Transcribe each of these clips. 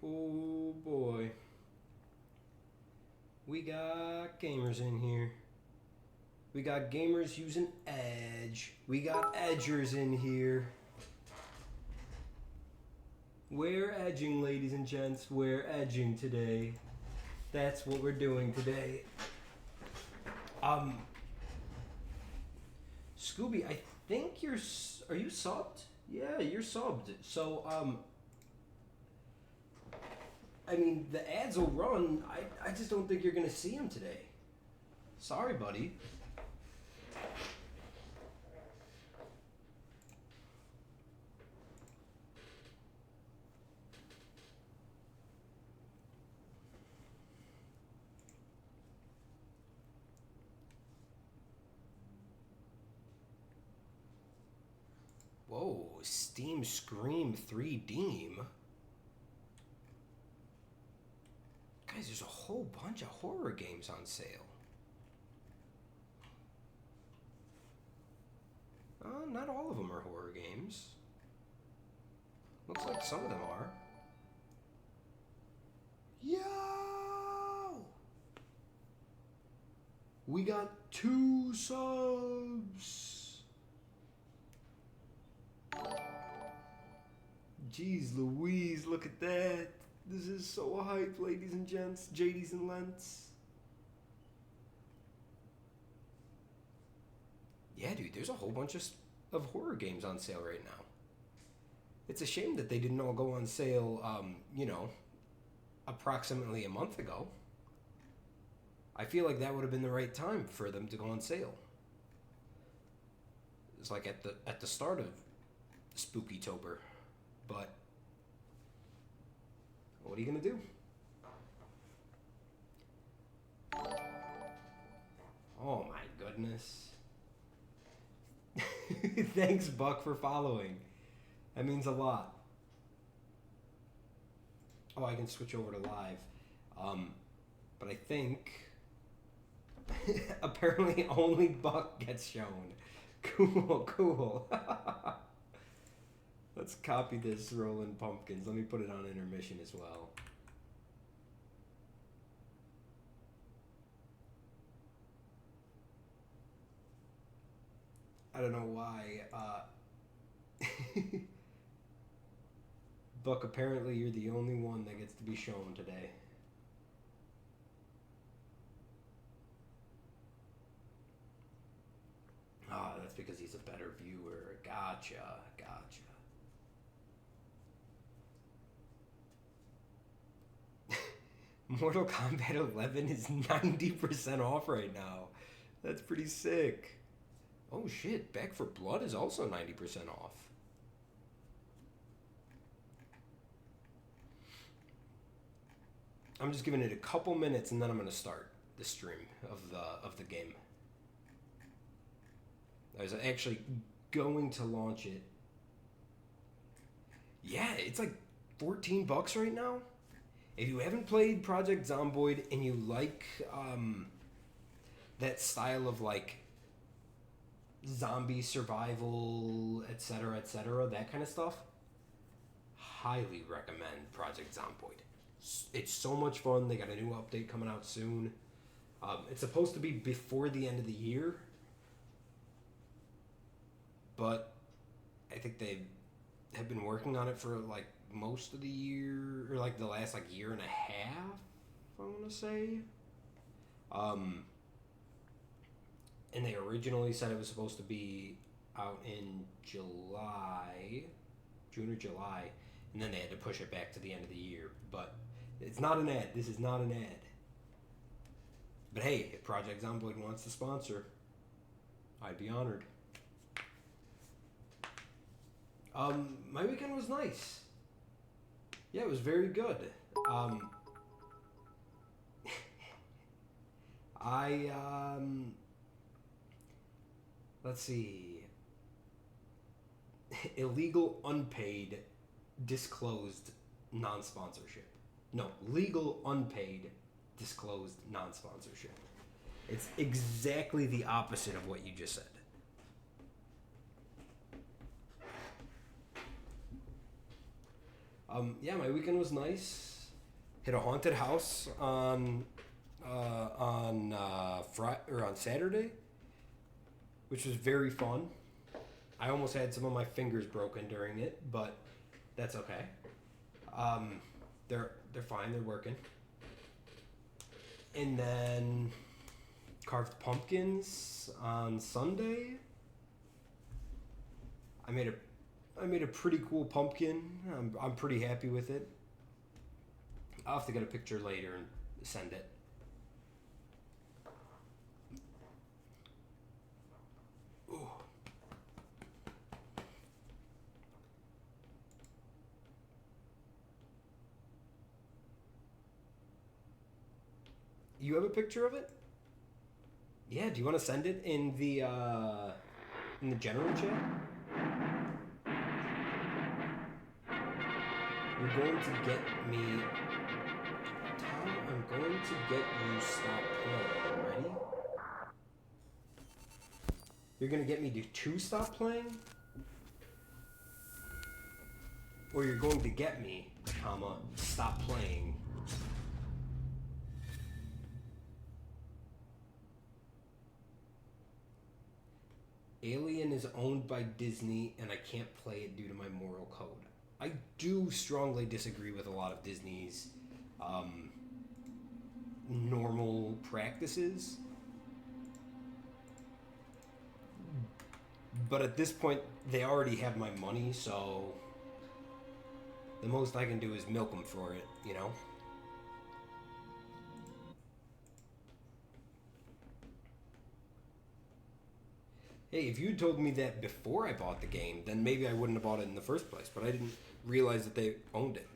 Oh boy. We got gamers in here. We got gamers using Edge. We got edgers in here. We're edging, ladies and gents. We're edging today. That's what we're doing today. Scooby, I think you're. Are you subbed? Yeah, you're subbed. So, I mean, the ads will run. I just don't think you're gonna see them today. Sorry, buddy. Whoa, Steam Scream 3 Deem. Guys, there's a whole bunch of horror games on sale. Not all of them are horror games. Looks like some of them are. Yo! We got 2 subs. Jeez Louise, look at that. This is so hype, ladies and gents, JDs and Lents. Yeah, dude, there's a whole bunch of horror games on sale right now. It's a shame that they didn't all go on sale, approximately a month ago. I feel like that would have been the right time for them to go on sale. It's like at the start of Spookytober, but what are you gonna do? Oh my goodness. Thanks, Buck, for following. That means a lot. Oh, I can switch over to live. But I think apparently only Buck gets shown. Cool. Let's copy this Rolling Pumpkins. Let me put it on intermission as well. I don't know why. Buck, apparently you're the only one that gets to be shown today. That's because he's a better viewer. Gotcha. Mortal Kombat 11 is 90% off right now. That's pretty sick. Oh shit, Back for Blood is also 90% off. I'm just giving it a couple minutes and then I'm gonna start the stream of the game. I was actually going to launch it. Yeah, it's like $14 right now. If you haven't played Project Zomboid and you like that style of like zombie survival, etc., that kind of stuff, highly recommend Project Zomboid. It's so much fun. They got a new update coming out soon. It's supposed to be before the end of the year, but I think they have been working on it for like most of the year, or like the last like year and a half, I want to say. And they originally said it was supposed to be out in June or July, and then they had to push it back to the end of the year. But it's not an ad. This is not an ad. But hey, if Project Zomboid wants to sponsor, I'd be honored. My weekend was nice. Yeah, it was very good. Let's see. Illegal, unpaid, disclosed, non-sponsorship. No, legal, unpaid, disclosed, non-sponsorship. It's exactly the opposite of what you just said. Yeah, my weekend was nice. hit a haunted house Friday or on Saturday, which was very fun. I almost had some of my fingers broken during it, but that's okay. They're fine. They're working. And then carved pumpkins on Sunday. I made a pretty cool pumpkin. I'm pretty happy with it. I'll have to get a picture later and send it. Ooh. You have a picture of it? Yeah, do you want to send it in the general chat? You're going to get me... Tom, I'm going to get you stop playing. Ready? You're going to get me to stop playing? Or you're going to get me, comma, stop playing. Alien is owned by Disney, and I can't play it due to my moral code. I do strongly disagree with a lot of Disney's normal practices. But at this point, they already have my money, so the most I can do is milk them for it, you know? Hey, if you told me that before I bought the game, then maybe I wouldn't have bought it in the first place, but I didn't realize that they owned it.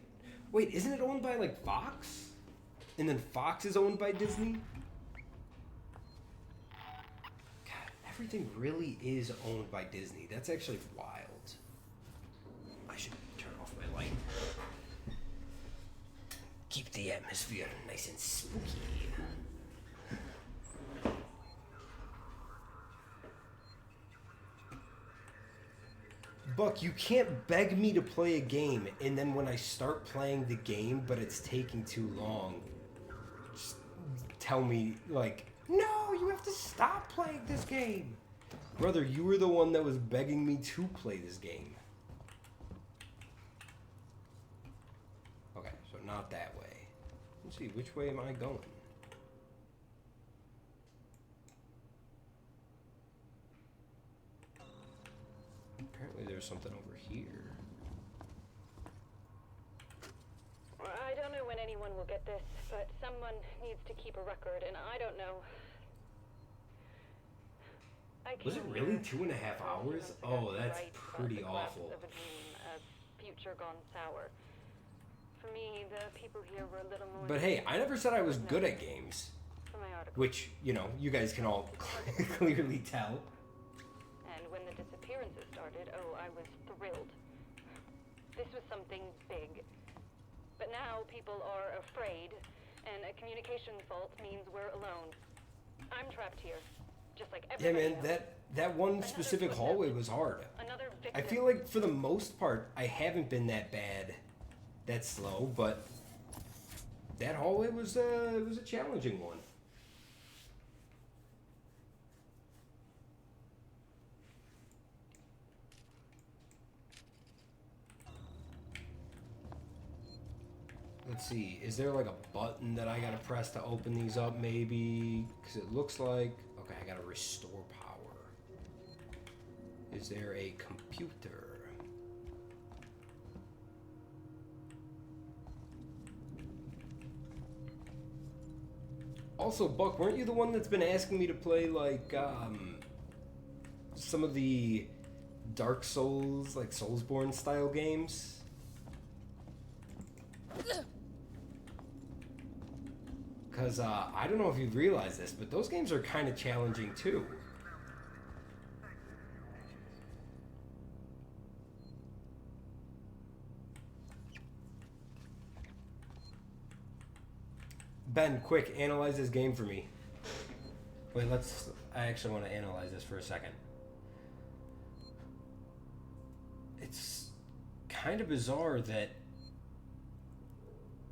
Wait, isn't it owned by, like, Fox? And then Fox is owned by Disney? God, everything really is owned by Disney. That's actually wild. I should turn off my light. Keep the atmosphere nice and spooky. Buck, you can't beg me to play a game, and then when I start playing the game, but it's taking too long, just tell me, like, no, you have to stop playing this game. Brother, you were the one that was begging me to play this game. Okay, so not that way. Let's see, which way am I going? Apparently there's something over here. I don't know when anyone will get this, but someone needs to keep a record, and I don't know. Was it really 2.5 hours? Oh, that's pretty awful. Of a dream, a future gone sour. For me, the people here were a little more... But hey, I never said I was good at games. For my article. Which, you know, you guys can all clearly tell. And when the disappearances started, oh, I was thrilled. This was something big. But now people are afraid, and a communication fault means we're alone. I'm trapped here, just like everybody else. Man, that one specific hallway was hard. I feel like for the most part, I haven't been that bad, that slow, but that hallway was it was a challenging one. Let's see, is there like a button that I gotta press to open these up maybe? Because it looks like, okay, I gotta restore power. Is there a computer? Also, Buck, weren't you the one that's been asking me to play like some of the Dark Souls, like Soulsborne style games? Because I don't know if you've realized this, but those games are kind of challenging too. Ben, quick, analyze this game for me. Wait, I actually want to analyze this for a second. It's kind of bizarre that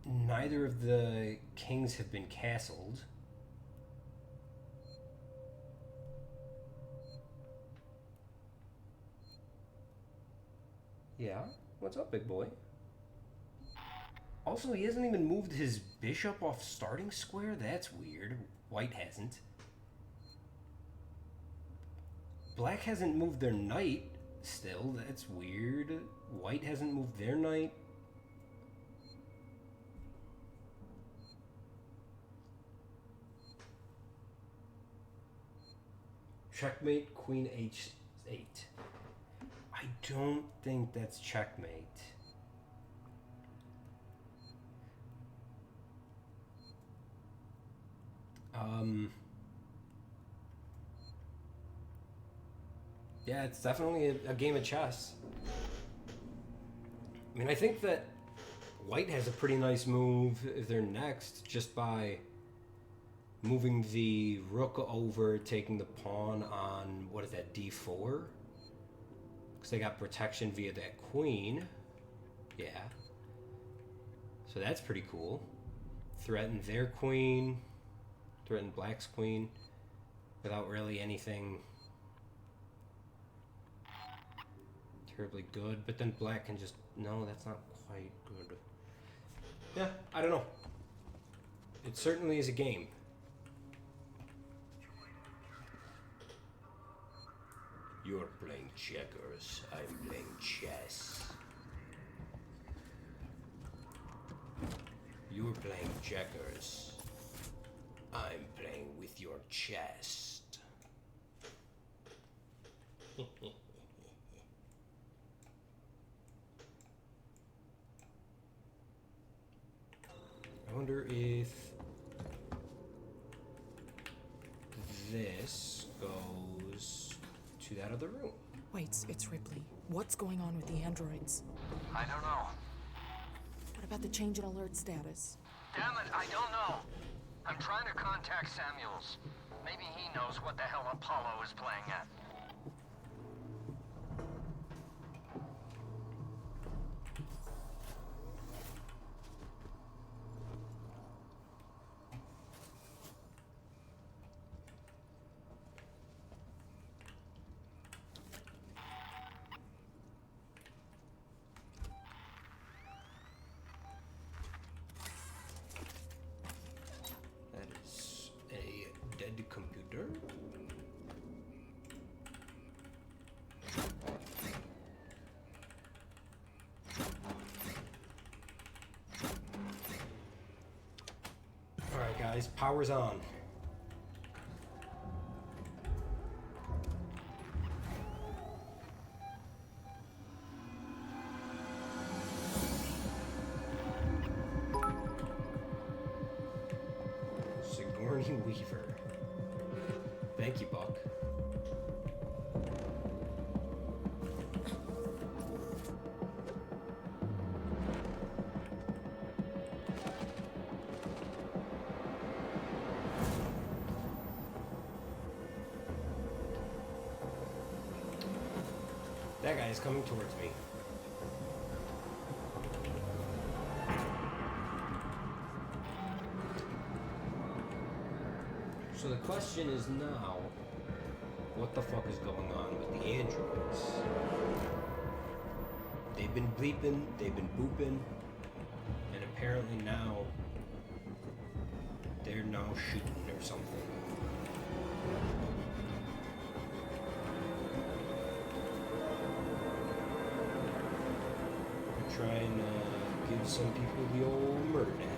Neither of the kings have been castled. Yeah? What's up, big boy? Also, he hasn't even moved his bishop off starting square? That's weird. White hasn't. Black hasn't moved their knight still. That's weird. White hasn't moved their knight. Checkmate, queen h8. I don't think that's checkmate. Yeah, it's definitely a game of chess. I mean, I think that White has a pretty nice move if they're next, just by moving the rook over, taking the pawn on, what is that, d4? Because they got protection via that queen. Yeah. So that's pretty cool. Threaten their queen, threaten Black's queen, without really anything terribly good. But then Black can just, no, that's not quite good. Yeah, I don't know. It certainly is a game. You're playing checkers, I'm playing chess. You're playing checkers, I'm playing with your chest. I wonder if this goes to that other room. Wait, it's Ripley. What's going on with the androids? I don't know. What about the change in alert status? Damn it, I don't know. I'm trying to contact Samuels. Maybe he knows what the hell Apollo is playing at. That is a dead computer. Alright guys, power's on. Sigourney Weaver. Thank you, Buck. That guy is coming towards me. So the question is now, what the fuck is going on with the androids? They've been bleeping, they've been booping, and apparently now they're now shooting or something. They're trying to give some people the old murder death.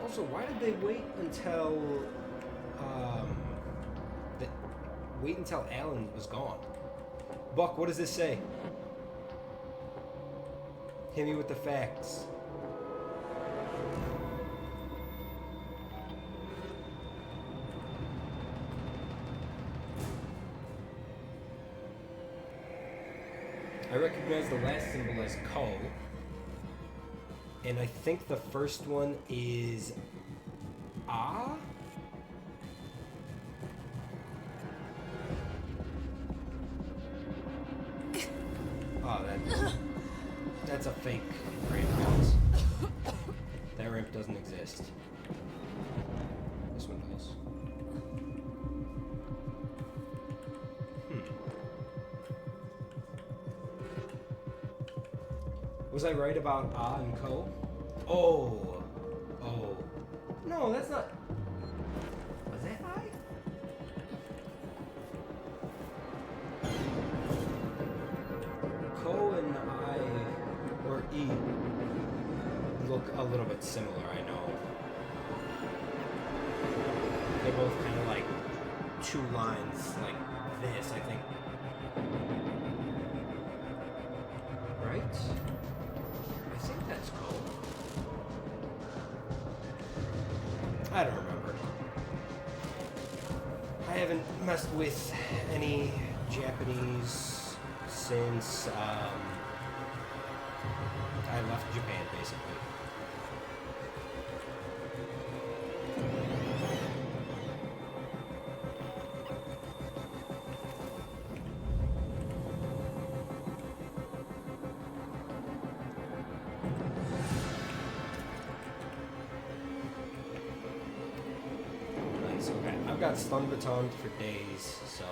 Also, why did they wait until Alan was gone? Buck, what does this say? Hit me with the facts. I recognize the last symbol as Ko. And I think the first one is Ah? Oh, that's a fake ramp, guys. That ramp doesn't exist. This one does. Was I right about Ah and Ko? Oh. Oh. No, that's not. Was that I? Ko and I, or E, look a little bit similar, I know. They're both kind of like two lines like this, I think. Right? I think that's Ko. I don't remember. I haven't messed with any Japanese since I left Japan, basically. Nice, okay. I've got stun baton for days, so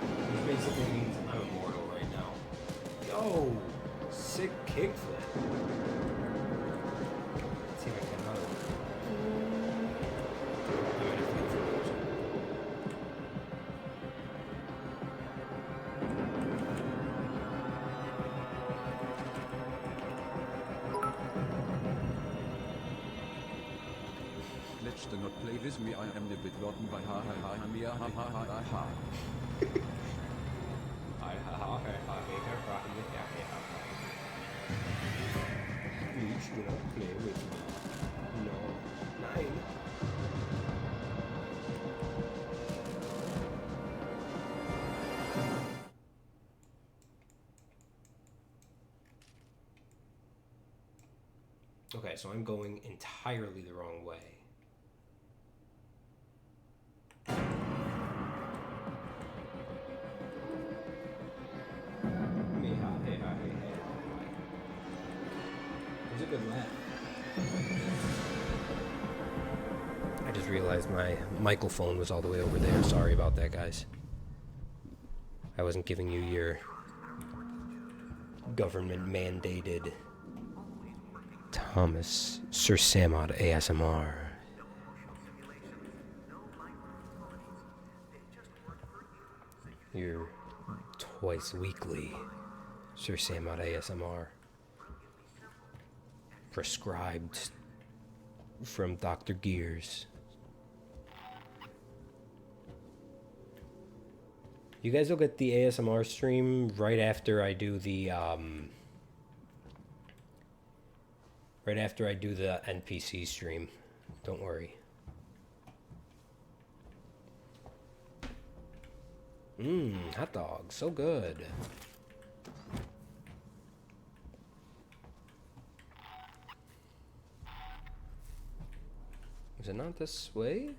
which basically means I'm immortal right now. Yo! Sick kickflip. Let's see if I can get another one. I might have to go for those. Let's not play with me. I am the bit rotten by ha ha ha ha ha ha ha ha ha. Please do not play with me. No. 9. Okay, so I'm going entirely the wrong way. It was a good laugh. I just realized my microphone was all the way over there. Sorry about that, guys. I wasn't giving you your government-mandated Thomas Sir Samod ASMR. Your twice weekly Sir Samod ASMR. Prescribed from Dr. Gears. You guys will get the ASMR stream right after I do the NPC stream. Don't worry. Hot dog, so good. Is it not this way?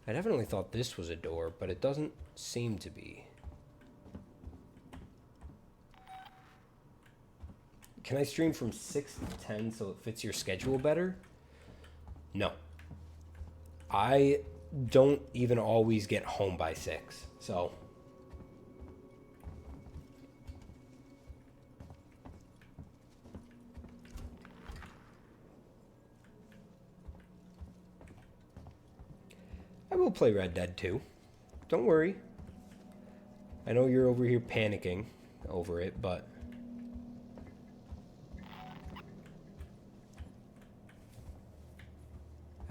I definitely thought this was a door, but it doesn't seem to be. Can I stream from 6 to 10 so it fits your schedule better? No. I don't even always get home by 6, so... I will play Red Dead 2. Don't worry. I know you're over here panicking over it, but...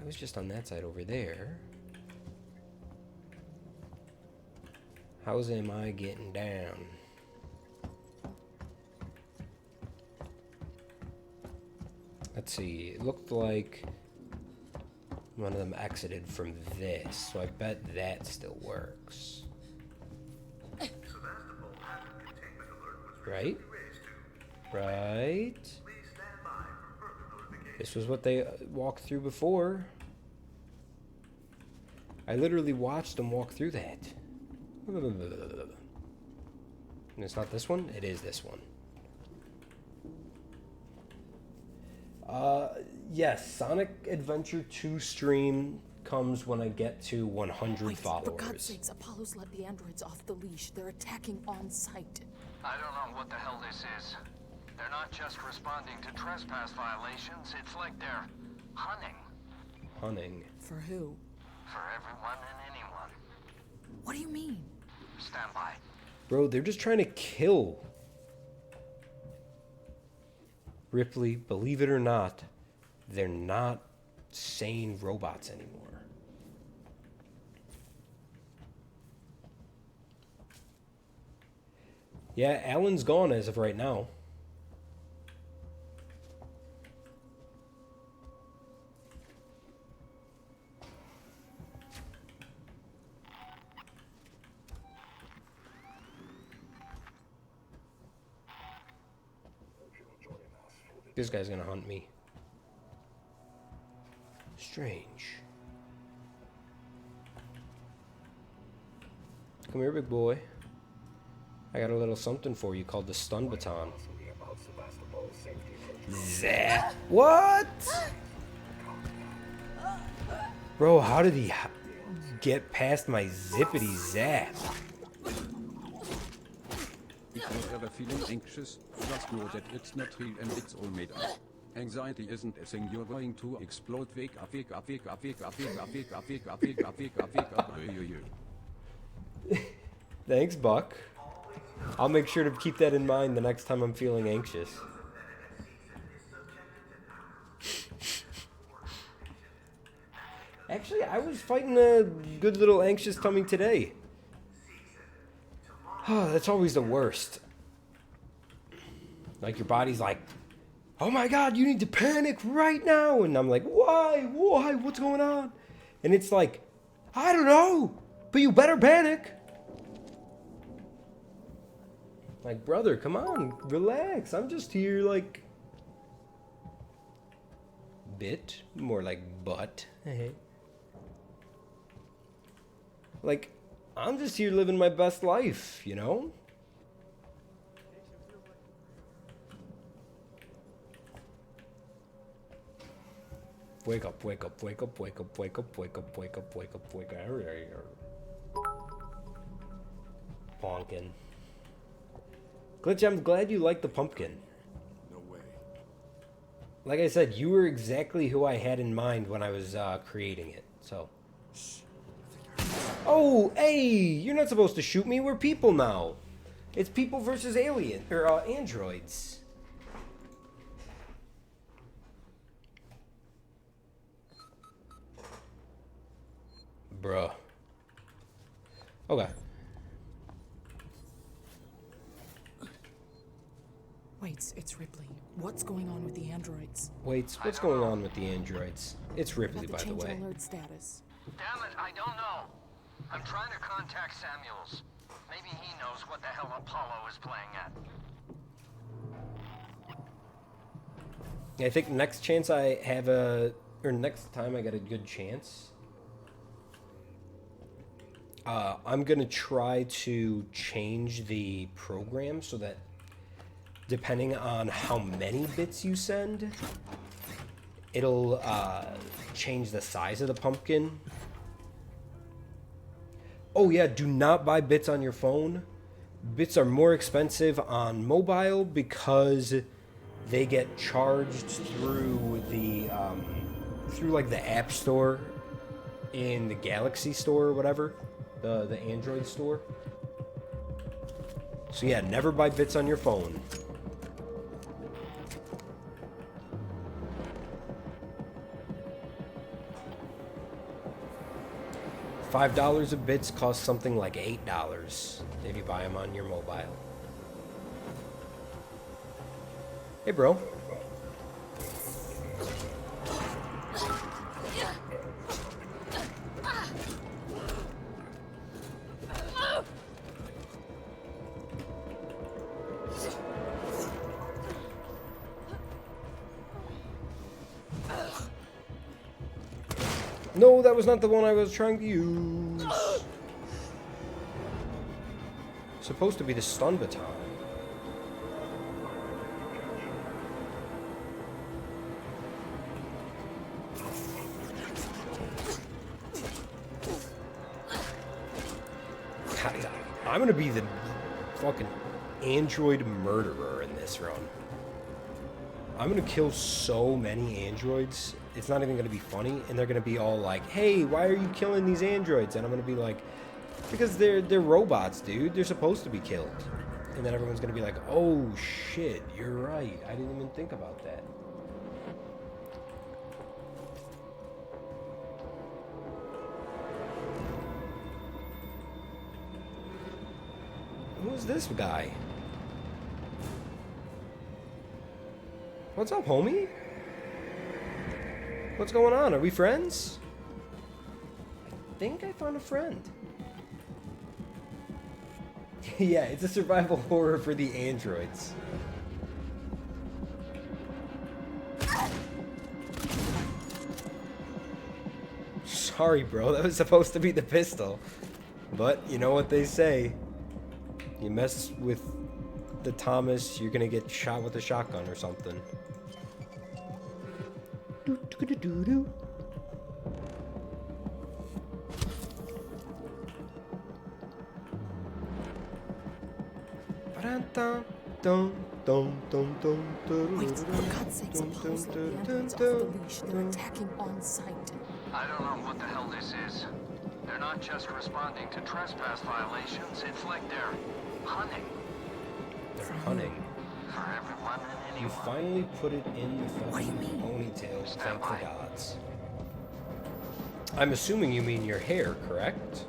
I was just on that side over there. How's am I getting down? Let's see. It looked like One of them exited from this, so I bet that still works. Right? Right? This was what they walked through before. I literally watched them walk through that. And it's not this one? It is this one. Yes, Sonic Adventure 2 stream comes when I get to 100 Wait, followers. for God's sakes, Apollo's let the androids off the leash. They're attacking on sight. I don't know what the hell this is. They're not just responding to trespass violations, it's like they're hunting. Hunting. For who? For everyone and anyone. What do you mean? Stand by. Bro, they're just trying to kill. Ripley, believe it or not, they're not sane robots anymore. Yeah, Alan's gone as of right now. This guy's gonna hunt me. Strange. Come here, big boy. I got a little something for you called the stun baton. Zap. What? Bro, how did he get past my zippity zap? If you're ever feeling anxious, just know that it's not real and it's all made up. Anxiety isn't a thing you're going to explode. Wake up, wake up, wake up, wake up, wake up, wake up, wake up, wake up, wake up, wake up. Thanks, Buck. I'll make sure to keep that in mind the next time I'm feeling anxious. Actually, I was fighting a good little anxious tummy today. Oh, that's always the worst. Like your body's like, oh my God, you need to panic right now. And I'm like, why? Why? What's going on? And it's like, I don't know, but you better panic. Like, brother, come on, relax. I'm just here, like, bit, more like butt. Like, I'm just here living my best life, you know? Wake up, wake up, wake up, wake up, wake up, wake up, wake up, wake up, wake up. Pumpkin. Glitch, I'm glad you like the pumpkin. No way. Like I said, you were exactly who I had in mind when I was creating it, so. Oh, hey, you're not supposed to shoot me. We're people now. It's people versus alien, or androids. Bruh. Okay. Wait, it's Ripley. What's going on with the androids? Wait, what's going on with the androids? It's Ripley, About by the the change way. in alert status. Damn it, I don't know. I'm trying to contact Samuels. Maybe he knows what the hell Apollo is playing at. I think next chance I have or next time I get a good chance, I'm gonna try to change the program so that depending on how many bits you send, it'll change the size of the pumpkin. Oh yeah, do not buy bits on your phone. Bits are more expensive on mobile because they get charged through the through like the App Store in the Galaxy Store or whatever, the Android store. So yeah, never buy bits on your phone. $5 of bits cost something like $8 if you buy them on your mobile. Hey, bro. No, that was not the one I was trying to use. Supposed to be the stun baton. I'm gonna be the fucking android murderer in this run. I'm gonna kill so many androids, it's not even gonna be funny, and they're gonna be all like, hey, why are you killing these androids? And I'm gonna be like, because they're robots, dude. They're supposed to be killed. And then everyone's gonna be like, oh shit, you're right. I didn't even think about that. Who's this guy? What's up, homie? What's going on? Are we friends? I think I found a friend. Yeah, it's a survival horror for the androids. Sorry, bro. That was supposed to be the pistol. But you know what they say. You mess with the Thomas, you're gonna get shot with a shotgun or something. Wait, for God's sakes, Apollo's let the androids off the leash. They're attacking on sight. I don't know what the hell this is. They're not just responding to trespass violations, it's like they're hunting. They're hunting. For everyone and You anyone. finally put it in the What do you fucking mean? ponytail, Stand thank the by. gods. I'm assuming you mean your hair, correct?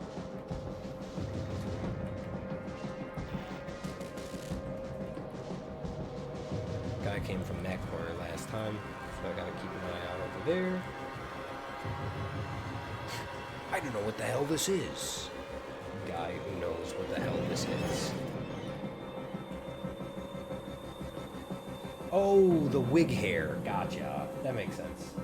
Guy came from that corner last time, so I gotta keep an eye out over there. I don't know what the hell this is. Guy who knows what the hell this is. Oh, the wig hair. Gotcha. That makes sense.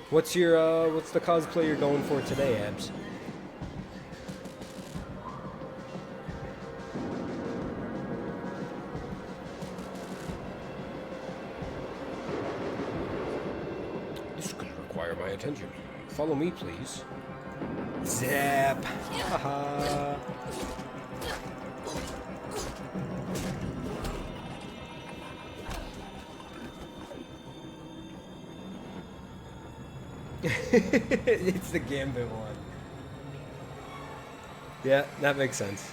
What's your, what's the cosplay you're going for today, Abs? This could require my attention. Follow me, please. Zap! Haha! It's the Gambit one. Yeah, that makes sense.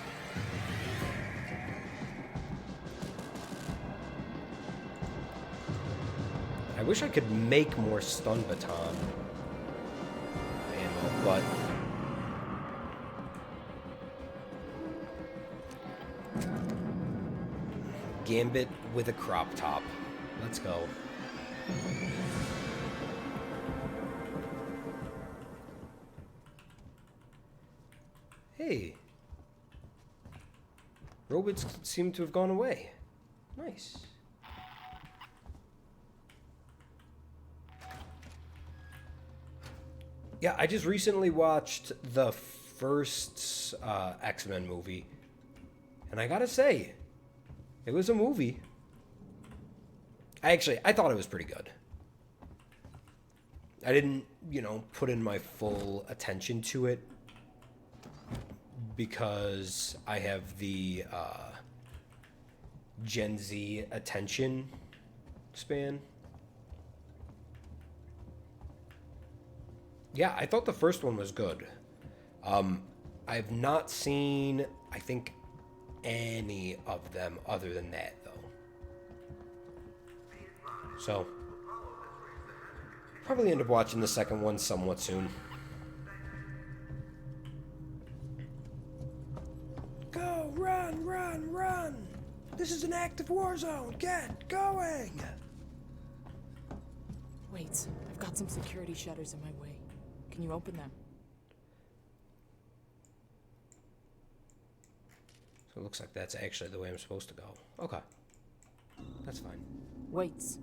I wish I could make more stun baton ammo, but Gambit with a crop top. Let's go. Hey. Robots seem to have gone away. Nice. Yeah, I just recently watched the first X-Men movie. And I gotta say, it was a movie. I thought it was pretty good. I didn't, put in my full attention to it because I have the Gen Z attention span. Yeah, I thought the first one was good. I've not seen, I think, any of them other than that, though. So, probably end up watching the second one somewhat soon. Go, run, run, run! This is an active war zone! Get going! Wait, I've got some security shutters in my way. Can you open them? It looks like that's actually the way I'm supposed to go. Okay. That's fine. Waits.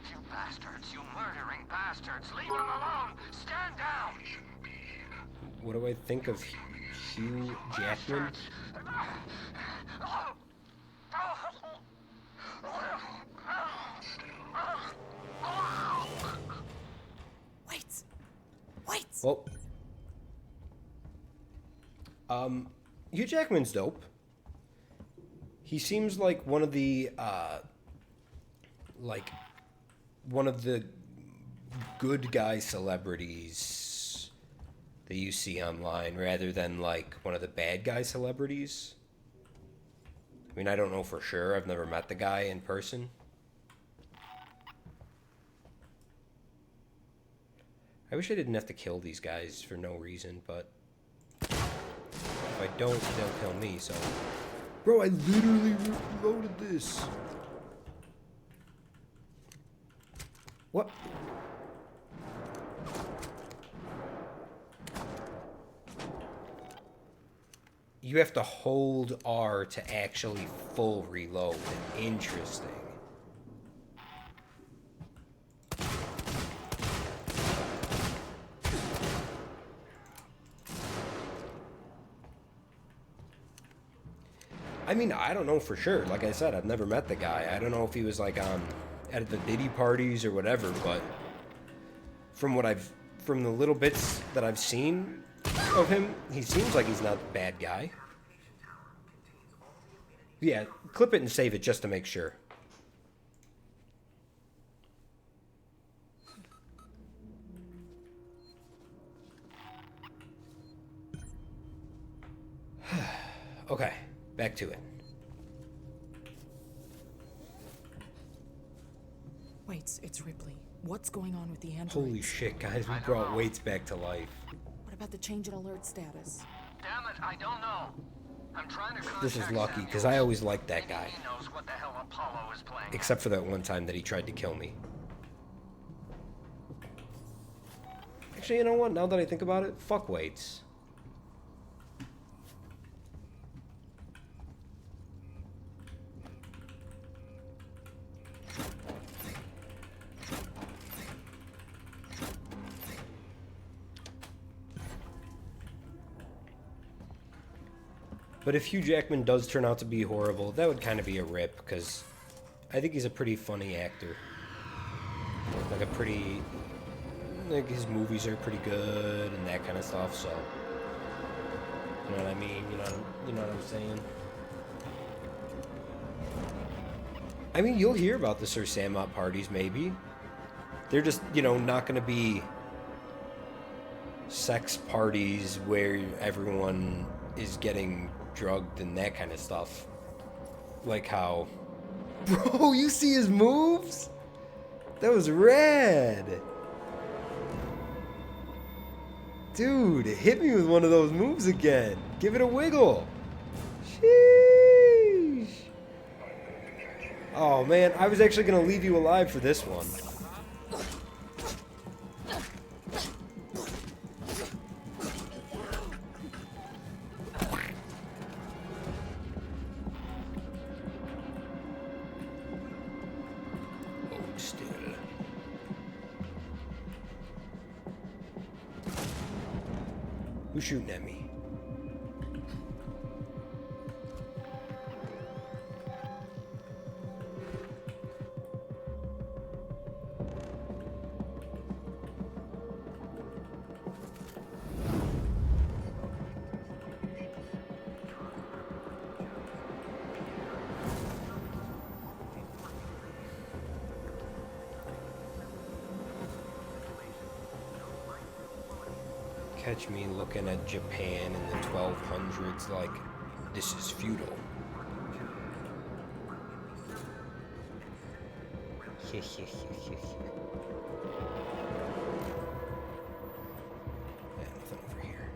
You bastards, you murdering bastards! Leave him alone! Stand down! What do I think of Hugh Jackman? Waits. Waits. Well, Hugh Jackman's dope. He seems like one of the good guy celebrities that you see online, rather than like one of the bad guy celebrities. I mean, I don't know for sure. I've never met the guy in person. I wish I didn't have to kill these guys for no reason, but if I don't, they'll kill me, so... Bro, I literally reloaded this. What? You have to hold R to actually full reload. Interesting. I mean, I don't know for sure. Like I said, I've never met the guy. I don't know if he was like on at the Diddy parties or whatever, but from the little bits that I've seen of him, he seems like he's not a bad guy. Yeah, clip it and save it just to make sure. Okay, back to it. Waits, it's Ripley. What's going on with the androids? Holy shit, guys, we brought Waits back to life. What about the change in alert status? Damn it, I don't know. I'm trying to contact This is lucky, Samuels. because I always liked that Maybe guy. he knows what the hell Apollo is playing. Except for that one time that he tried to kill me. Actually, you know what? Now that I think about it, fuck Waits. But if Hugh Jackman does turn out to be horrible, that would kind of be a rip, because I think he's a pretty funny actor. Like his movies are pretty good and that kind of stuff, so... You know what I mean? You know what I'm saying? I mean, you'll hear about the Sir Samot parties, maybe. They're just, not going to be sex parties where everyone is getting drugged and that kind of stuff. Like how... Bro, you see his moves? That was rad. Dude, hit me with one of those moves again. Give it a wiggle. Sheesh. Oh man, I was actually gonna leave you alive for this one. Who's shooting at me? Catch me looking at Japan in the 1200s like this is feudal. Yeah, nothing over here.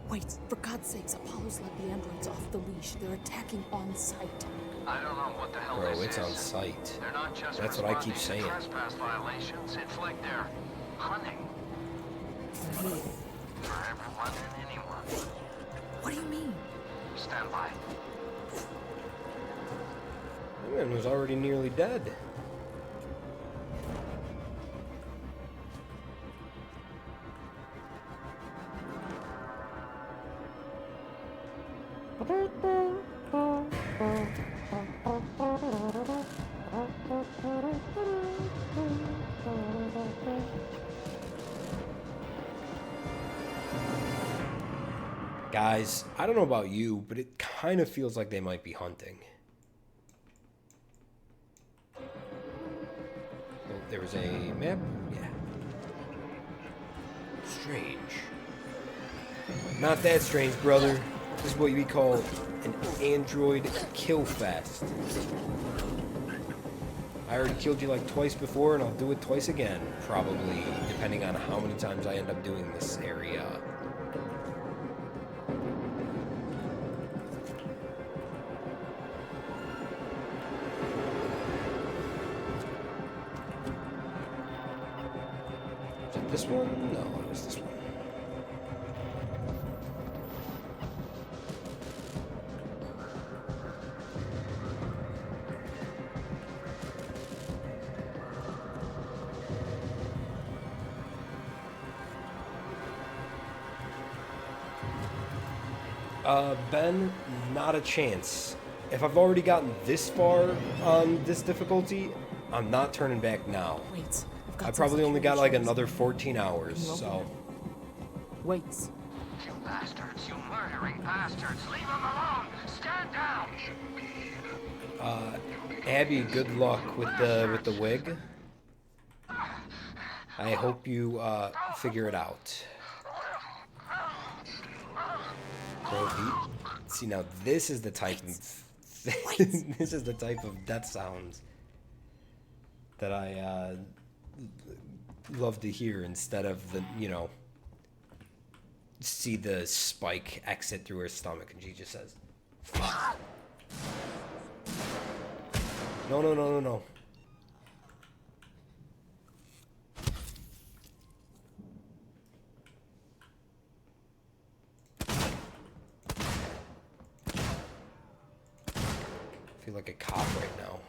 Wait, for God's sakes, Apollo's let the androids off the leash. They're attacking on sight. I don't know what the hell Bro, this it's is. on sight. They're not just That's what I keep responding to saying. trespass violations. It's like they're hunting. They're here. For everyone and anyone. What do you mean? Stand by. That man was already nearly dead. Guys, I don't know about you, but it kind of feels like they might be hunting. Oh, there was a map? Yeah. Strange. Not that strange, brother. This is what we call an android kill fest. I already killed you like twice before, and I'll do it twice again, probably, depending on how many times I end up doing this area. Is it this one? No, it was this one. Ben, not a chance. If I've already gotten this far on this difficulty, I'm not turning back now. Wait, I've got I some probably only got like security another shows. 14 hours, Can you open so... it? Wait. You bastards, you murdering bastards. Leave him alone. Stand down. Abby, good luck with the wig. I hope you figure it out. Bro, see now this is the type of this is the type of death sounds that I love to hear instead of the, you know, see the spike exit through her stomach and she just says, "Fuck." No, no, no, no, no. I feel like a cop right now.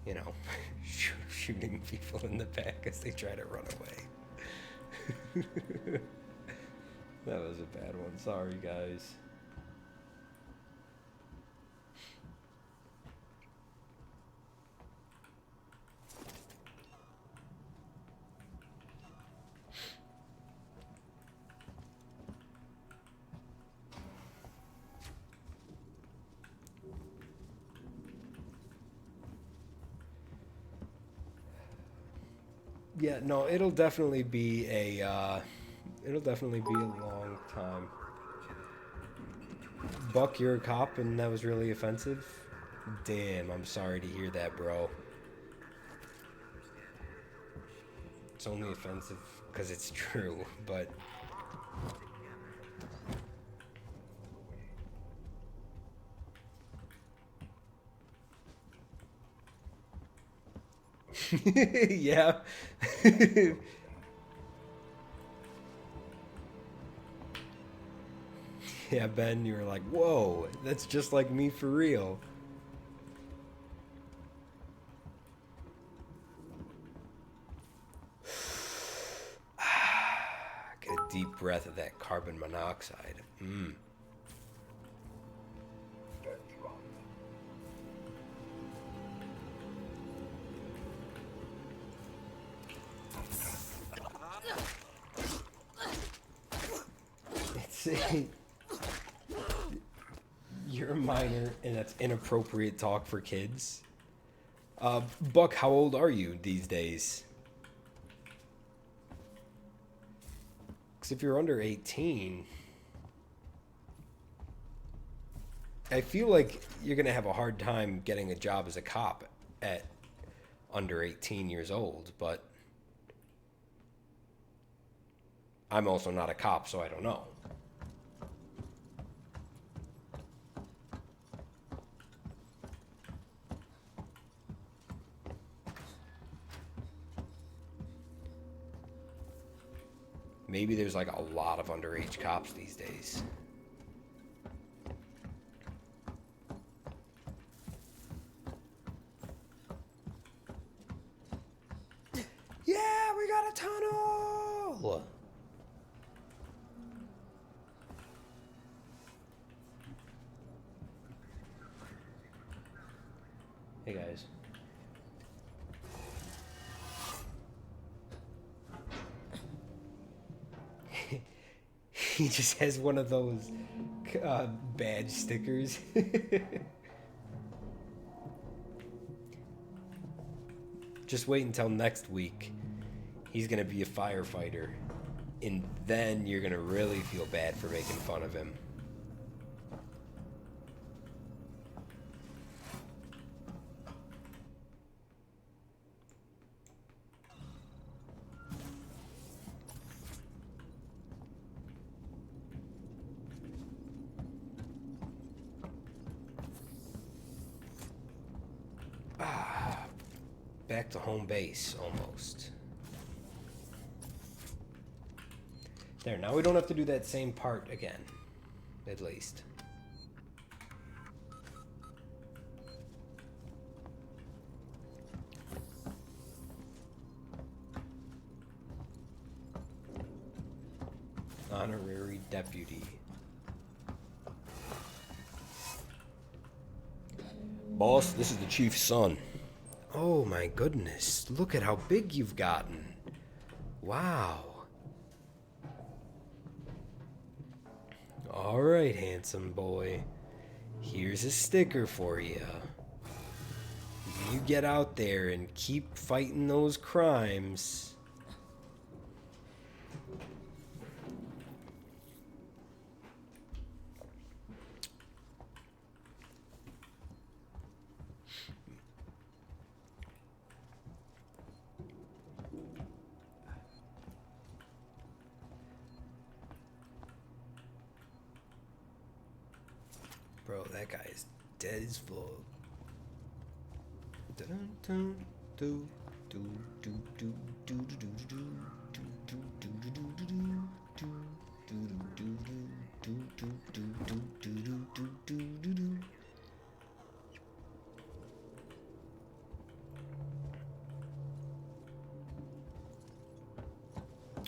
You know, shooting people in the back as they try to run away. That was a bad one. Sorry, guys. Yeah, no, it'll definitely be a long time. Buck, you're a cop and that was really offensive? Damn, I'm sorry to hear that, bro. It's only offensive because it's true, but... yeah. Yeah, Ben, you were like, whoa, that's just like me for real. Get a deep breath of that carbon monoxide. Mmm. You're a minor, and that's inappropriate talk for kids. Buck, how old are you these days? Because if you're under 18, I feel like you're going to have a hard time getting a job as a cop at under 18 years old, but I'm also not a cop, so I don't know. Maybe there's like a lot of underage cops these days. Yeah, we got a tunnel! Hey guys. He just has one of those badge stickers. Just wait until next week. He's gonna be a firefighter. And then you're gonna really feel bad for making fun of him. Back to home base, almost. There, now we don't have to do that same part again. At least. Honorary deputy. Boss, this is the chief's son. Oh my goodness, look at how big you've gotten. Wow. Alright, handsome boy. Here's a sticker for you. You get out there and keep fighting those crimes. Bro, that guy is dead as fuck.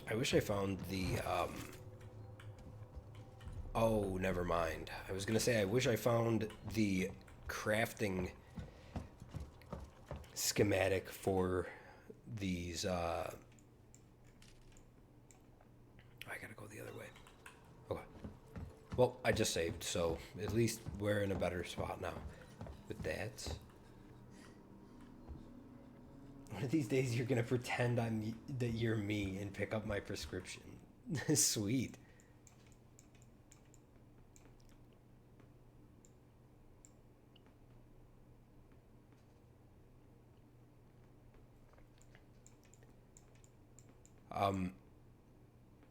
I wish I found the oh, never mind. I was gonna say I wish I found the crafting schematic for these I gotta go the other way. Okay. Well, I just saved, so at least we're in a better spot now with that. One of these days you're gonna pretend that you're me and pick up my prescription. Sweet.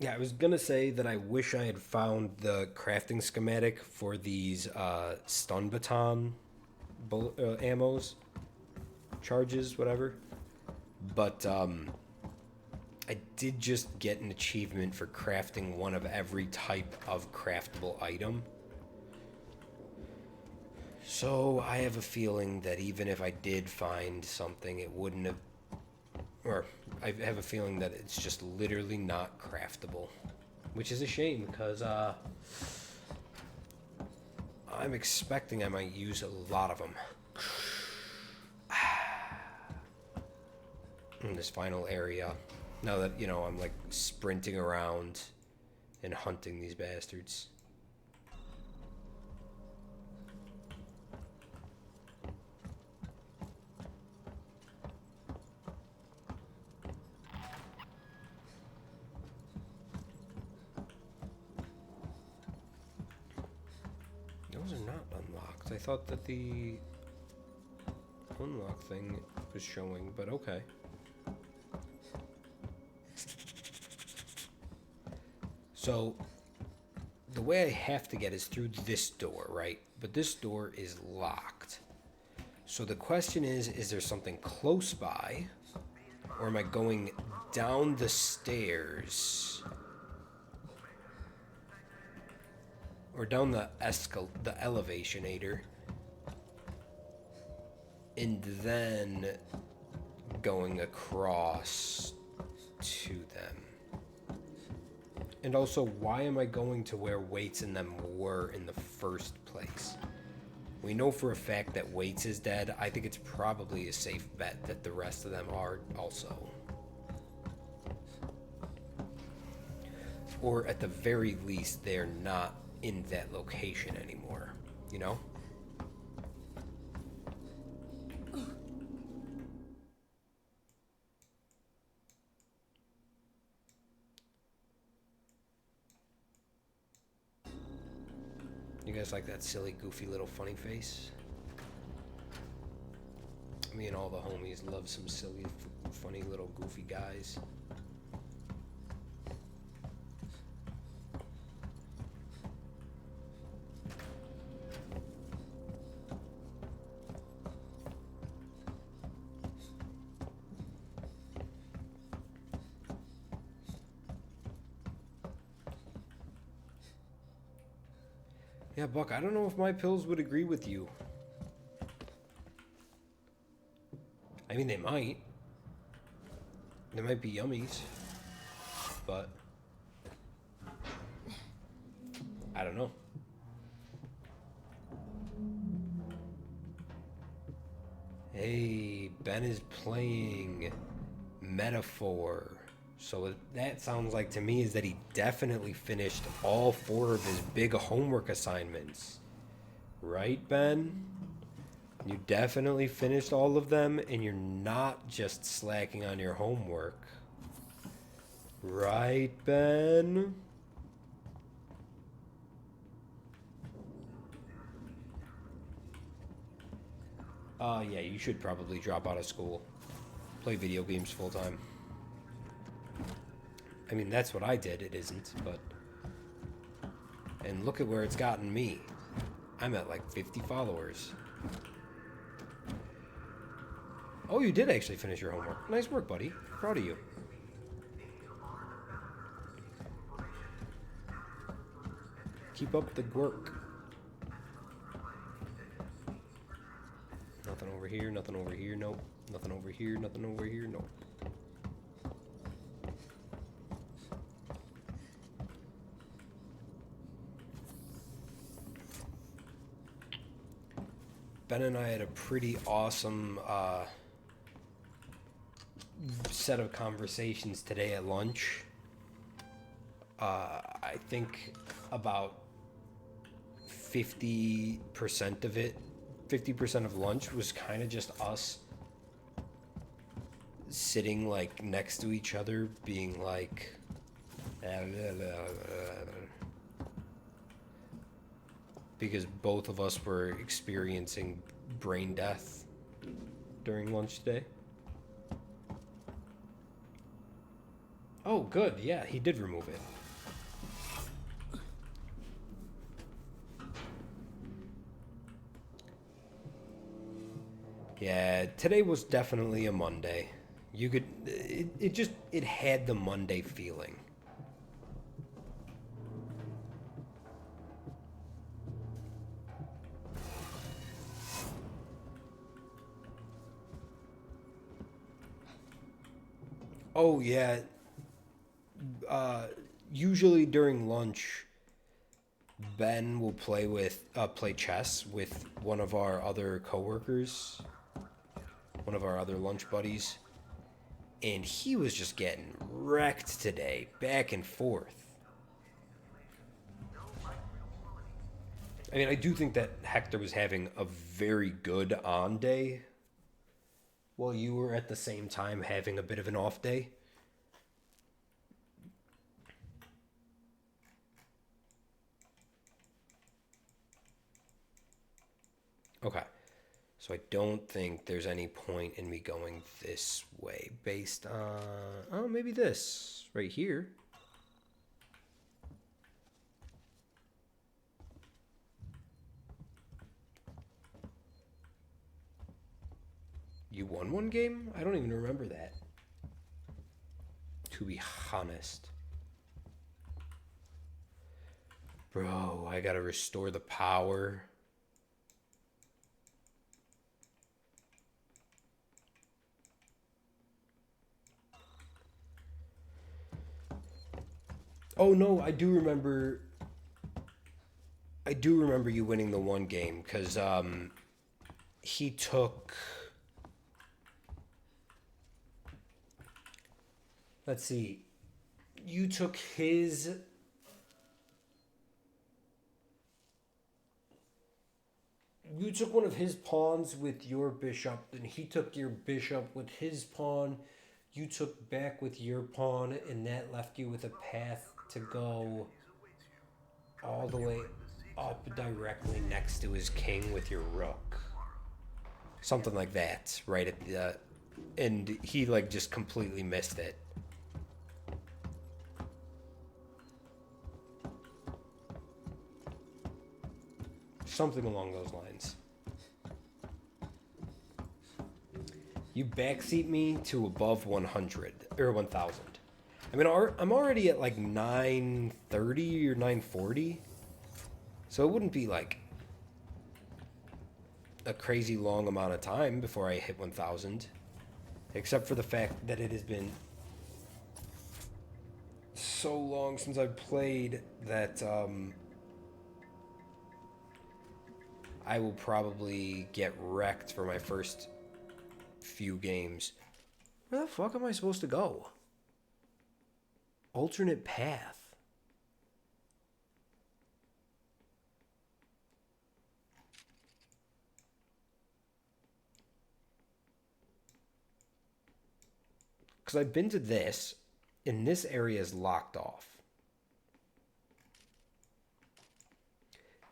Yeah, I was gonna say that I wish I had found the crafting schematic for these stun baton ammos, charges, whatever. But I did just get an achievement for crafting one of every type of craftable item. So I have a feeling that even if I did find something, it wouldn't have... Or I have a feeling that it's just literally not craftable. Which is a shame, because I'm expecting I might use a lot of them. In this final area. Now that, you know, I'm like sprinting around and hunting these bastards. Those are not unlocked. I thought that the unlock thing was showing, but okay. So, the way I have to get is through this door, right? But this door is locked. So the question is there something close by? Or am I going down the stairs or down the elevationator, and then going across to them. And also, why am I going to where Waits and them were in the first place? We know for a fact that Waits is dead. I think it's probably a safe bet that the rest of them are also. Or at the very least, they're not in that location anymore, you know? You guys like that silly, goofy little funny face? Me and all the homies love some silly, funny little goofy guys. Yeah, Buck, I don't know if my pills would agree with you. I mean, they might. They might be yummies. But I don't know. Hey, Ben is playing Metaphor. So that sounds like to me is that he definitely finished all 4 of his big homework assignments. Right, Ben? You definitely finished all of them, and you're not just slacking on your homework. Right, Ben? Yeah, you should probably drop out of school. Play video games full time. I mean, that's what I did. It isn't, but... And look at where it's gotten me. I'm at like 50 followers. Oh, you did actually finish your homework. Nice work, buddy. Proud of you. Keep up the work. Nothing over here, nothing over here, nope. Nothing over here, nothing over here, nope. Ben and I had a pretty awesome set of conversations today at lunch. I think about 50% of it, 50% of lunch was kind of just us sitting like next to each other being like because both of us were experiencing brain death during lunch today. Oh, good. Yeah, he did remove it. Yeah, today was definitely a Monday. You could, it had the Monday feeling. Oh, yeah. Usually during lunch, Ben will play chess with one of our other coworkers, one of our other lunch buddies, and he was just getting wrecked today, back and forth. I mean, I do think that Hector was having a very good on day, while you were at the same time having a bit of an off day. Okay, so I don't think there's any point in me going this way based on... Oh, maybe this, right here. You won one game? I don't even remember that, to be honest. Bro, I gotta restore the power. Oh no, I do remember you winning the one game because he took, let's see, you took one of his pawns with your bishop, and he took your bishop with his pawn. You took back with your pawn, and that left you with a path to go all the way up directly next to his king with your rook. Something like that, right at the, and he like just completely missed it. Something along those lines. You backseat me to above 100 or 1000. I mean, I'm already at like 930 or 940. So it wouldn't be like a crazy long amount of time before I hit 1000. Except for the fact that it has been so long since I've played that I will probably get wrecked for my first few games. Where the fuck am I supposed to go? Alternate path. Because I've been to this, and this area is locked off.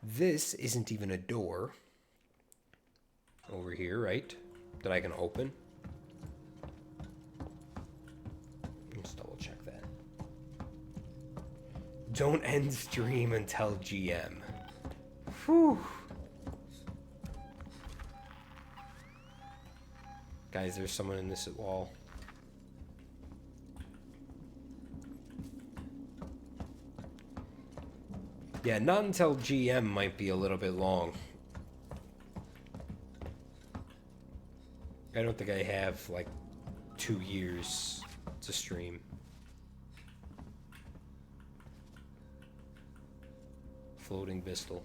This isn't even a door. Over here, right? That I can open. Let's double check that. Don't end stream until GM. Whew. Guys, there's someone in this wall. Yeah, not until GM might be a little bit long. I don't think I have like 2 years to stream. Floating Bistle.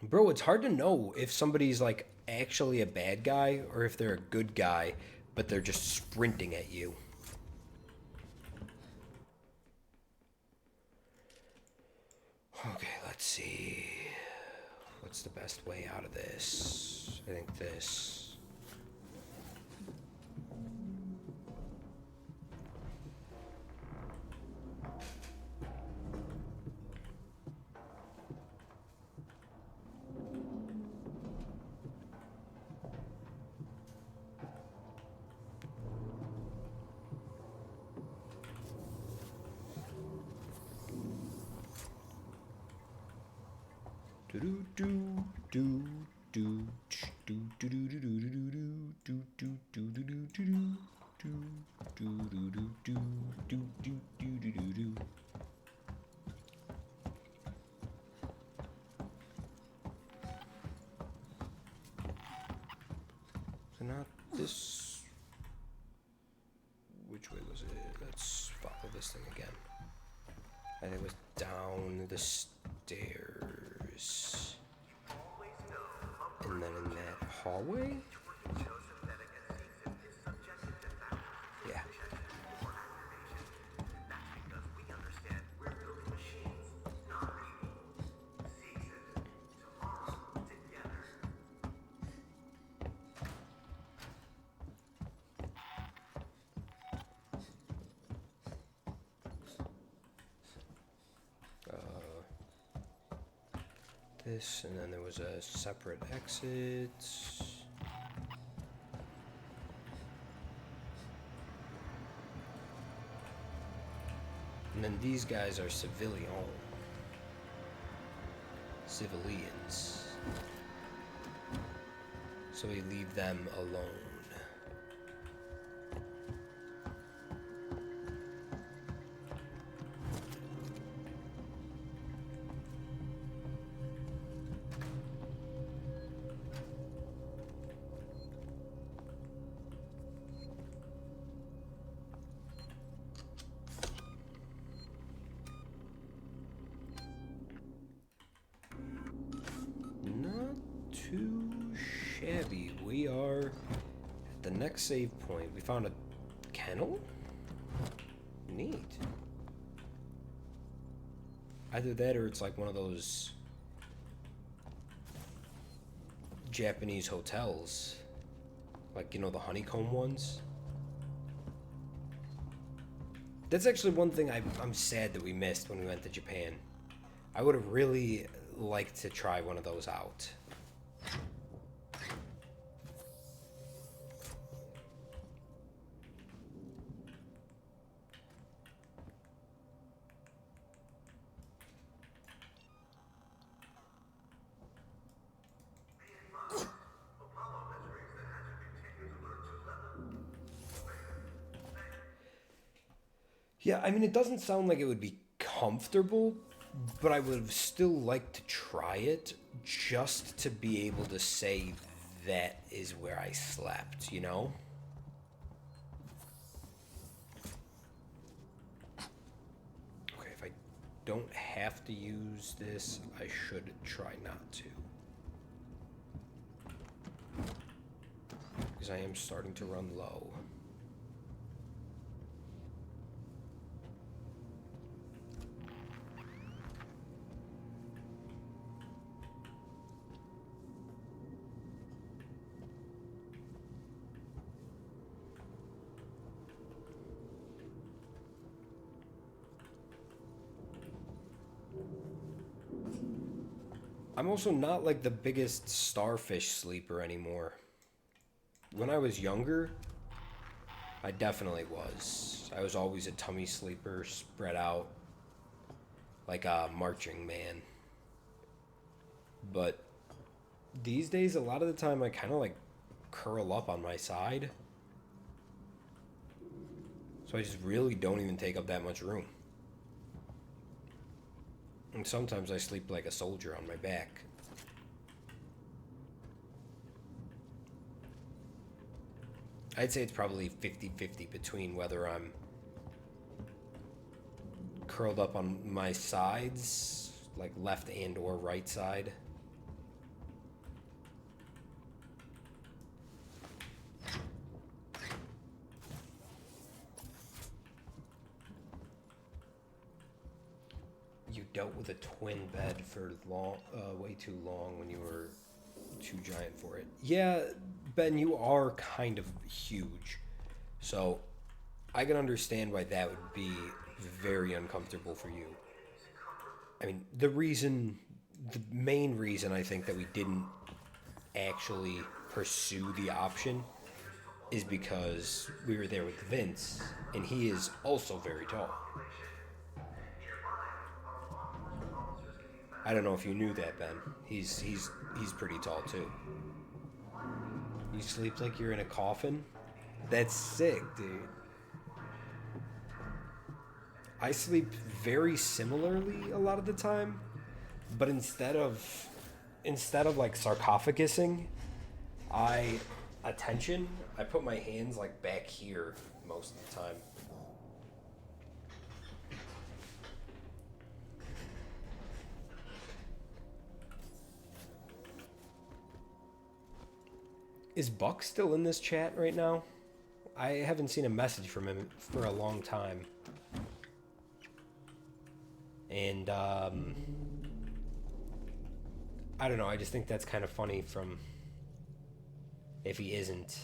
Bro, it's hard to know if somebody's like actually a bad guy or if they're a good guy, but they're just sprinting at you. Okay, let's see. What's the best way out of this? I think this. So not this. Which way was it? Let's follow this thing again. I think it was down near the stairs. And then in that hallway? Yeah. This, and then there was a separate exit. And then these guys are civilians. So we leave them alone. Too shabby. We are at the next save point. We found a kennel? Neat. Either that or it's like one of those Japanese hotels. Like, you know, the honeycomb ones. That's actually one thing I'm sad that we missed when we went to Japan. I would have really liked to try one of those out. Yeah, I mean, it doesn't sound like it would be comfortable, but I would have still liked to try it just to be able to say that is where I slept, you know? Okay, if I don't have to use this, I should try not to. Because I am starting to run low. I'm also not like the biggest starfish sleeper anymore. When I was younger, I definitely was. I was always a tummy sleeper, spread out like a marching man. But these days, a lot of the time, I kind of like curl up on my side. So I just really don't even take up that much room. And sometimes I sleep like a soldier on my back. I'd say it's probably 50-50 between whether I'm curled up on my sides, like left and or right side. You dealt with a twin bed for way too long when you were too giant for it. Yeah, Ben, you are kind of huge. So I can understand why that would be very uncomfortable for you. I mean, the main reason I think that we didn't actually pursue the option is because we were there with Vince, and he is also very tall. I don't know if you knew that, Ben. He's pretty tall too. You sleep like you're in a coffin? That's sick, dude. I sleep very similarly a lot of the time, but instead of like sarcophagusing, I put my hands like back here most of the time. Is Buck still in this chat right now? I haven't seen a message from him for a long time. And, I don't know, I just think that's kind of funny from... if he isn't.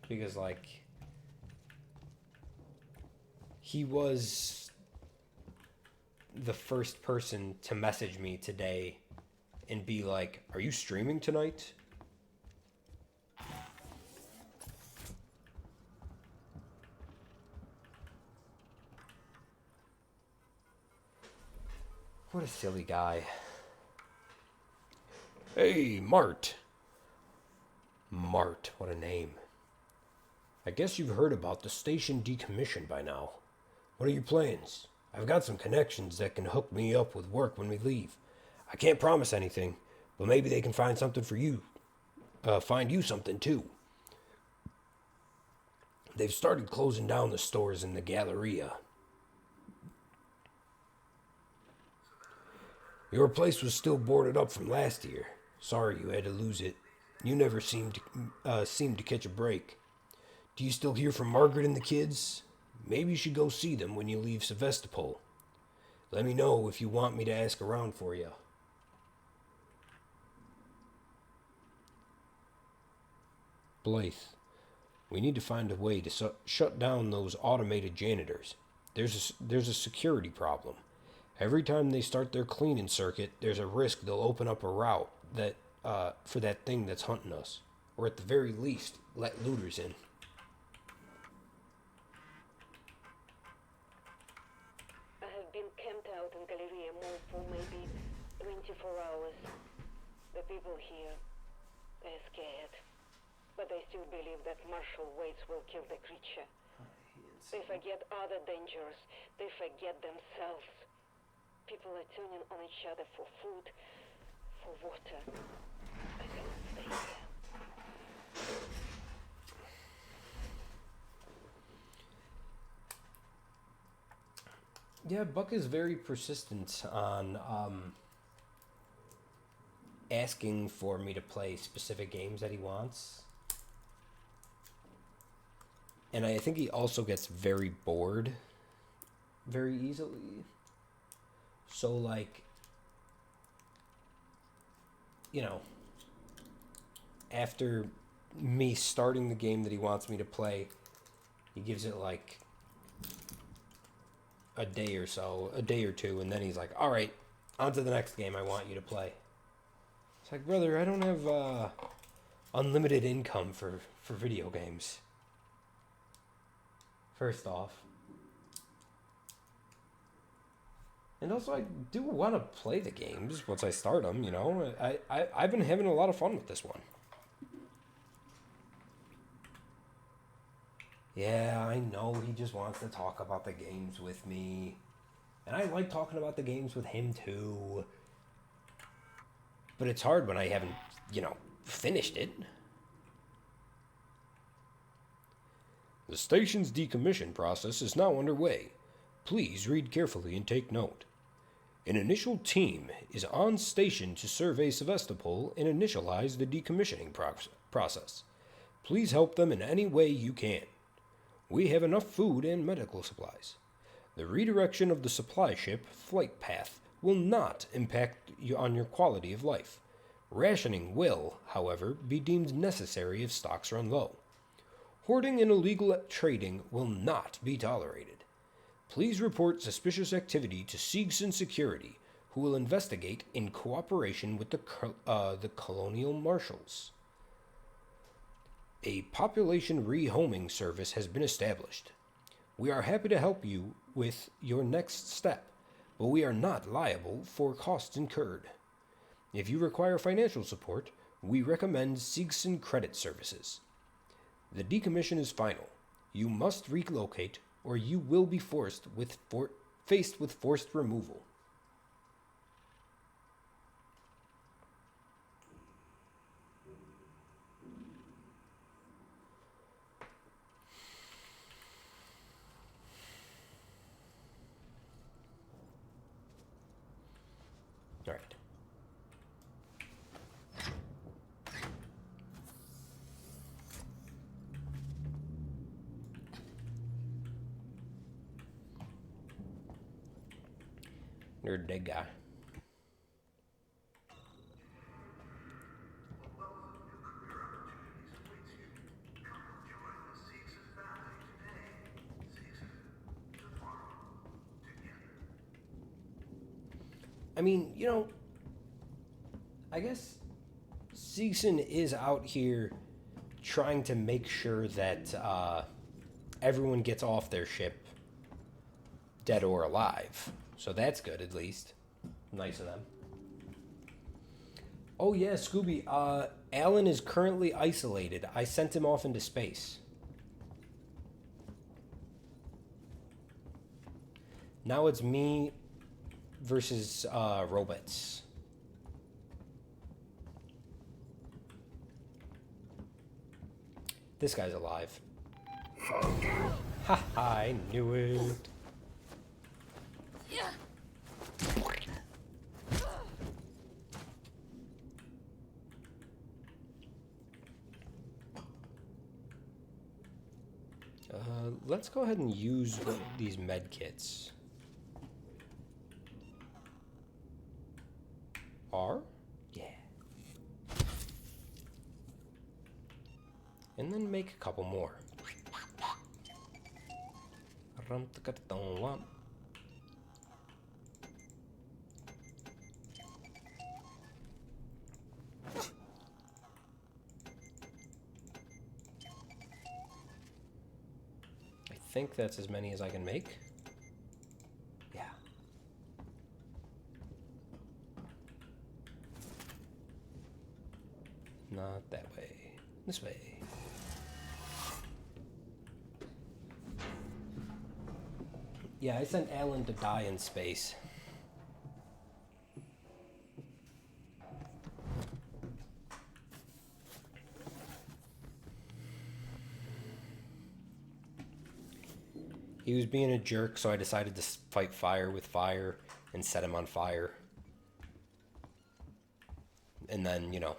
Because, like... he was the first person to message me today and be like, "Are you streaming tonight?" What a silly guy. Hey, Mart. Mart, what a name. I guess you've heard about the station decommissioned by now. What are your plans? I've got some connections that can hook me up with work when we leave. I can't promise anything, but maybe they can find something for you. Find you something too. They've started closing down the stores in the Galleria. Your place was still boarded up from last year. Sorry you had to lose it. You never seemed to catch a break. Do you still hear from Margaret and the kids? Maybe you should go see them when you leave Sevastopol. Let me know if you want me to ask around for you. Blythe, we need to find a way to shut down those automated janitors. There's a security problem. Every time they start their cleaning circuit, there's a risk they'll open up a route that for that thing that's hunting us. Or at the very least, let looters in. I have been camped out in Galleria Mall for maybe 24 hours. The people here, they're scared. But they still believe that martial weights will kill the creature. They forget other dangers. They forget themselves. People are turning on each other for food, for water. I can't stay here. Yeah, Buck is very persistent on asking for me to play specific games that he wants. And I think he also gets very bored very easily. So, like, you know, after me starting the game that he wants me to play, he gives it like a day or so, a day or two, and then he's like, all right, on to the next game I want you to play. It's like, brother, I don't have unlimited income for video games. First off. And also, I do want to play the games once I start them, you know. I've been having a lot of fun with this one. Yeah, I know he just wants to talk about the games with me. And I like talking about the games with him too. But it's hard when I haven't, you know, finished it. The station's decommission process is now underway. Please read carefully and take note. An initial team is on station to survey Sevastopol and initialize the decommissioning process. Please help them in any way you can. We have enough food and medical supplies. The redirection of the supply ship flight path will not impact on your quality of life. Rationing will, however, be deemed necessary if stocks run low. Hoarding and illegal trading will not be tolerated. Please report suspicious activity to Siegson Security, who will investigate in cooperation with the colonial marshals. A population rehoming service has been established. We are happy to help you with your next step, but we are not liable for costs incurred. If you require financial support, we recommend Siegson Credit Services. The decommission is final. You must relocate, or you will be faced with forced removal. All right. You're a dead guy. I mean, you know, I guess Seegson is out here trying to make sure that everyone gets off their ship, dead or alive. So that's good, at least. Nice of them. Oh yeah, Scooby. Alan is currently isolated. I sent him off into space. Now it's me versus robots. This guy's alive. Ha! I knew it. Let's go ahead and use these med kits. R? Yeah. And then make a couple more. I think that's as many as I can make. Yeah. Not that way. This way. Yeah, I sent Alan to die in space. He was being a jerk, so I decided to fight fire with fire and set him on fire. And then, you know,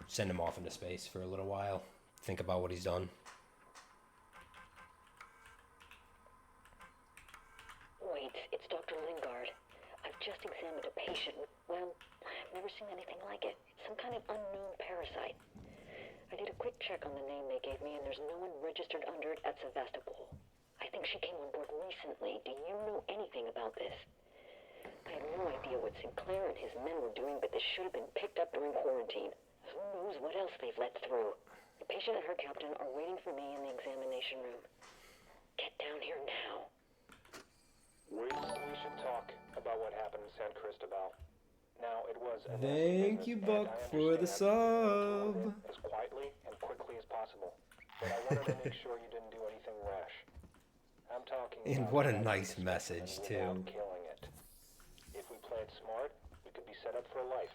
send him off into space for a little while. Think about what he's done. Wait, it's Dr. Lingard. I've just examined a patient with, well, I've never seen anything like it. It's some kind of unknown parasite. I did a quick check on the name they gave me, and there's no one registered under it at Sevastopol. I think she came on board recently. Do you know anything about this? I have no idea what Sinclair and his men were doing, but this should have been picked up during quarantine. Who knows what else they've let through? The patient and her captain are waiting for me in the examination room. Get down here now. We should talk about what happened in San Cristobal. Now, it was a Thank you, Buck, for the sub. As quietly and quickly as possible. But I wanted to make sure you didn't do anything rash. I'm talking And about what a that nice and message, without too. killing it. If we play it smart, we could be set up for life.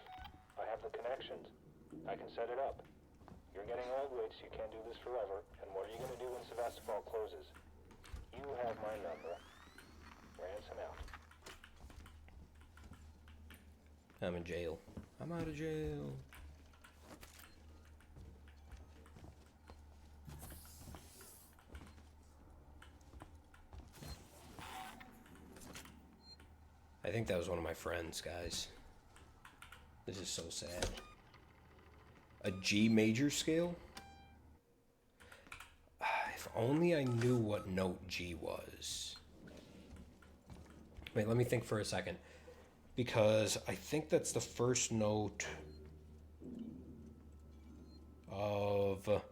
I have the connections. I can set it up. You're getting old, Wade, so you can't do this forever. And what are you going to do when Sevastopol closes? You have my number. Ransom out. I'm in jail. I'm out of jail. I think that was one of my friends, guys. This is so sad. A G major scale? If only I knew what note G was. Wait, let me think for a second. Because I think that's the first note of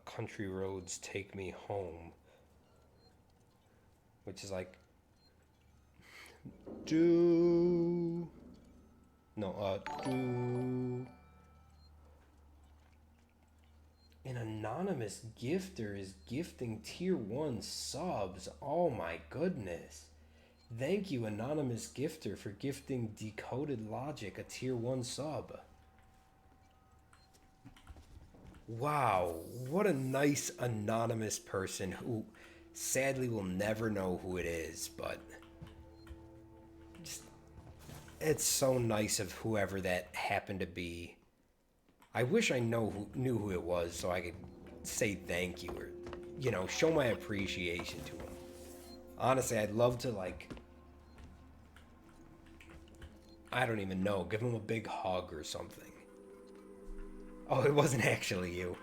Country Roads Take Me Home, which is like do. An anonymous gifter is gifting tier 1 subs. Oh my goodness. Thank you, anonymous gifter, for gifting Decoded Logic a tier 1 sub. Wow, what a nice anonymous person who sadly will never know who it is, but just, it's so nice of whoever that happened to be I wish I knew who it was so I could say thank you or, you know, show my appreciation to him. Honestly, I'd love to, like, I don't even know, give him a big hug or something. Oh, it wasn't actually you.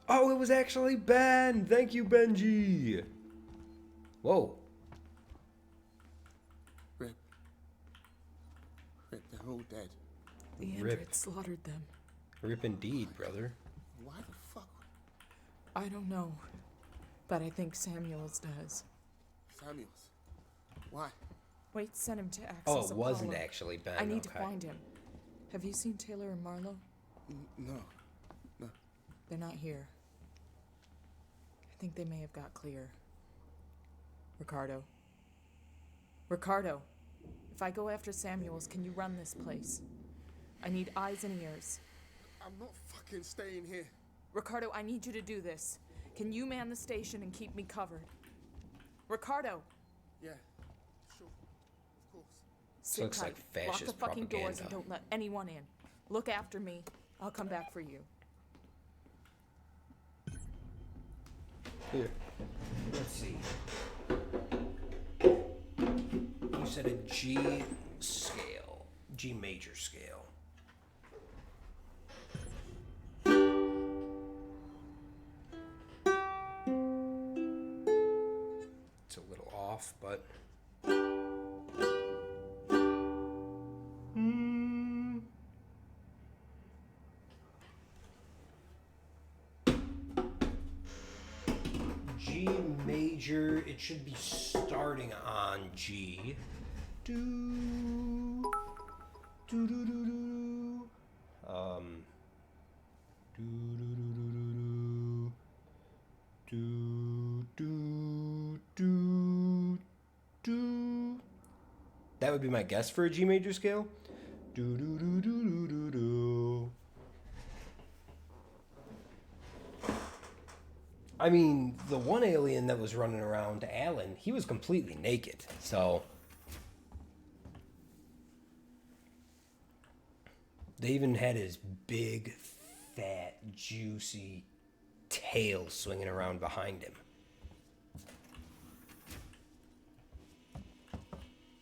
Oh, it was actually Ben. Thank you, Benji. Whoa. Rip, they're all dead. The Rip. android slaughtered them. Rip indeed, brother. Why the fuck? I don't know, but I think Samuels does. Samuels? Why? Wait, send him to access Oh, it wasn't Apollo. actually Ben. I need to okay. find him. Have you seen Taylor and Marlowe? No. They're not here. I think they may have got clear. Ricardo, if I go after Samuels, can you run this place? I need eyes and ears. I'm not fucking staying here. Ricardo, I need you to do this. Can you man the station and keep me covered? Ricardo! Yeah, sure, of course. Sit looks tight. like Lock the fascist fucking doors and propaganda. don't let anyone in. Look after me. I'll come back for you. Here. Let's see. You said a G scale. G major scale. It's a little off, but... G major, it should be starting on G. Do do do do do. Do do do do do. That would be my guess for a G major scale. Do do do do do do do. I mean, the one alien that was running around, Alan, he was completely naked, so... They even had his big, fat, juicy tail swinging around behind him.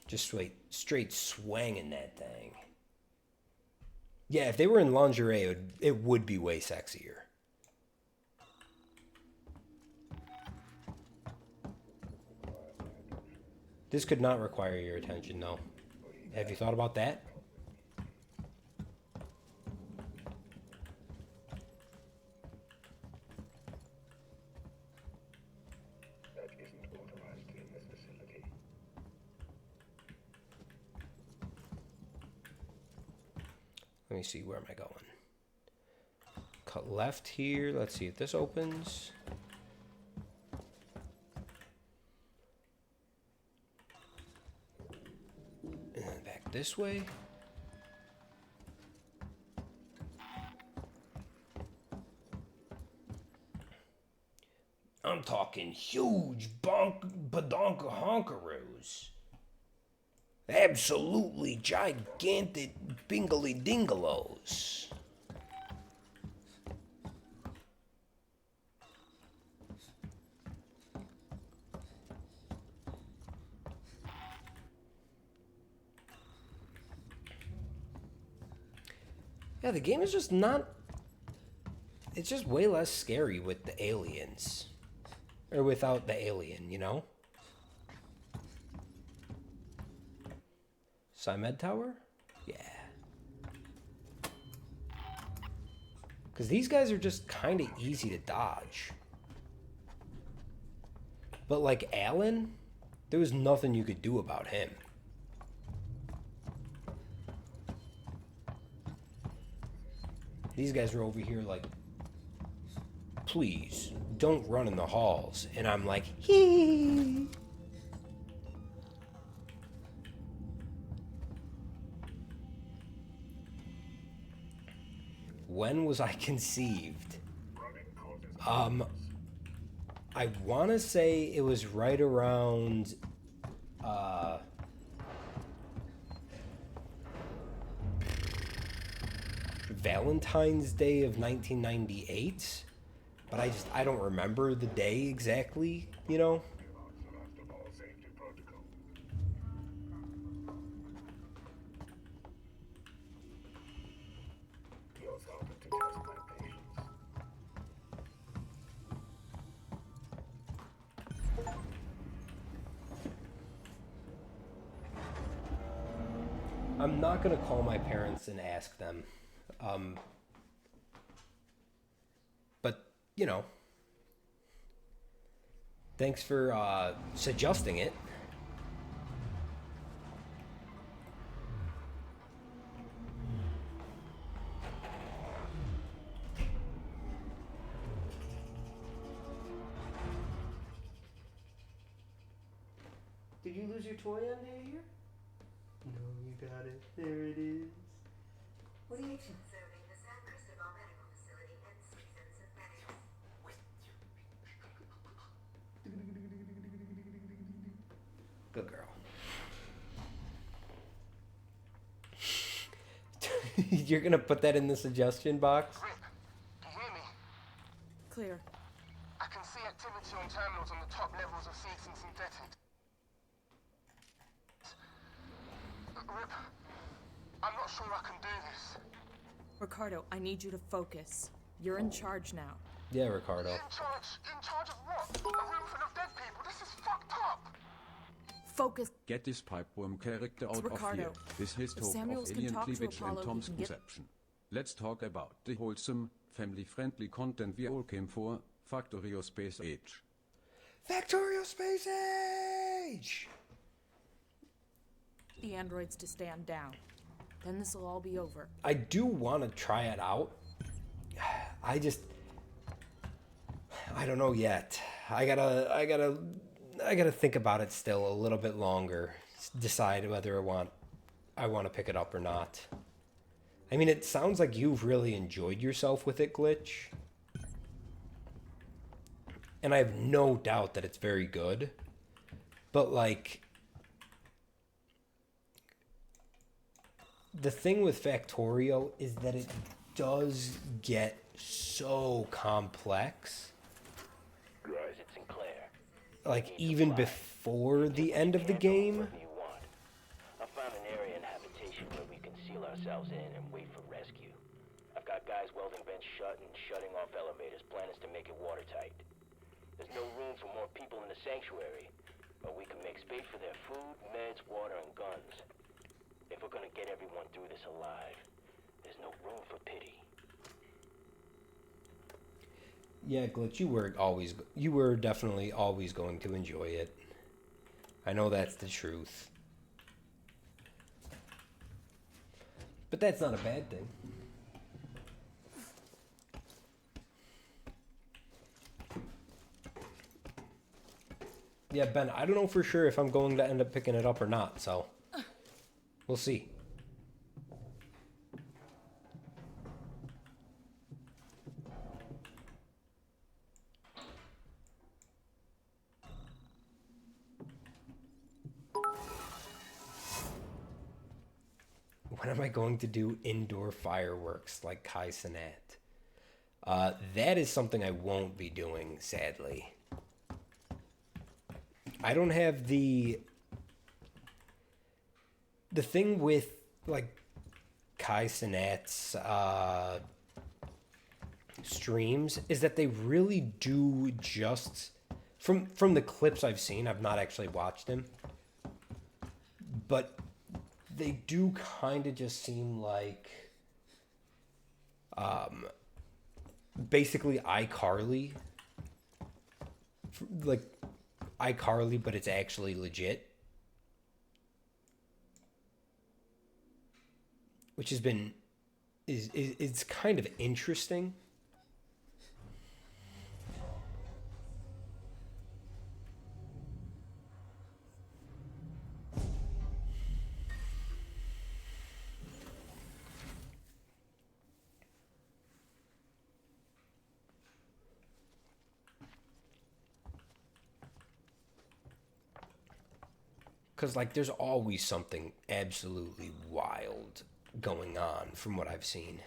Just straight swanging that thing. Yeah, if they were in lingerie, it would be way sexier. This could not require your attention, though. Have you thought about that? That isn't authorized in this facility. Let me see, where am I going? Cut left here. Let's see if this opens. And then back this way. I'm talking huge badonka honkaroos. Absolutely gigantic bingly dingalos. Yeah, the game is just not... It's just way less scary with the aliens. Or without the alien, you know? Symed Tower? Yeah. Because these guys are just kind of easy to dodge. But like Alan, there was nothing you could do about him. These guys were over here like, please, don't run in the halls. And I'm like, hee. When was I conceived? I want to say it was right around Valentine's Day of 1998, but I don't remember the day exactly, you know? I'm not gonna call my parents and ask them. But, you know, thanks for suggesting it. Did you lose your toy on here? No, you got it. There it is. What do you... Serving the San Cristobal Medical Facility and seasons of medics. Good girl. You're gonna put that in the suggestion box? Rip, do you hear me? Clear. I can see activity on terminals on the top levels of seasoned synthetics. Rip, I'm not sure I can do this. Ricardo, I need you to focus. You're in charge now. Yeah, Ricardo. In charge of what? A room full of dead people? This is fucked up. Focus. Get this pipeworm character out of Ricardo. here. This has If talk Samuels of can alien talk to cleavage Apollo, and Tom's he can get- conception. Let's talk about the wholesome, family-friendly content we all came for, Factorio Space Age. Factorial Space Age! The androids to stand down. Then this will all be over. I do want to try it out. I don't know yet. I gotta think about it still a little bit longer. Decide whether I want to pick it up or not. I mean, it sounds like you've really enjoyed yourself with it, Glitch. And I have no doubt that it's very good. But, like, the thing with Factorio is that it does get so complex. Is it Sinclair? Like, even before the end of the game. Whatever you want. I found an area in habitation where we can seal ourselves in and wait for rescue. I've got guys welding vents shut and shutting off elevators. Plan is to make it watertight. There's no room for more people in the sanctuary, but we can make space for their food, meds, water, and guns. If we're gonna get everyone through this alive, there's no room for pity. Yeah, Glitch, you were definitely always going to enjoy it. I know that's the truth. But that's not a bad thing. Yeah, Ben, I don't know for sure if I'm going to end up picking it up or not, so we'll see. When am I going to do indoor fireworks like Kai Cenat? That is something I won't be doing, sadly. I don't have the thing with, like, Kai Cenat's streams is that they really do just, from the clips I've seen, I've not actually watched him, but they do kind of just seem like basically iCarly, like iCarly, but it's actually legit, which has been it's kind of interesting. Because, like, there's always something absolutely wild going on from what I've seen.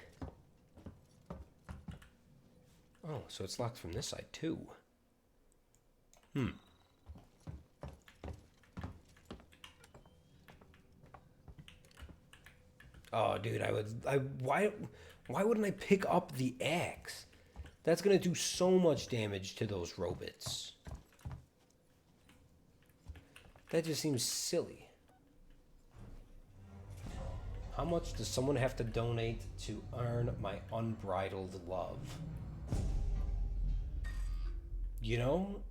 Oh, so it's locked from this side too. Oh, dude, why wouldn't I pick up the axe? That's gonna do so much damage to those robots. That just seems silly. How much does someone have to donate to earn my unbridled love? You know,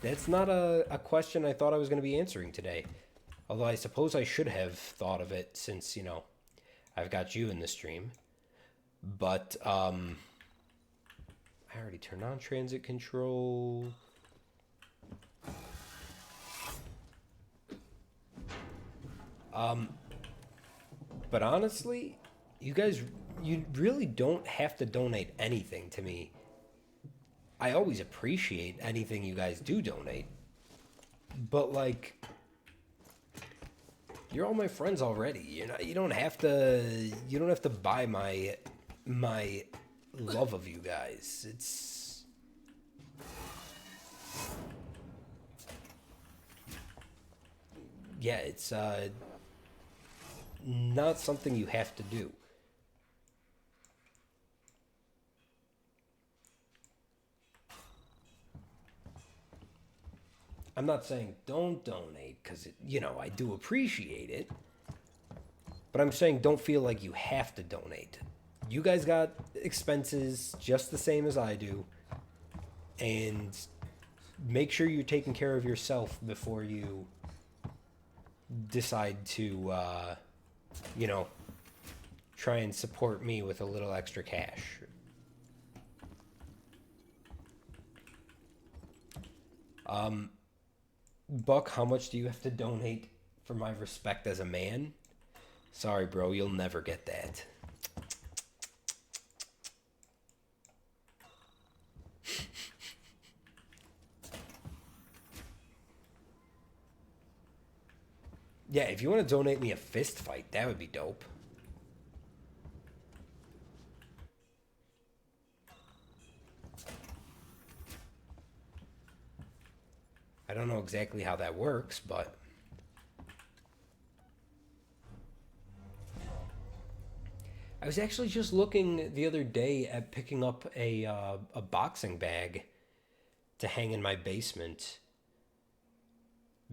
that's not a question I thought I was going to be answering today. Although I suppose I should have thought of it since, you know, I've got you in the stream. But, I already turned on transit control. But honestly, you really don't have to donate anything to me. I always appreciate anything you guys do donate. But like, you're all my friends already. You don't have to buy my love of you guys. It's not something you have to do. I'm not saying don't donate, because, I do appreciate it. But I'm saying don't feel like you have to donate. You guys got expenses just the same as I do. And make sure you're taking care of yourself before you decide to, try and support me with a little extra cash. Buck, how much do you have to donate for my respect as a man? Sorry, bro, you'll never get that. Yeah, if you want to donate me a fist fight, that would be dope. I don't know exactly how that works, but I was actually just looking the other day at picking up a boxing bag to hang in my basement,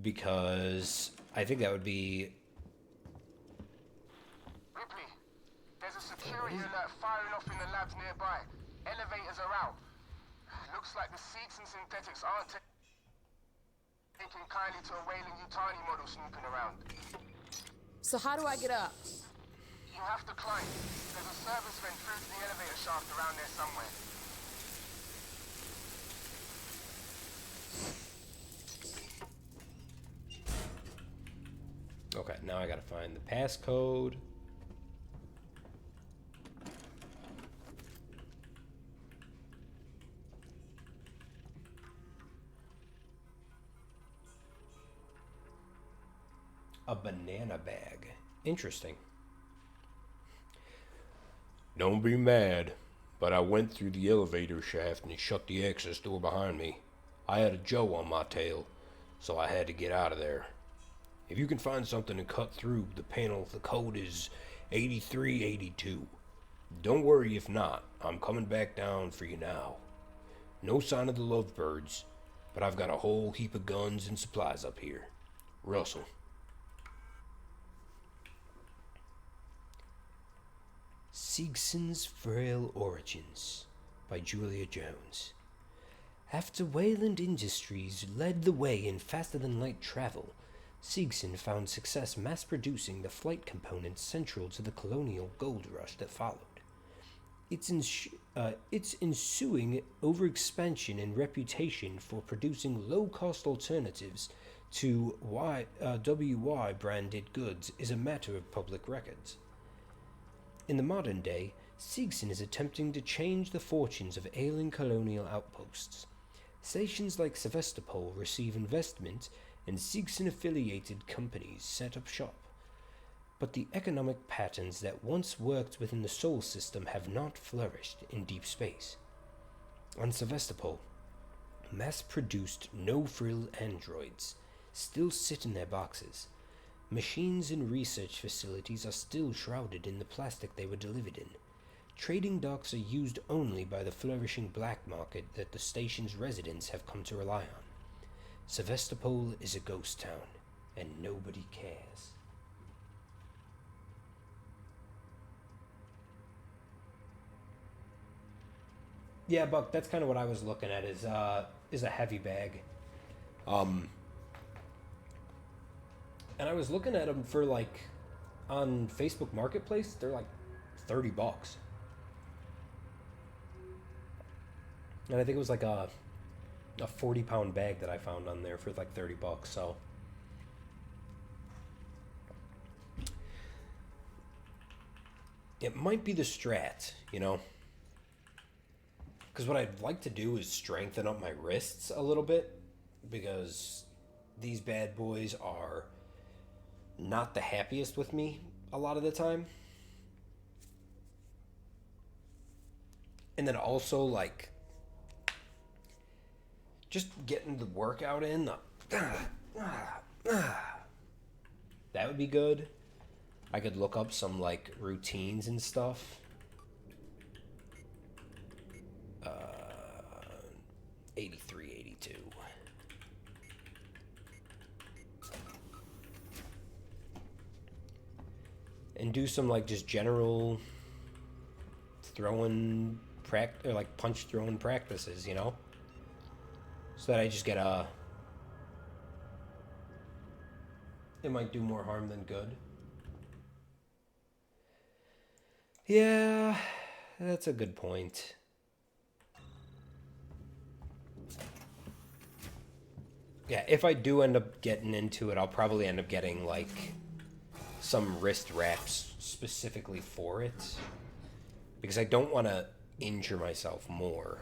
because I think that would be... Ripley, there's a security alert firing off in the labs nearby. Elevators are out. Looks like the Seeks and synthetics aren't taking kindly to a Wayland Yutani model snooping around. So how do I get up? You have to climb. There's a service vent through to the elevator shaft around there somewhere. Okay, now I gotta find the passcode. A banana bag. Interesting. Don't be mad, but I went through the elevator shaft and it shut the access door behind me. I had a Joe on my tail, so I had to get out of there. If you can find something to cut through the panel, the code is 8382. Don't worry if not. I'm coming back down for you now. No sign of the lovebirds, but I've got a whole heap of guns and supplies up here. Russell. Siegson's Frail Origins by Julia Jones. After Wayland Industries led the way in faster-than-light travel, Siegson found success mass-producing the flight components central to the colonial gold rush that followed. Its ensuing overexpansion and reputation for producing low-cost alternatives to WY-branded goods is a matter of public records. In the modern day, Siegson is attempting to change the fortunes of ailing colonial outposts. Stations like Sevastopol receive investment, and Siegson-affiliated companies set up shop. But the economic patterns that once worked within the Sol system have not flourished in deep space. On Sevastopol, mass-produced no-frill androids still sit in their boxes. Machines and research facilities are still shrouded in the plastic they were delivered in. Trading docks are used only by the flourishing black market that the station's residents have come to rely on. Sevastopol is a ghost town, and nobody cares. Yeah, Buck, that's kind of what I was looking at, is a heavy bag. And I was looking at them for, like, on Facebook Marketplace, they're like $30. And I think it was like a 40-pound bag that I found on there for like $30, so it might be the strat, you know? Because what I'd like to do is strengthen up my wrists a little bit, because these bad boys are not the happiest with me a lot of the time. And then also, like, just getting the workout in, that would be good. I could look up some, like, routines and stuff. 83, 82. And do some, like, just general throwing or like punch throwing practices, you know? So that I just get it might do more harm than good. Yeah, that's a good point. Yeah, if I do end up getting into it, I'll probably end up getting, like, some wrist wraps specifically for it. Because I don't want to injure myself more.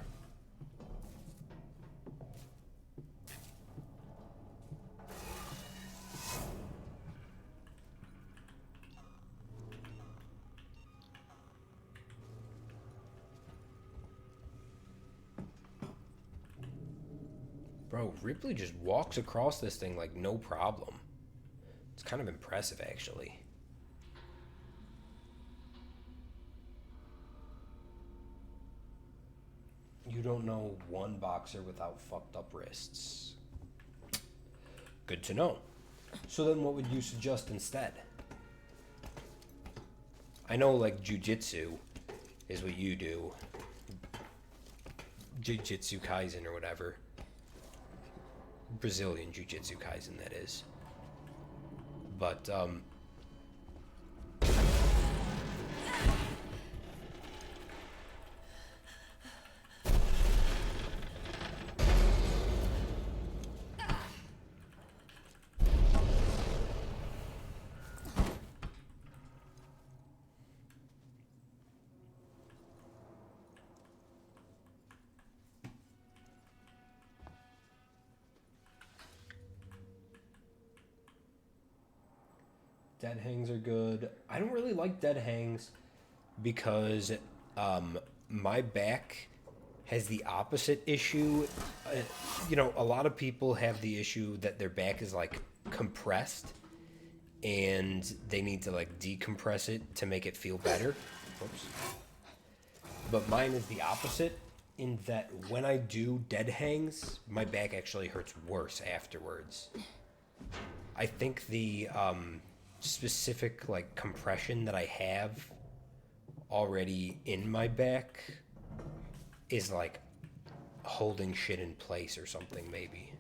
Bro, Ripley just walks across this thing like no problem. It's kind of impressive, actually. You don't know one boxer without fucked up wrists. Good to know. So then what would you suggest instead? I know, like, jiu-jitsu is what you do. Jiu-jitsu Kaisen or whatever. Brazilian Jiu-Jitsu Kaisen, that is. But, dead hangs are good. I don't really like dead hangs because my back has the opposite issue. You know, a lot of people have the issue that their back is, like, compressed and they need to, like, decompress it to make it feel better. Oops. But mine is the opposite, in that when I do dead hangs, my back actually hurts worse afterwards. I think the specific, like, compression that I have already in my back is, like, holding shit in place or something, maybe.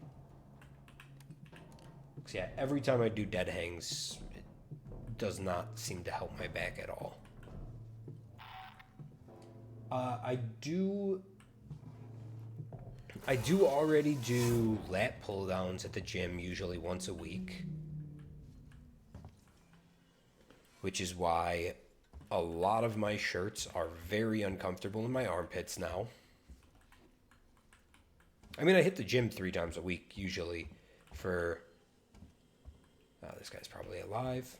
'Cause, yeah, every time I do dead hangs, it does not seem to help my back at all. I do already do lat pull downs at the gym, usually once a week. Which is why a lot of my shirts are very uncomfortable in my armpits now. I mean, I hit the gym 3 times a week, usually, for... Oh, this guy's probably alive.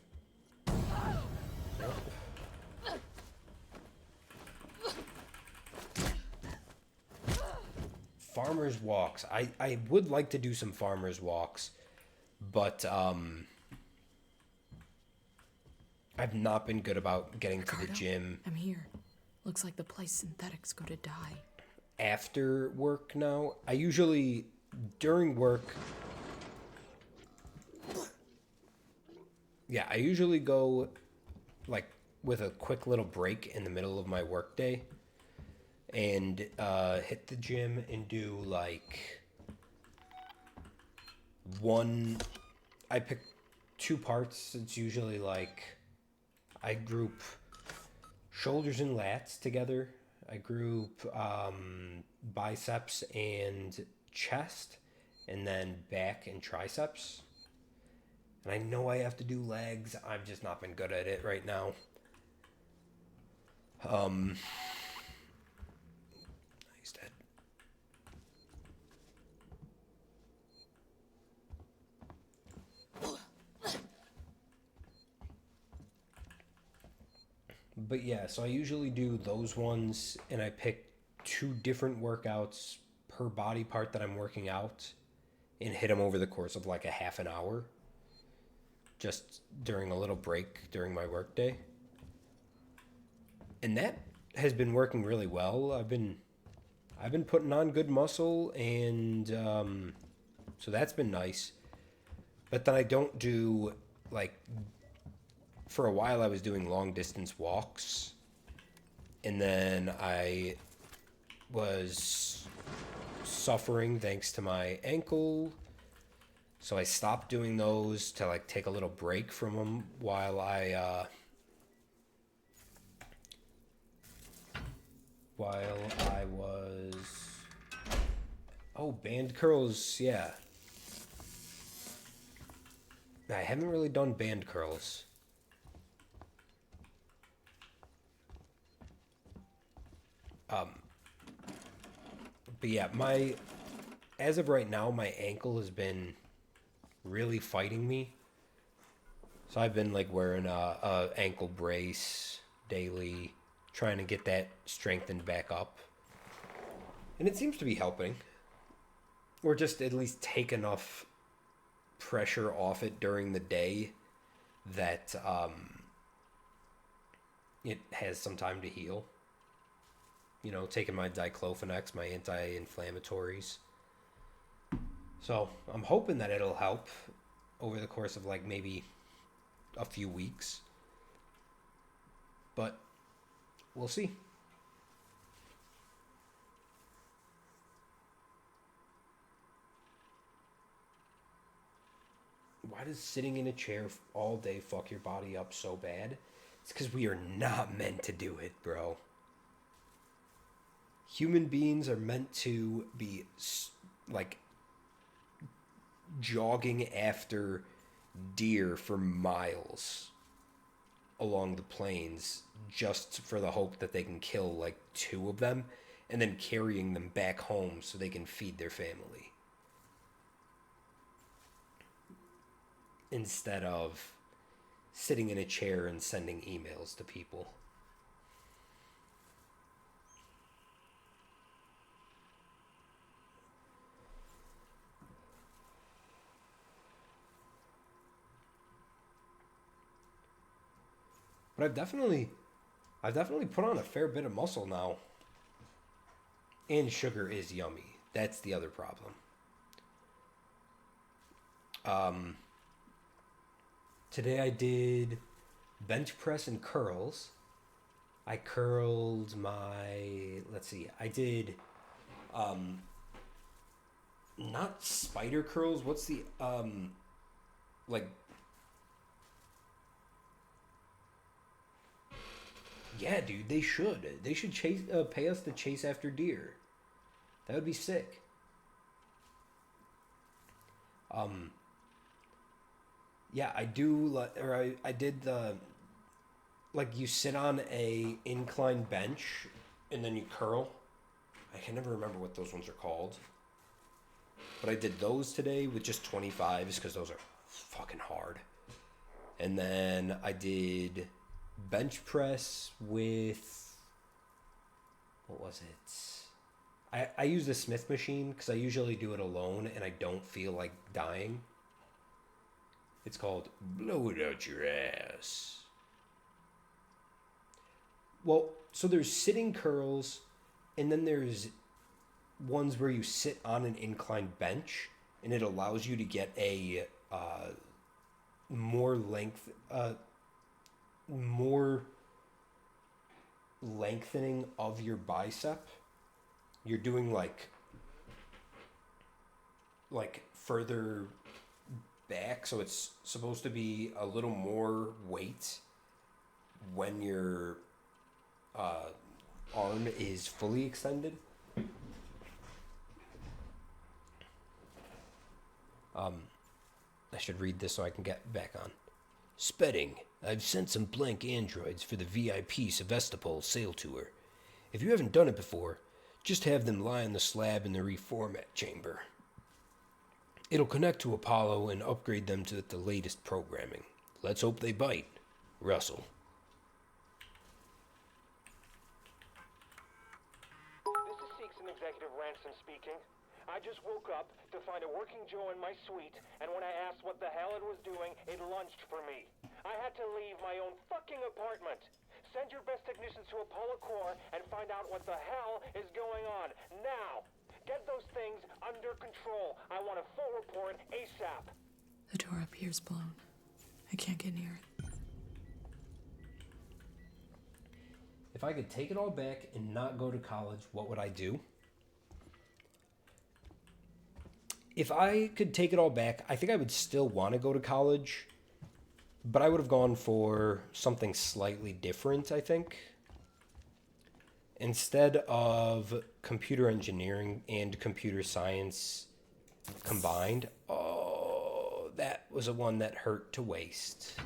Nope. farmers walks. I would like to do some farmers walks, but I've not been good about getting to the Ricardo, gym I'm here. Looks like the place synthetics go to die. after work now. I usually, during work, yeah, I usually go like with a quick little break in the middle of my workday and hit the gym and do like I pick 2 parts. It's usually like I group shoulders and lats together. I group biceps and chest, and then back and triceps. And I know I have to do legs. I've just not been good at it right now. He's dead. But yeah, so I usually do those ones, and I pick 2 different workouts per body part that I'm working out and hit them over the course of like a half an hour, just during a little break during my workday. And that has been working really well. I've been putting on good muscle, and so that's been nice. But then I don't do like, for a while I was doing long distance walks, and then I was suffering thanks to my ankle, so I stopped doing those to like take a little break from them while I was band curls. Yeah, I haven't really done band curls. But yeah, as of right now, my ankle has been really fighting me. So I've been like wearing a ankle brace daily, trying to get that strengthened back up. And it seems to be helping. Or just at least take enough pressure off it during the day that it has some time to heal. You know, taking my diclofenacs, my anti-inflammatories. So I'm hoping that it'll help over the course of like maybe a few weeks. But we'll see. Why does sitting in a chair all day fuck your body up so bad? It's because we are not meant to do it, bro. Human beings are meant to be like jogging after deer for miles along the plains just for the hope that they can kill like 2 of them and then carrying them back home so they can feed their family, instead of sitting in a chair and sending emails to people. But I've definitely put on a fair bit of muscle now. And sugar is yummy. That's the other problem. Today I did bench press and curls. I curled I did not spider curls. What's the like, yeah, dude, they should. They should pay us to chase after deer. That would be sick. Yeah, I did the, like, you sit on a incline bench and then you curl. I can never remember what those ones are called. But I did those today with just 25s because those are fucking hard. And then I did bench press with, what was it? I use the Smith machine because I usually do it alone and I don't feel like dying. It's called Blow It Out Your Ass. Well, so there's sitting curls, and then there's ones where you sit on an inclined bench, and it allows you to get a more lengthening of your bicep. You're doing like further back, so it's supposed to be a little more weight when your arm is fully extended. I should read this so I can get back on. Spedding. I've sent some blank androids for the VIP Sevastopol sail tour. If you haven't done it before, just have them lie on the slab in the reformat chamber. It'll connect to Apollo and upgrade them to the latest programming. Let's hope they bite. Russell. This is Seegson Executive Ransom speaking. I just woke up to find a working Joe in my suite, and when I asked what the hell it was doing, it lunched for me. I had to leave my own fucking apartment. Send your best technicians to Apollo Core and find out what the hell is going on. Now! Get those things under control. I want a full report ASAP. The door up here's blown. I can't get near it. If I could take it all back and not go to college, what would I do? If I could take it all back, I think I would still want to go to college, but I would have gone for something slightly different, I think. Instead of computer engineering and computer science combined, oh, that was a one that hurt to waste.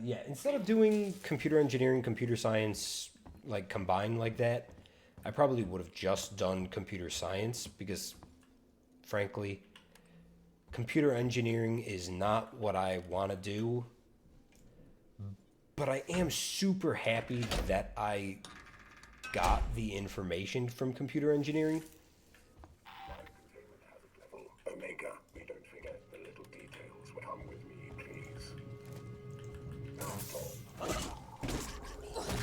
Yeah, instead of doing computer engineering, computer science, like combined like that, I probably would have just done computer science because, frankly, computer engineering is not what I want to do. But I am super happy that I got the information from computer engineering. Omega, we don't forget the little details. Come with me, please.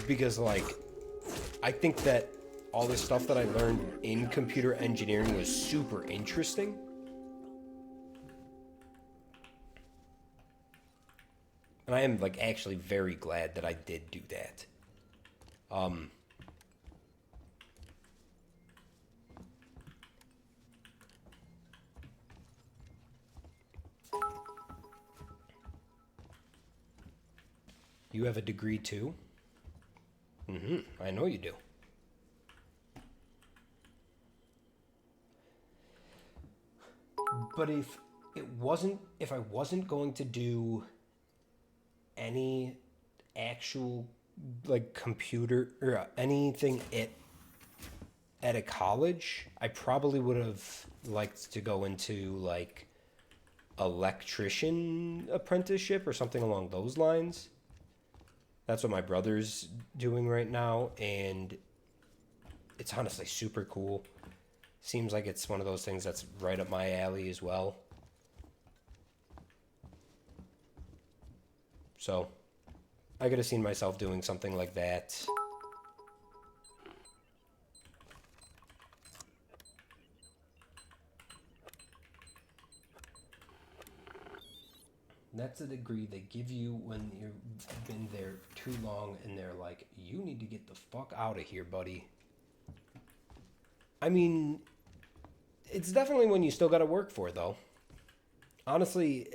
Because, like, I think that all the stuff that I learned in computer engineering was super interesting. And I am, like, actually very glad that I did do that. You have a degree too? I know you do. But if I wasn't going to do any actual like computer or anything at a college, I probably would have liked to go into like electrician apprenticeship or something along those lines. That's what my brother's doing right now, and it's honestly super cool. Seems like it's one of those things that's right up my alley as well. So, I could have seen myself doing something like that. That's a degree they give you when you've been there too long and they're like, you need to get the fuck out of here, buddy. I mean, it's definitely one you still gotta work for, though. Honestly,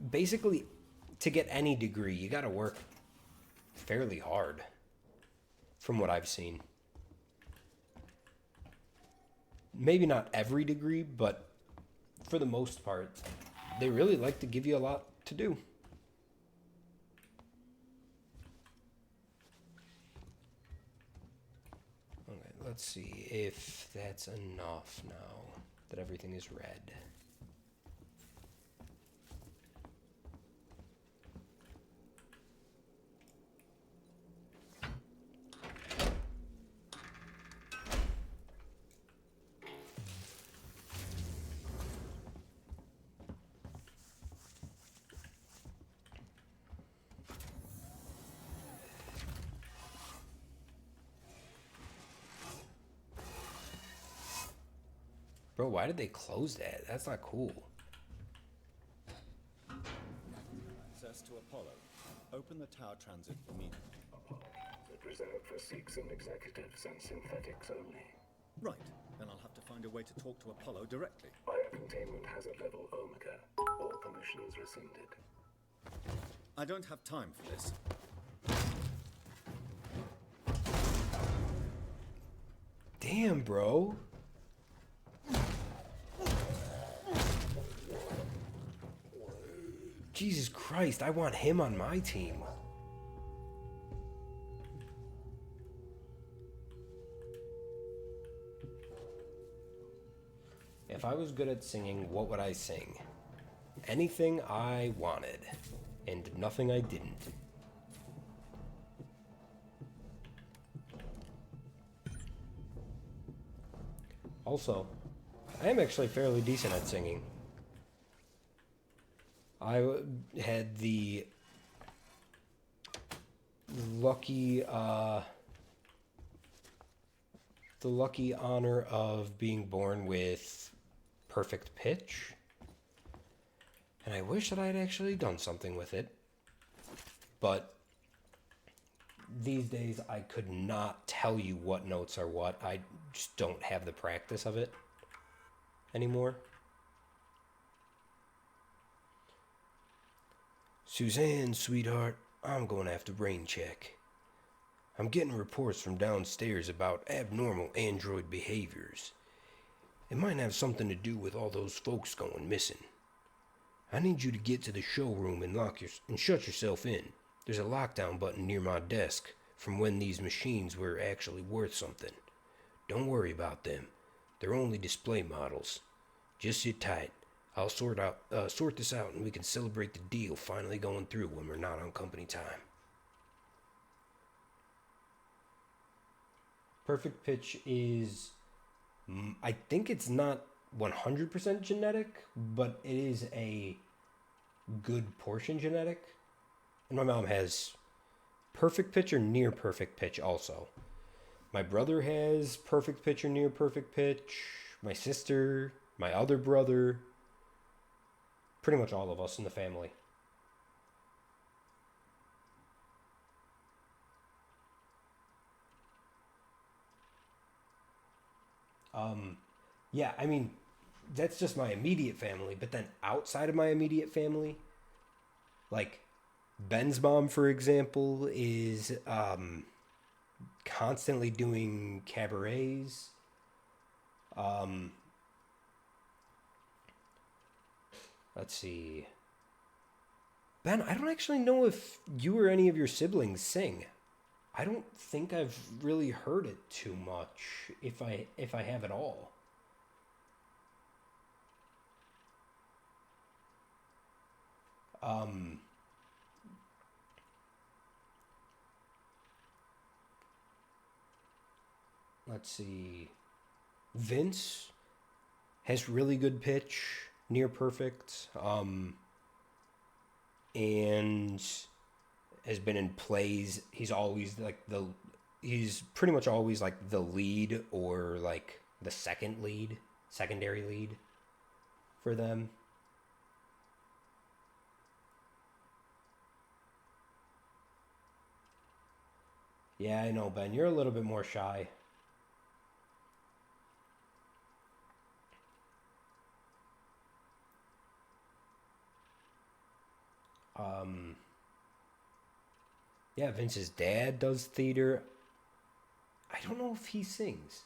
basically, to get any degree, you gotta work fairly hard, from what I've seen. Maybe not every degree, but for the most part, they really like to give you a lot to do. Okay, let's see if that's enough now that everything is red. Bro, why did they close that? That's not cool. Access to Apollo. Open the tower transit immediately. Reserved for Sikhs and executives and synthetics only. Right. Then I'll have to find a way to talk to Apollo directly. Biocontainment hazard level Omega. All permissions rescinded. I don't have time for this. Damn, bro. Jesus Christ, I want him on my team. If I was good at singing, what would I sing? Anything I wanted, and nothing I didn't. Also, I am actually fairly decent at singing. I had the lucky honor of being born with perfect pitch, and I wish that I had actually done something with it, but these days I could not tell you what notes are what. I just don't have the practice of it anymore. Suzanne, sweetheart, I'm going to have to brain check. I'm getting reports from downstairs about abnormal android behaviors. It might have something to do with all those folks going missing. I need you to get to the showroom and shut yourself in. There's a lockdown button near my desk from when these machines were actually worth something. Don't worry about them. They're only display models. Just sit tight. I'll sort this out and we can celebrate the deal finally going through when we're not on company time. Perfect pitch is, I think it's not 100% genetic, but it is a good portion genetic. And my mom has perfect pitch or near perfect pitch also. My brother has perfect pitch or near perfect pitch. My sister, my other brother, pretty much all of us in the family. Yeah, I mean, that's just my immediate family, but then outside of my immediate family, like Ben's mom, for example, is constantly doing cabarets. Let's see. Ben, I don't actually know if you or any of your siblings sing. I don't think I've really heard it too much, if I have at all. Let's see. Vince has really good pitch, near perfect, and has been in plays. He's always like he's pretty much always like the lead or like the secondary lead for them. Yeah, I know, Ben. You're a little bit more shy. Yeah, Vince's dad does theater. I don't know if he sings.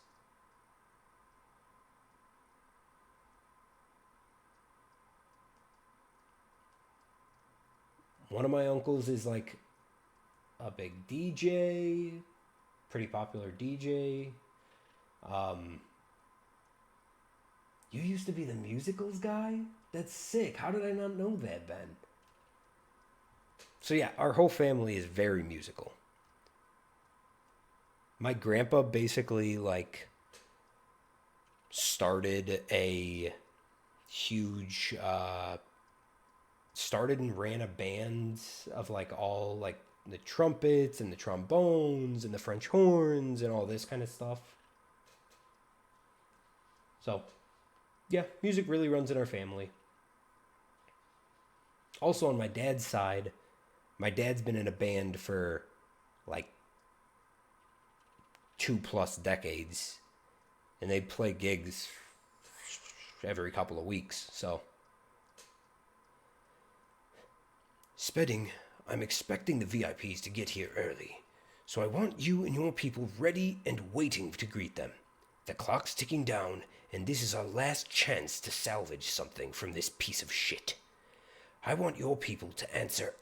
One of my uncles is like a big DJ, pretty popular DJ. You used to be the musicals guy? That's sick. How did I not know that, Ben? So yeah, our whole family is very musical. My grandpa basically like started a huge started and ran a band of like all like the trumpets and the trombones and the French horns and all this kind of stuff. So Yeah, music really runs in our family. Also, on my dad's side, my dad's been in a band for like 2+ decades, and they play gigs every couple of weeks. So, Spedding, I'm expecting the VIPs to get here early, so I want you and your people ready and waiting to greet them. The clock's ticking down, and this is our last chance to salvage something from this piece of shit. I want your people to answer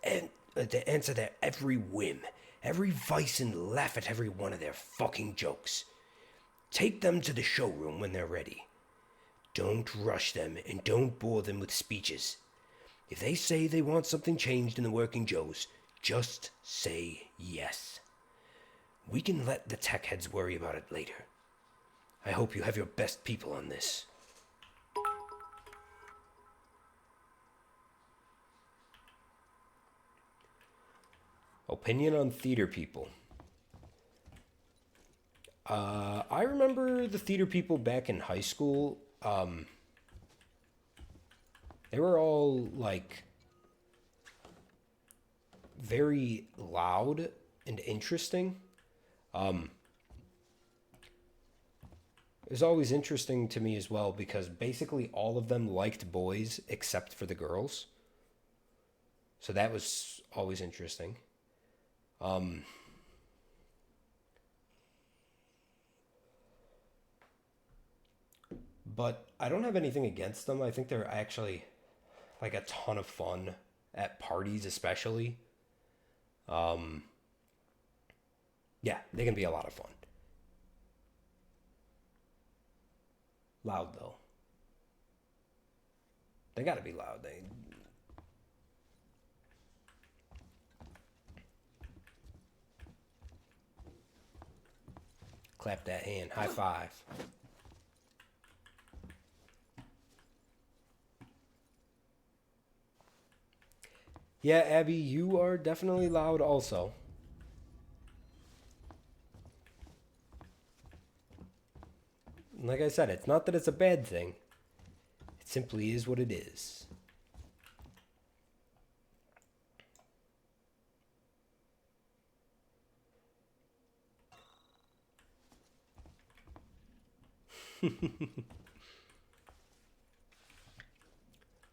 their every whim, every vice, and laugh at every one of their fucking jokes. Take them to the showroom when they're ready. Don't rush them and don't bore them with speeches. If they say they want something changed in the Working Joes, just say yes. We can let the tech heads worry about it later. I hope you have your best people on this. Opinion on theater people. I remember the theater people back in high school. They were all like very loud and interesting. It was always interesting to me as well because basically all of them liked boys except for the girls. So that was always interesting. But I don't have anything against them. I think they're actually like a ton of fun at parties, especially. Yeah, they can be a lot of fun. Loud though. They gotta be loud. Clap that hand. High five. Yeah, Abby, you are definitely loud also. Like I said, it's not that it's a bad thing. It simply is what it is.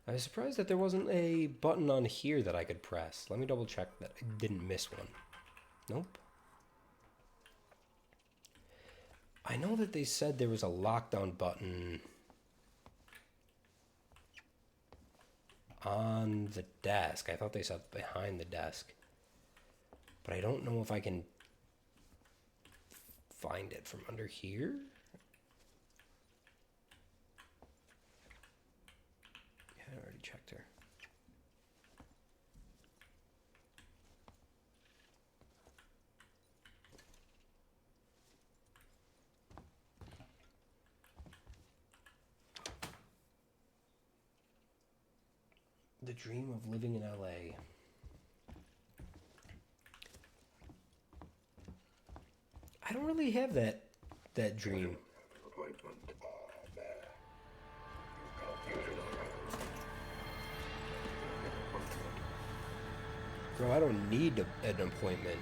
I was surprised that there wasn't a button on here that I could press. Let me double check that I didn't miss one. Nope. I know that they said there was a lockdown button on the desk. I thought they said behind the desk. But I don't know if I can find it from under here. Yeah, I already checked her. The dream of living in LA. I don't really have that dream. Bro, I don't need an appointment.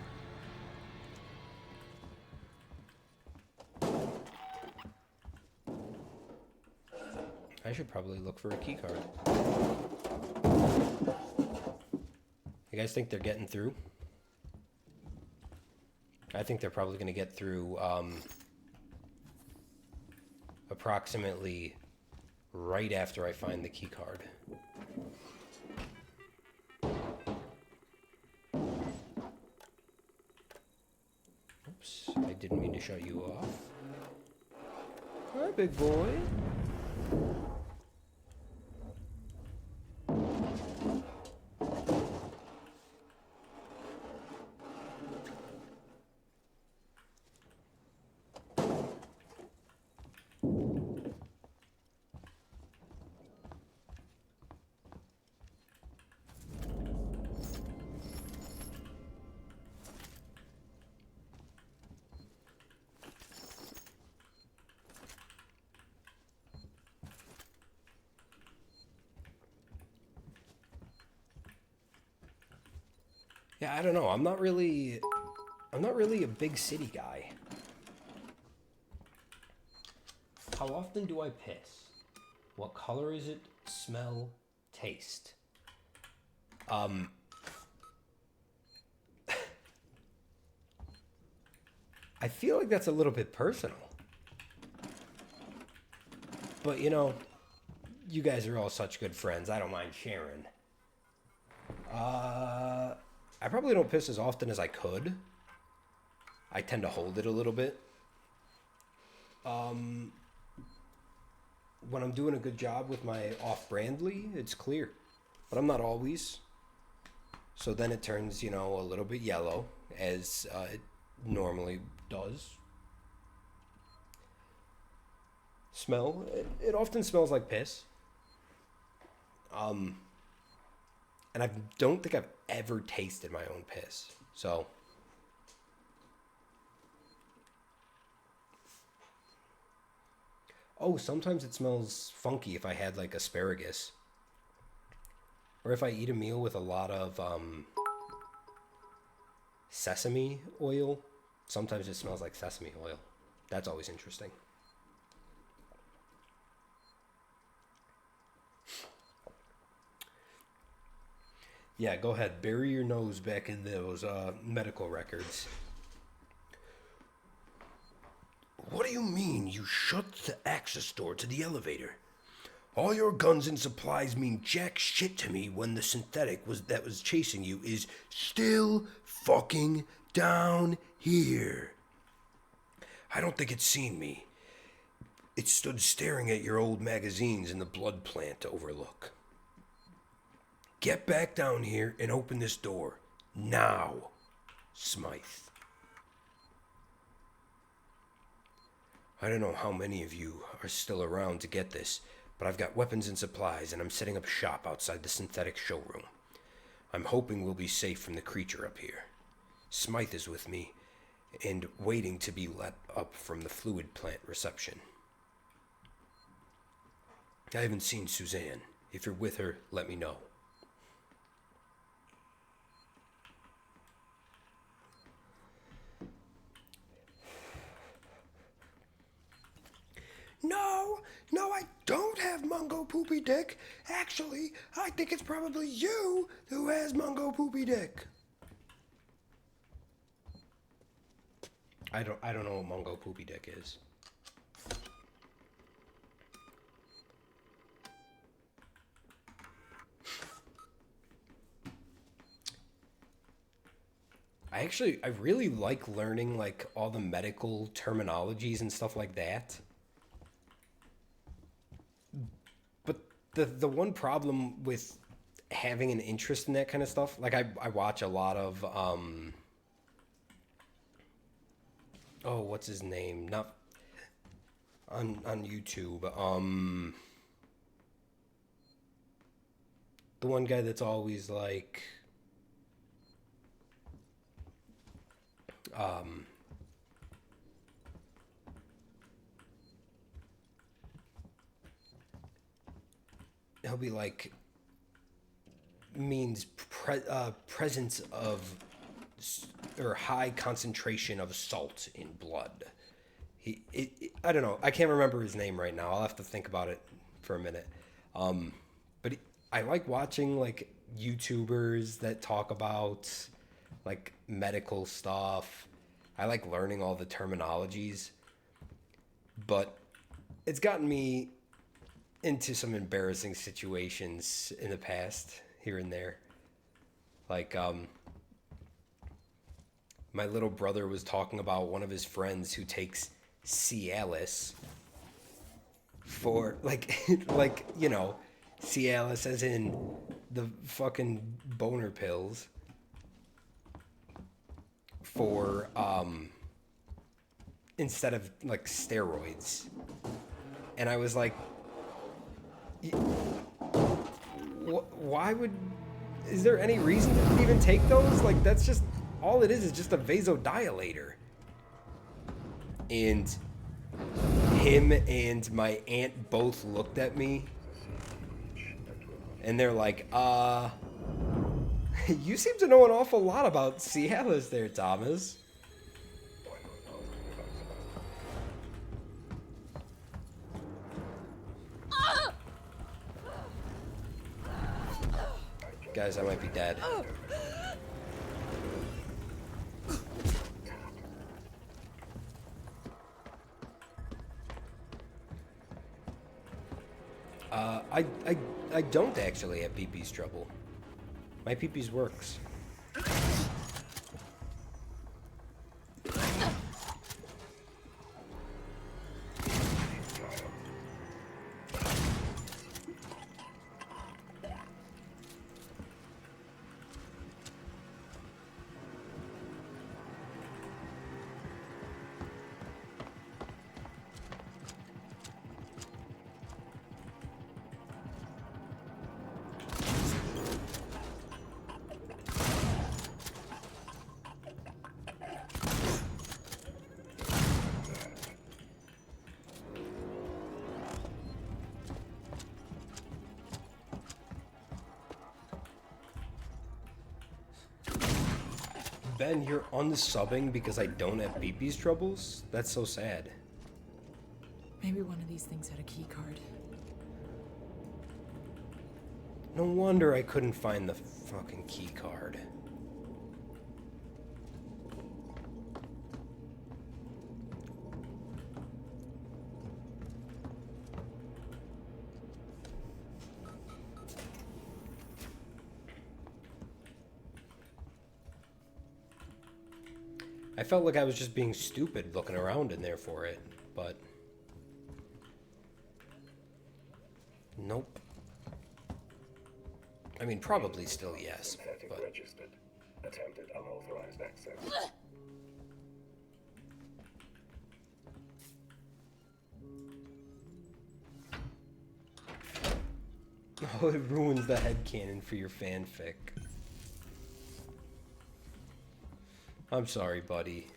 I should probably look for a key card. You guys think they're getting through? I think they're probably going to get through approximately right after I find the key card. Oops, I didn't mean to shut you off. Hi, big boy. Yeah, I don't know. I'm not really a big city guy. How often do I piss? What color is it? Smell, taste. I feel like that's a little bit personal. But you know, you guys are all such good friends. I don't mind sharing. I probably don't piss as often as I could. I tend to hold it a little bit. When I'm doing a good job with my off-brandly, it's clear. But I'm not always. So then it turns, you know, a little bit yellow, as it normally does. Smell, it often smells like piss. And I don't think I've ever tasted my own piss. So oh, sometimes it smells funky if I had like asparagus. Or if I eat a meal with a lot of sesame oil, sometimes it smells like sesame oil. That's always interesting. Yeah, go ahead. Bury your nose back in those medical records. What do you mean you shut the access door to the elevator? All your guns and supplies mean jack shit to me when the synthetic that was chasing you is still fucking down here. I don't think it's seen me. It stood staring at your old magazines in the blood plant overlook. Get back down here and open this door. Now, Smythe. I don't know how many of you are still around to get this, but I've got weapons and supplies, and I'm setting up shop outside the synthetic showroom. I'm hoping we'll be safe from the creature up here. Smythe is with me, and waiting to be let up from the fluid plant reception. I haven't seen Suzanne. If you're with her, let me know. No, I don't have Mungo Poopy Dick. Actually, I think it's probably you who has Mungo Poopy Dick. I don't know what Mungo Poopy Dick is. I really like learning like all the medical terminologies and stuff like that. But the one problem with having an interest in that kind of stuff, like I watch a lot of oh, what's his name? Not on YouTube. The one guy that's always like he'll be like means presence of or high concentration of salt in blood. I don't know. I can't remember his name right now. I'll have to think about it for a minute. But I like watching like YouTubers that talk about like medical stuff. I like learning all the terminologies. But it's gotten me into some embarrassing situations in the past, here and there. Like, my little brother was talking about one of his friends who takes Cialis for, like, like, you know, Cialis as in the fucking boner pills for, instead of, like, steroids. And I was like, why would... Is there any reason to even take those? Like, that's just... All it is just a vasodilator. And him and my aunt both looked at me. And they're like, You seem to know an awful lot about Cialis there, Thomas. Guys, I might be dead. I don't actually have peepee's trouble. My peepee's works. Ben, you're unsubbing because I don't have peepee's troubles? That's so sad. Maybe one of these things had a key card. No wonder I couldn't find the fucking key card. I felt like I was just being stupid looking around in there for it, but nope. I mean, probably still yes, but Registered. Attempted unauthorized access. oh, it ruins the headcanon for your fanfic. I'm sorry, buddy.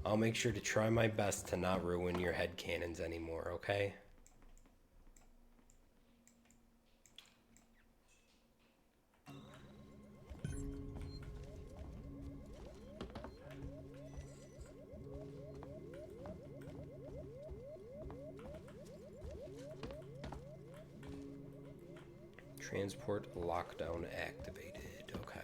I'll make sure to try my best to not ruin your headcanons anymore, okay? Transport lockdown activated. Okay.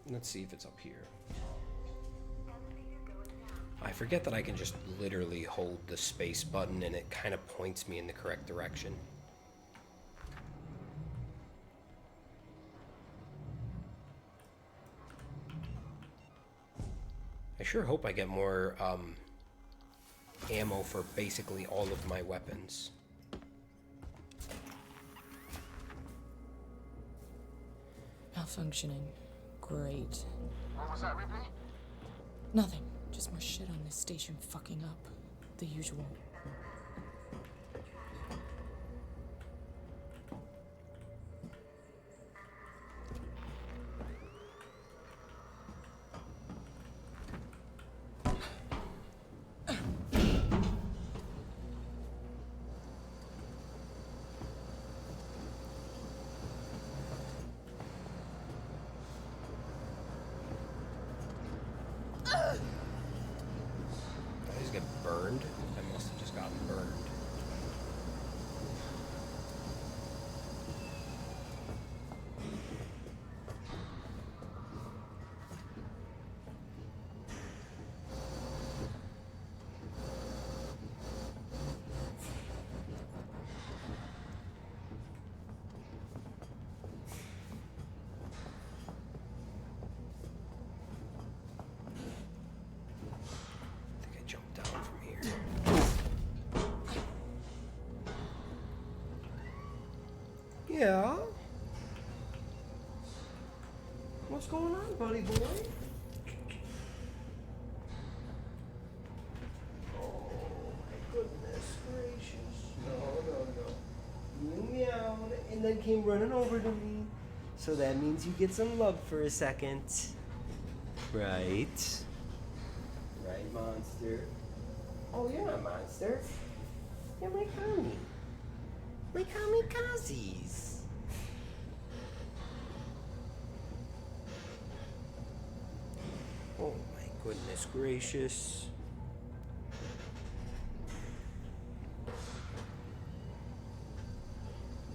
Let's see if it's up here. I forget that I can just literally hold the space button and it kind of points me in the correct direction. I sure hope I get more ammo for basically all of my weapons. Malfunctioning. Great. What was that, Ripley? Nothing. Just more shit on this station fucking up. The usual. Did I just get burned? I must have just gotten burned. Yeah. What's going on, buddy boy? Oh my goodness gracious. No. You meowed and then came running over to me. So that means you get some love for a second. Right? Right, monster? Oh, you're not a monster. You're my kami. My kamikazes. Oh my goodness gracious.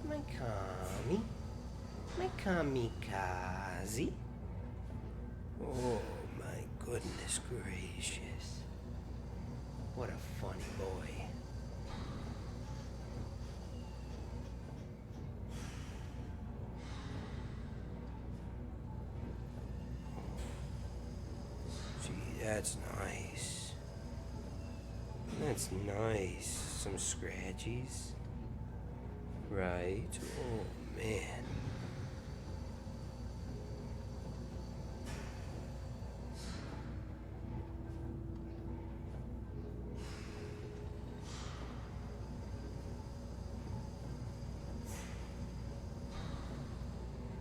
My kami. My kamikaze. Oh my goodness gracious. What a funny boy. Gee, that's nice. That's nice. Some scratchies. Right. Oh man.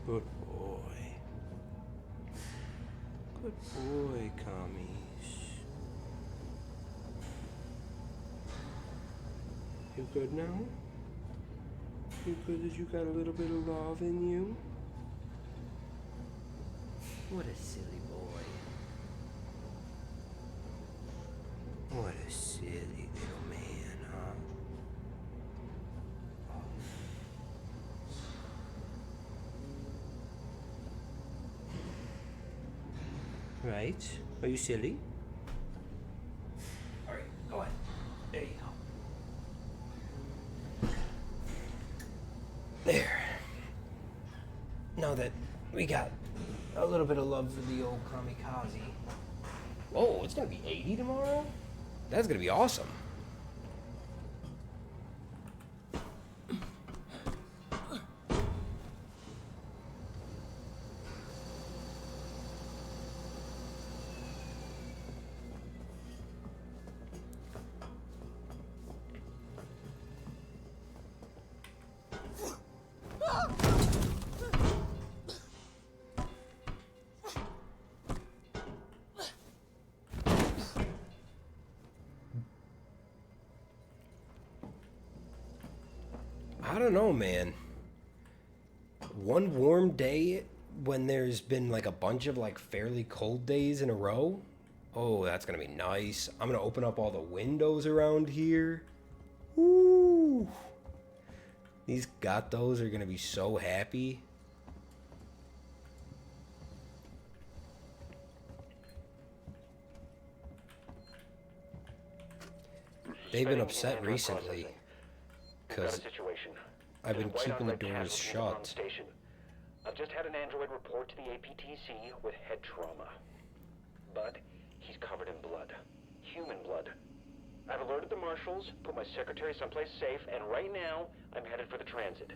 Good boy. Good boy, commies. You good now? You good that you got a little bit of love in you? What a silly boy. What a silly little man, huh? Right? Are you silly? Alright, go ahead. There you go. There. Now that we got a little bit of love for the old kamikaze. Whoa, it's gonna be 80 tomorrow? That's gonna be awesome. I don't know, man. One warm day when there's been like a bunch of like fairly cold days in a row. Oh, that's gonna be nice. I'm gonna open up all the windows around here. Woo! These gatos are gonna be so happy. They've been upset recently because I've been keeping the doors shut. I've just had an android report to the APTC with head trauma. But he's covered in blood. Human blood. I've alerted the marshals, put my secretary someplace safe, and right now, I'm headed for the transit.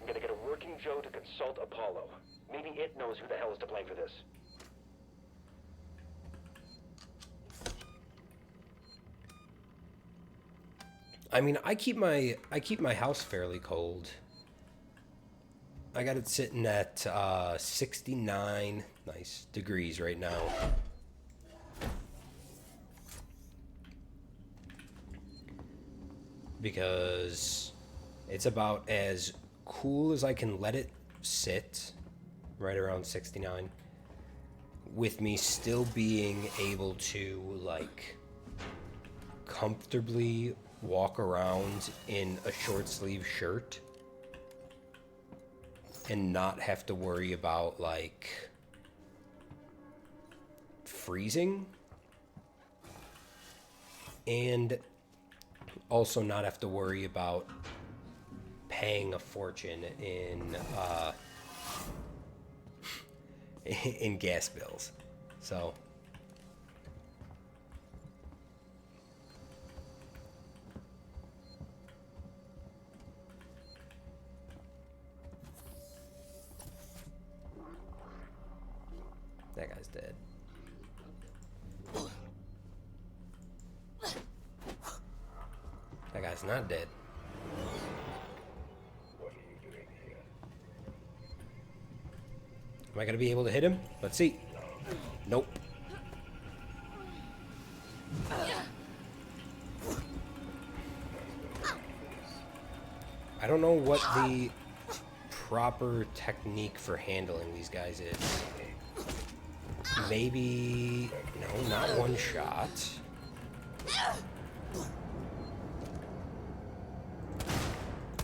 I'm gonna get a working Joe to consult Apollo. Maybe it knows who the hell is to blame for this. I mean, I keep my house fairly cold. I got it sitting at 69 nice degrees right now. Because it's about as cool as I can let it sit, right around 69, with me still being able to like comfortably walk around in a short sleeve shirt and not have to worry about like freezing, and also not have to worry about paying a fortune in gas bills. So dead. That guy's not dead. What are you doing here? Am I gonna be able to hit him? Let's see. Nope. I don't know what the proper technique for handling these guys is. Maybe... no, not one shot.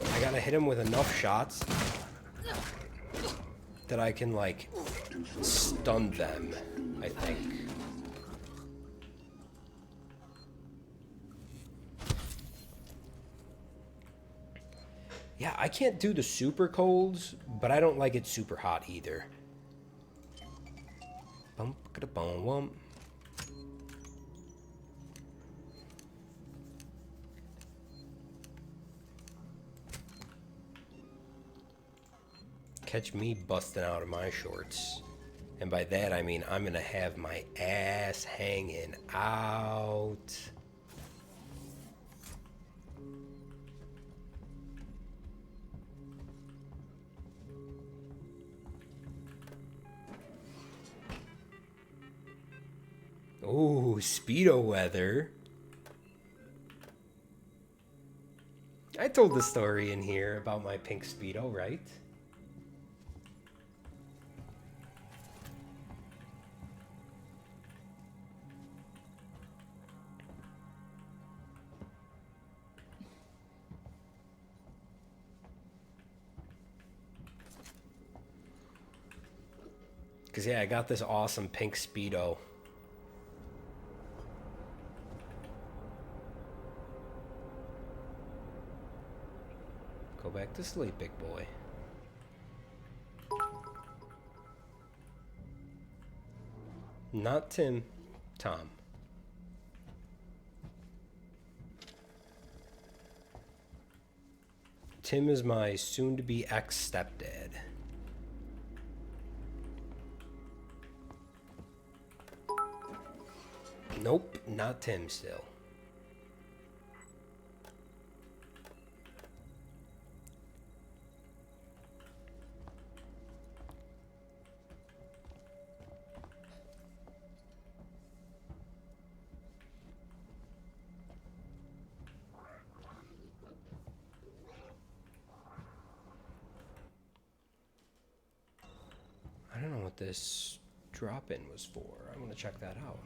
I gotta hit him with enough shots that I can, like, stun them, I think. Yeah, I can't do the super colds, but I don't like it super hot either. Bump, bum, wump. Catch me busting out of my shorts. And by that I mean I'm gonna have my ass hanging out. Ooh, Speedo weather. I told the story in here about my pink Speedo, right? Because, yeah, I got this awesome pink Speedo. Go back to sleep, big boy. Not Tim. Tom. Tim is my soon-to-be ex-stepdad. Nope, not Tim still. I don't know what this drop-in was for. I'm gonna check that out.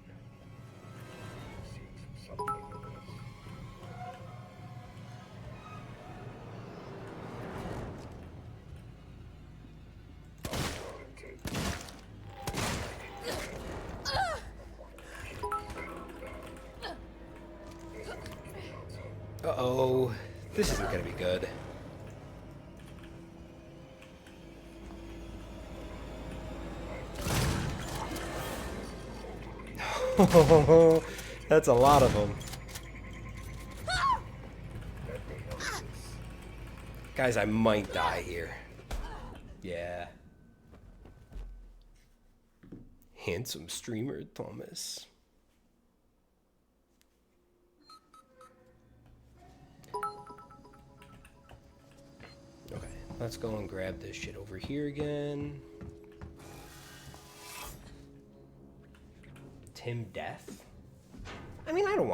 Uh-oh. This isn't gonna be good. That's a lot of them. Guys, I might die here. Yeah. Handsome streamer, Thomas. Okay, let's go and grab this shit over here again. Tim Death? I mean, I don't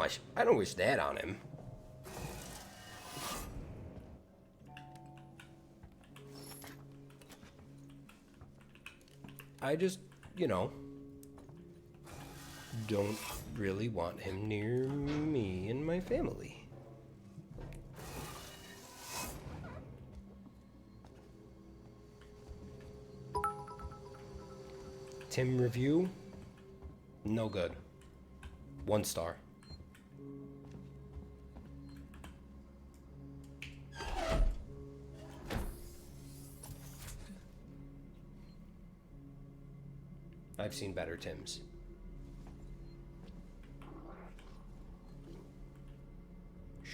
wish that on him. I just, you know, don't really want him near me and my family. Tim review? No good. 1 star. I've seen better Tims. Shh.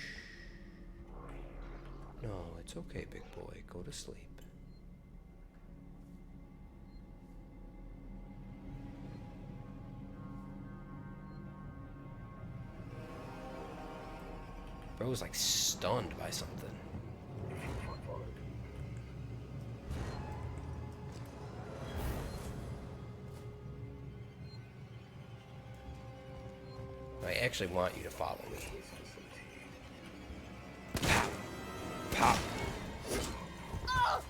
No, it's okay, big boy. Go to sleep. Bro was like stunned by something. I actually want you to follow me. Pop. Pop.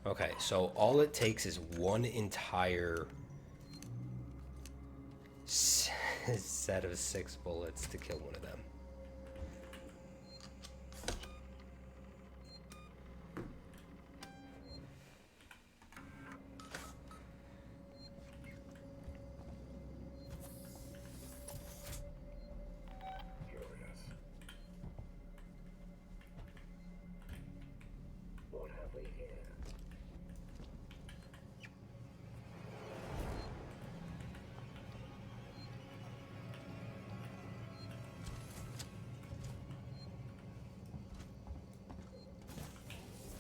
Okay, so all it takes is one entire set of 6 bullets to kill one of them. What have we here?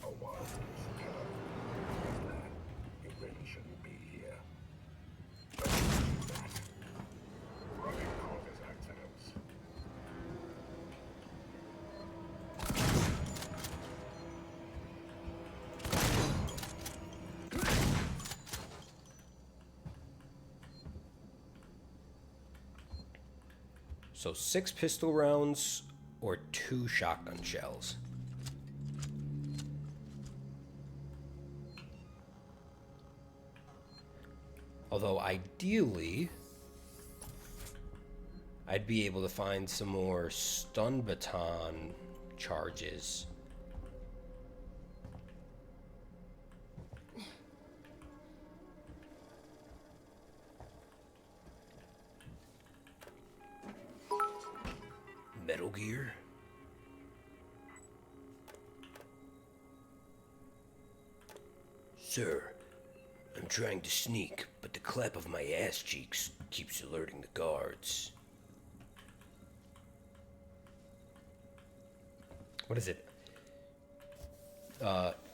A wild killer. You really shouldn't be here. Don't do that. Running causes accidents. So 6 pistol rounds or 2 shotgun shells. Although ideally, I'd be able to find some more stun baton charges. Metal Gear. Sir, I'm trying to sneak, but the clap of my ass cheeks keeps alerting the guards. What is it?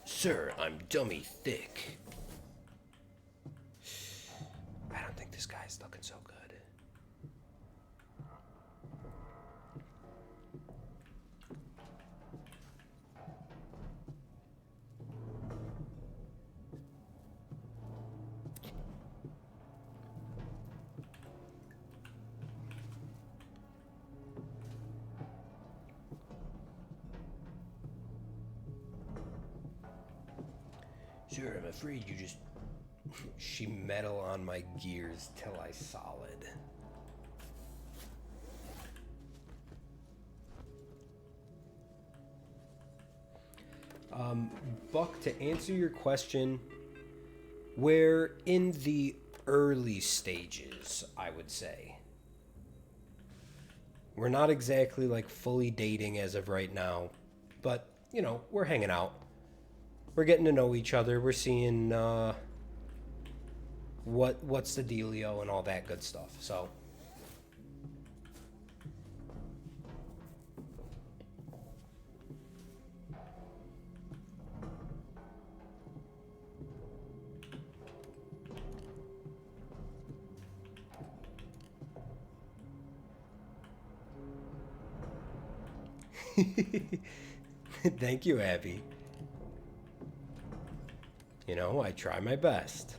Sir, I'm dummy thick. I don't think this guy's looking so good. Sure, I'm afraid you just... She metal on my gears till I solid. Buck, to answer your question, we're in the early stages, I would say. We're not exactly like fully dating as of right now, but, you know, we're hanging out. We're getting to know each other. We're seeing what's the dealio and all that good stuff. So thank you, Abby. You know, I try my best.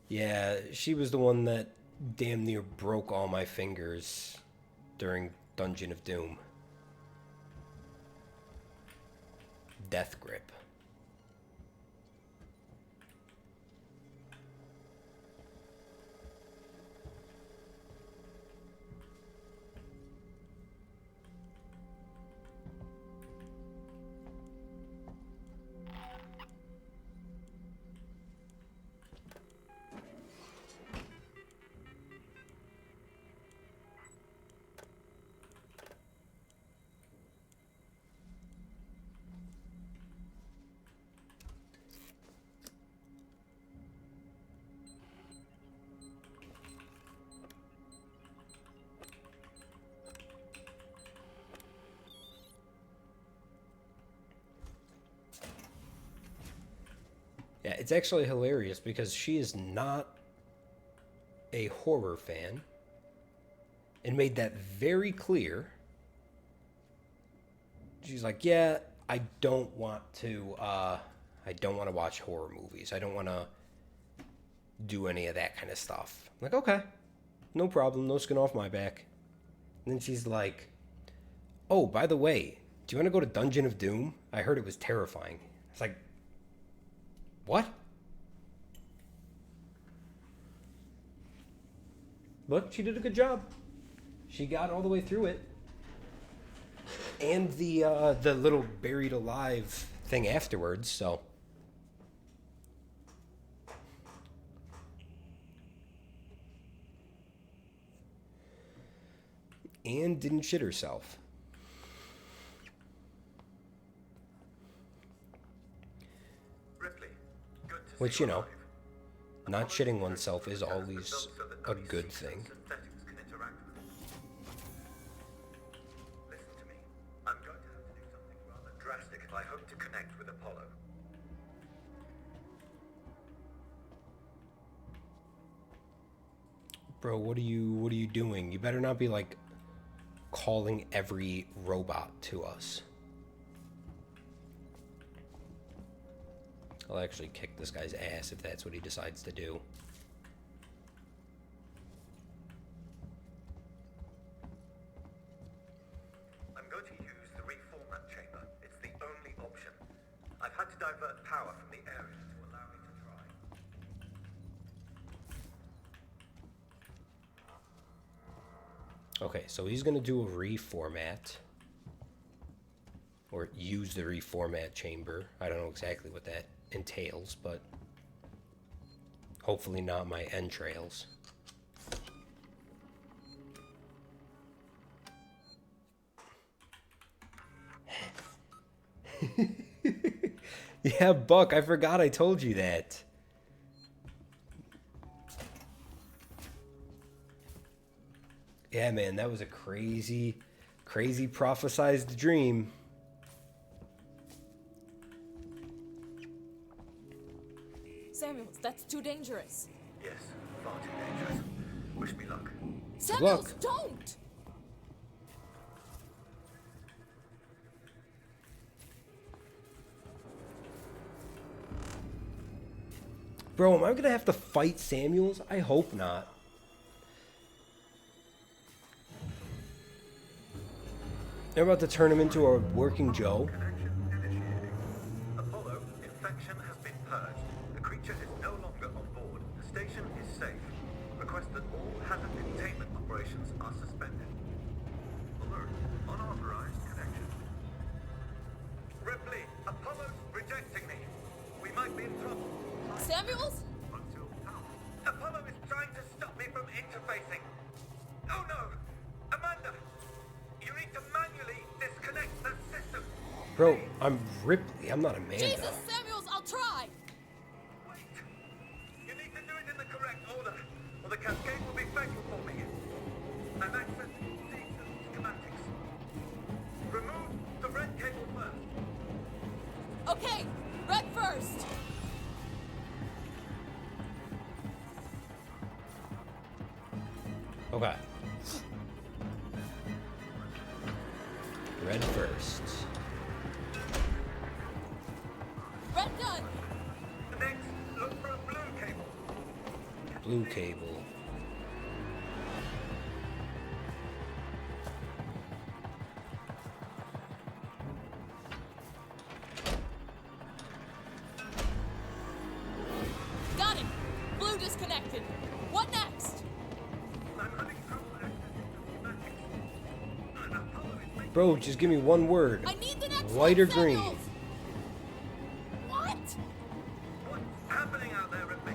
Yeah, she was the one that damn near broke all my fingers during Dungeon of Doom. Death Grip. that. It's actually hilarious because she is not a horror fan and made that very clear. She's like, yeah, I don't want to watch horror movies. I don't want to do any of that kind of stuff. I'm like, okay, no problem, no skin off my back. And then she's like, oh, by the way, do you want to go to Dungeon of Doom? I heard it was terrifying. It's like, what? But she did a good job. She got all the way through it. And the little buried alive thing afterwards, so. And didn't shit herself. Ripley, good to Which, see you know, alive. not shitting oneself is always a good thing. Synthetics can interact with it. Listen to me. I'm going to have to do something rather drastic if I hope to connect with Apollo. Bro, what are you doing? You better not be like calling every robot to us. I'll actually kick this guy's ass if that's what he decides to do. I'm going to use the reformat chamber. It's the only option. I've had to divert power from the area to allow me to try. Okay, so he's going to do a reformat. Or use the reformat chamber. I don't know exactly what that entails, but hopefully not my entrails. Yeah, Buck, I forgot I told you that. Yeah, man, that was a crazy, crazy prophesized dream. Samuels, that's too dangerous. Yes, far too dangerous. Wish me luck. Samuels, luck. don't! Bro, am I gonna have to fight Samuels? I hope not. They're about to turn him into a working Joe. Connection initiating. Apollo, infection has been purged. The creature is no longer on board. The station is safe. Request that all hazard containment operations are suspended. Alert. Unauthorized connection. Ripley, Apollo's rejecting me. We might be in trouble. Samuels? Until now. Apollo is trying to stop me from interfacing. Oh no! Amanda! You need to manually disconnect the system. Bro, I'm Ripley. I'm not Amanda. Jesus, Samuels, I'll try! Wait! You need to do it in the correct order, or the cascade will be fatal for me. I'm accessing system schematics. Remove the red cable first. Okay, red first! Okay. Red first. Red done! Next, look for a blue cable. Blue cable. Got it! Blue disconnected. What next? I'm having trouble accessing the schematics. Apollo is making Bro, just give me one word. I need the next White or one, green? Samuels! What? what's happening out there, Ripley?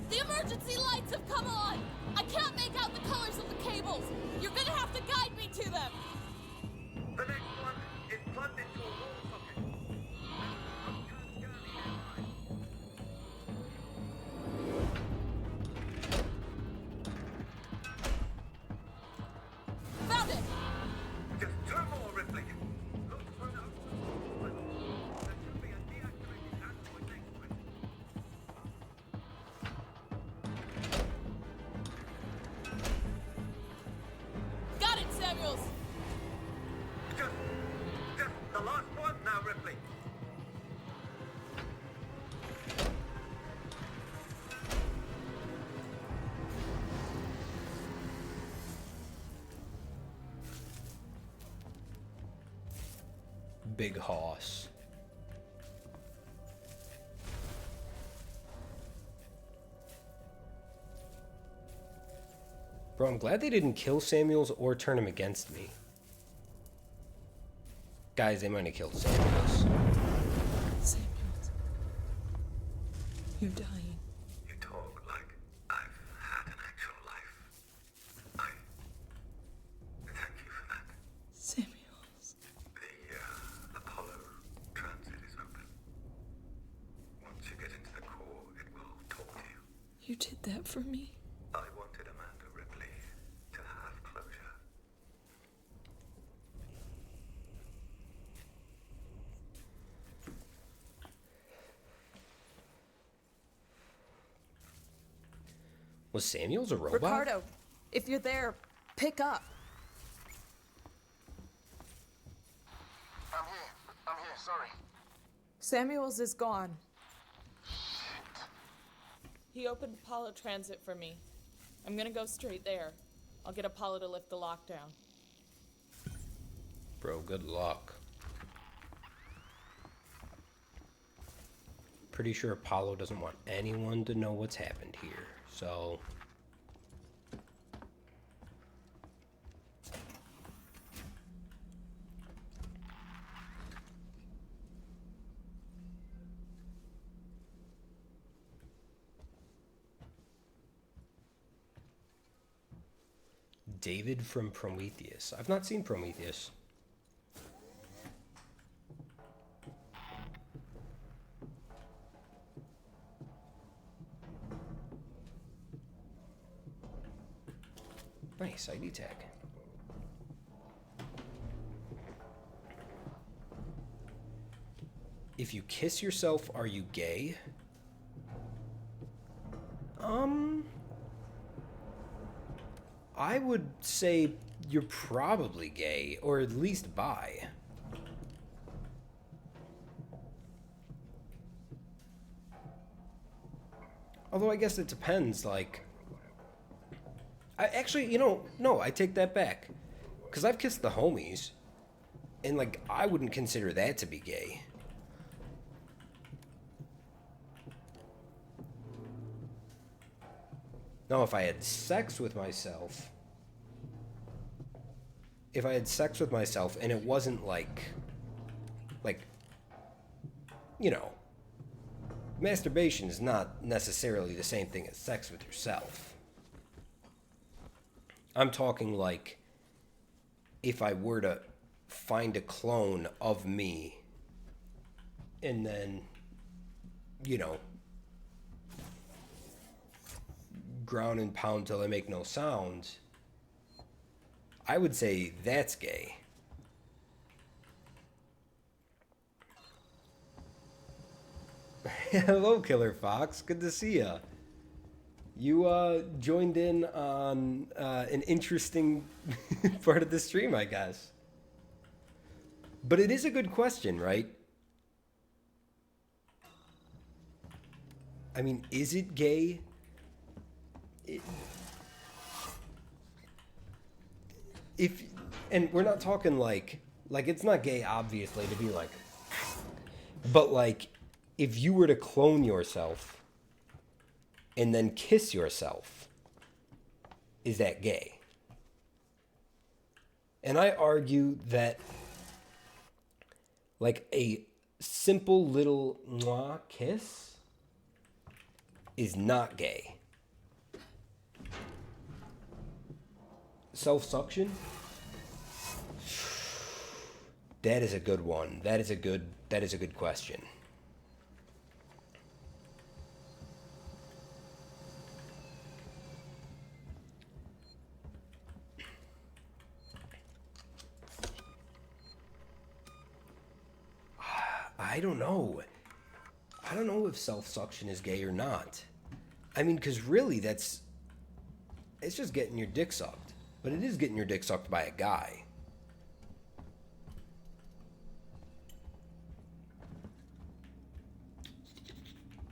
The emergency lights have come on! I can't make out the colors of the cables! You're gonna have to guide me to them! The next one is plugged into a wall socket. Found it! Just two more, Ripley. Look for an open. There should be a deactivated android next to it. Big hoss. Bro, I'm glad they didn't kill Samuels or turn him against me. Guys, they might have killed Samuels. Samuels. You're dying. You talk like I've had an actual life. I thank you for that. Samuels. The Apollo transit is open. Once you get into the core, it will talk to you. You did that for me. I wanted Amanda Ripley to have closure. Was Samuels a robot? Ricardo, if you're there, pick up. I'm here, sorry. Samuels is gone. Shit. He opened Apollo Transit for me. I'm gonna go straight there. I'll get Apollo to lift the lockdown. Bro, good luck. Pretty sure Apollo doesn't want anyone to know what's happened here, so... David from Prometheus. I've not seen Prometheus. Nice ID tag. If you kiss yourself, are you gay? I would say you're probably gay, or at least bi. Although I guess it depends, like... Actually, no, I take that back. Because I've kissed the homies, and, like, I wouldn't consider that to be gay. No, if I had sex with myself... If I had sex with myself and it wasn't like, masturbation is not necessarily the same thing as sex with yourself. I'm talking like if I were to find a clone of me and then, ground and pound till I make no sound, I would say that's gay. Hello, Killer Fox. Good to see ya. You joined in on an interesting part of the stream, I guess. But it is a good question, right? I mean, is it gay? And we're not talking like it's not gay, obviously, to be like, but like, if you were to clone yourself and then kiss yourself, is that gay? And I argue that, like, a simple little mwah kiss is not gay. Self-suction? That is a good one. That is a good question. I don't know. I don't know if self-suction is gay or not. I mean, because really, it's just getting your dick sucked. But it is getting your dick sucked by a guy.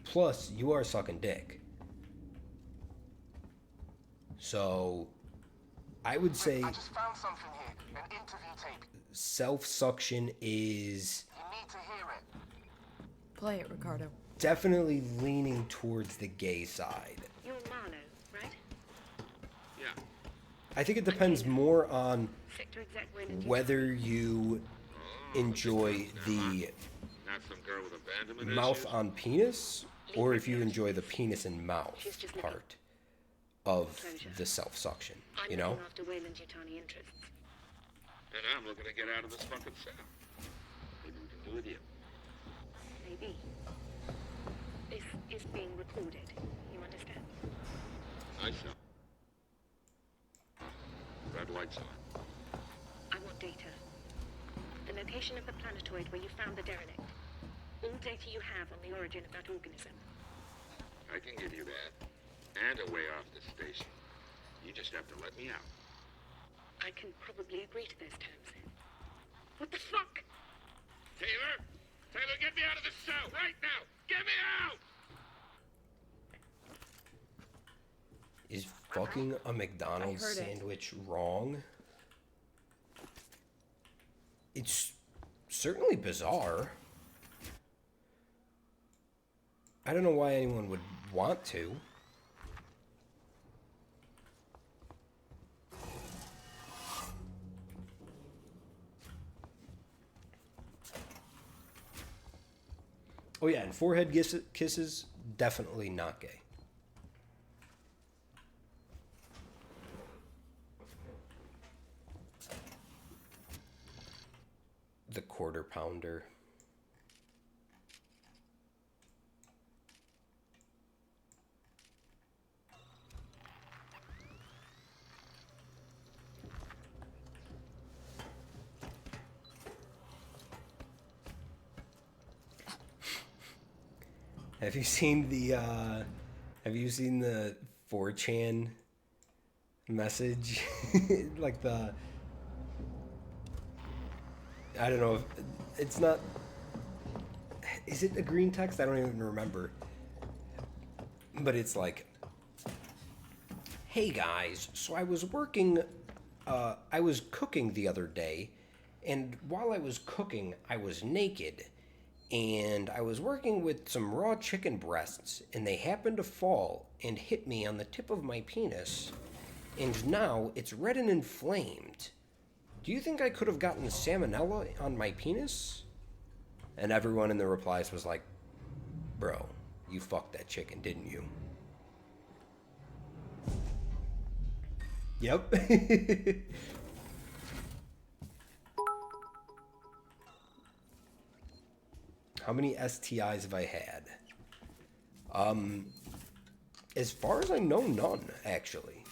Plus, you are sucking dick. So, I would say I just found something here, an interview tape. self-suction is You need to hear it. Play it, Ricardo. definitely leaning towards the gay side. You're Marlowe, right? Yeah. I think it depends more on Sector exec Wayland. whether you enjoy the Not some girl with abandonment mouth issues. on penis, or if you enjoy the penis and mouth part of the self-suction, I'm you know? looking after Wayland's Yutani interests. And I'm looking to get out of this fucking cell. Maybe we can do it here. Maybe. This is being recorded. You understand? I shall. Red lights on. I want data. The location of the planetoid where you found the derelict. All data you have on the origin of that organism. I can give you that. And a way off the station. You just have to let me out. I can probably agree to those terms. What the fuck? Taylor! Taylor, get me out of this cell right now! Get me out! Is fucking a McDonald's I heard it. sandwich wrong? It's certainly bizarre. I don't know why anyone would want to. Oh yeah, and forehead kisses, definitely not gay. The quarter pounder. Have you seen the 4chan message? Like the, I don't know if it's not, is it a green text? I don't even remember. But it's like, hey guys, so I was cooking the other day, and while I was cooking, I was naked. And I was working with some raw chicken breasts, and they happened to fall and hit me on the tip of my penis. And now it's red and inflamed. Do you think I could have gotten salmonella on my penis? And everyone in the replies was like, bro, you fucked that chicken, didn't you? Yep. How many STIs have I had? As far as I know, none, actually.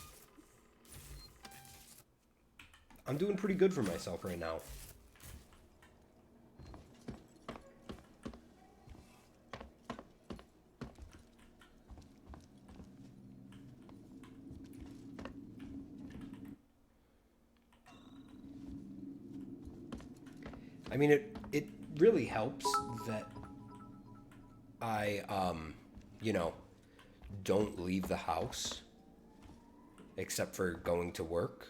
I'm doing pretty good for myself right now. I mean, it really helps that I, you know, don't leave the house except for going to work,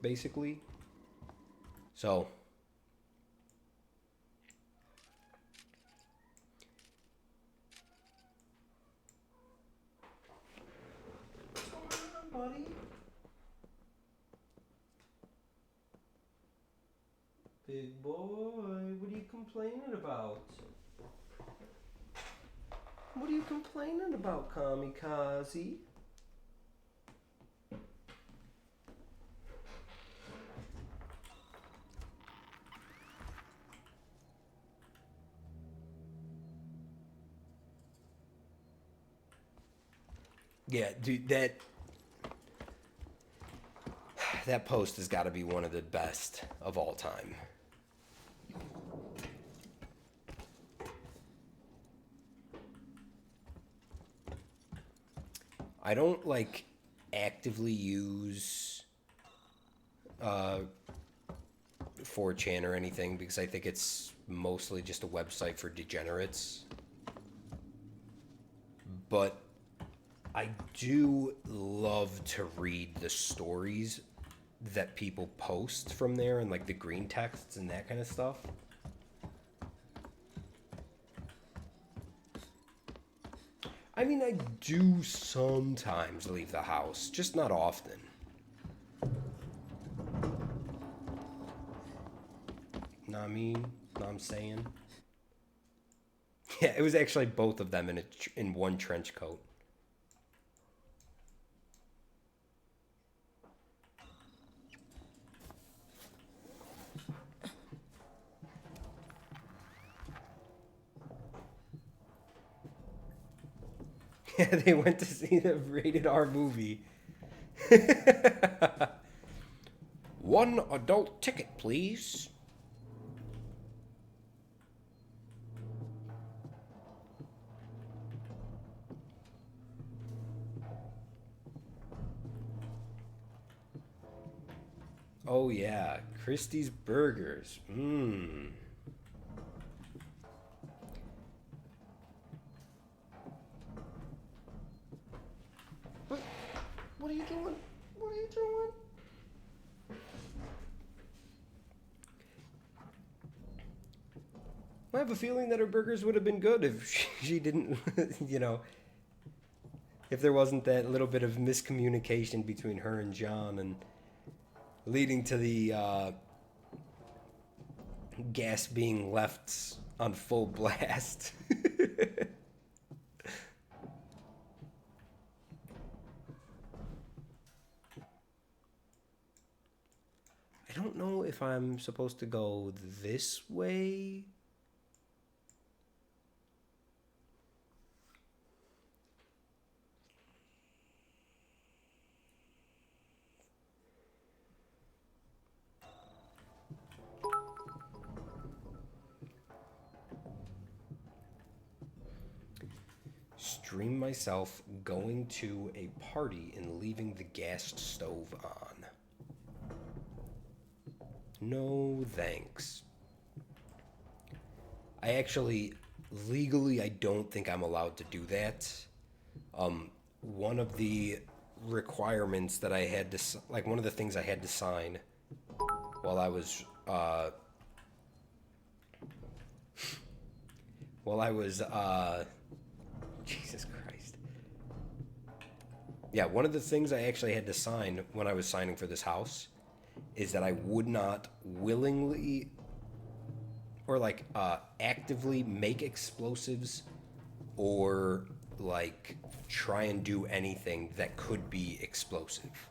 basically. So, what's going on, buddy? Big boy, what are you complaining about? What are you complaining about, kamikaze? Yeah, dude, that post has got to be one of the best of all time. I don't like actively use 4chan or anything because I think it's mostly just a website for degenerates. But I do love to read the stories that people post from there and like the green texts and that kind of stuff. I mean, I do sometimes leave the house, just not often. Know what I mean? Know what I'm saying? Yeah, it was actually both of them in one trench coat. Yeah, they went to see the rated R movie. One adult ticket, please. Oh yeah, Christie's Burgers. Mmm. What are you doing? What are you doing? I have a feeling that her burgers would have been good if she didn't, you know, if there wasn't that little bit of miscommunication between her and John and leading to the gas being left on full blast. I don't know if I'm supposed to go this way. Stream myself going to a party and leaving the gas stove on. No thanks. I actually, legally, I don't think I'm allowed to do that. One of the requirements that I had to, like one of the things I had to sign while I was, Jesus Christ. Yeah, one of the things I actually had to sign when I was signing for this house is that I would not willingly or like actively make explosives or like try and do anything that could be explosive.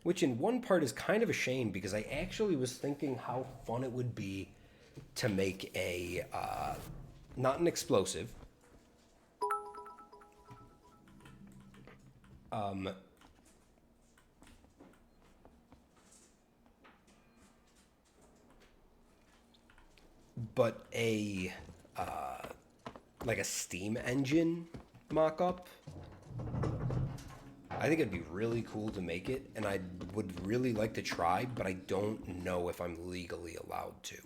Which in one part is kind of a shame because I actually was thinking how fun it would be to make a, not an explosive, but a, like a steam engine mock-up. I think it'd be really cool to make it, and I would really like to try, but I don't know if I'm legally allowed to.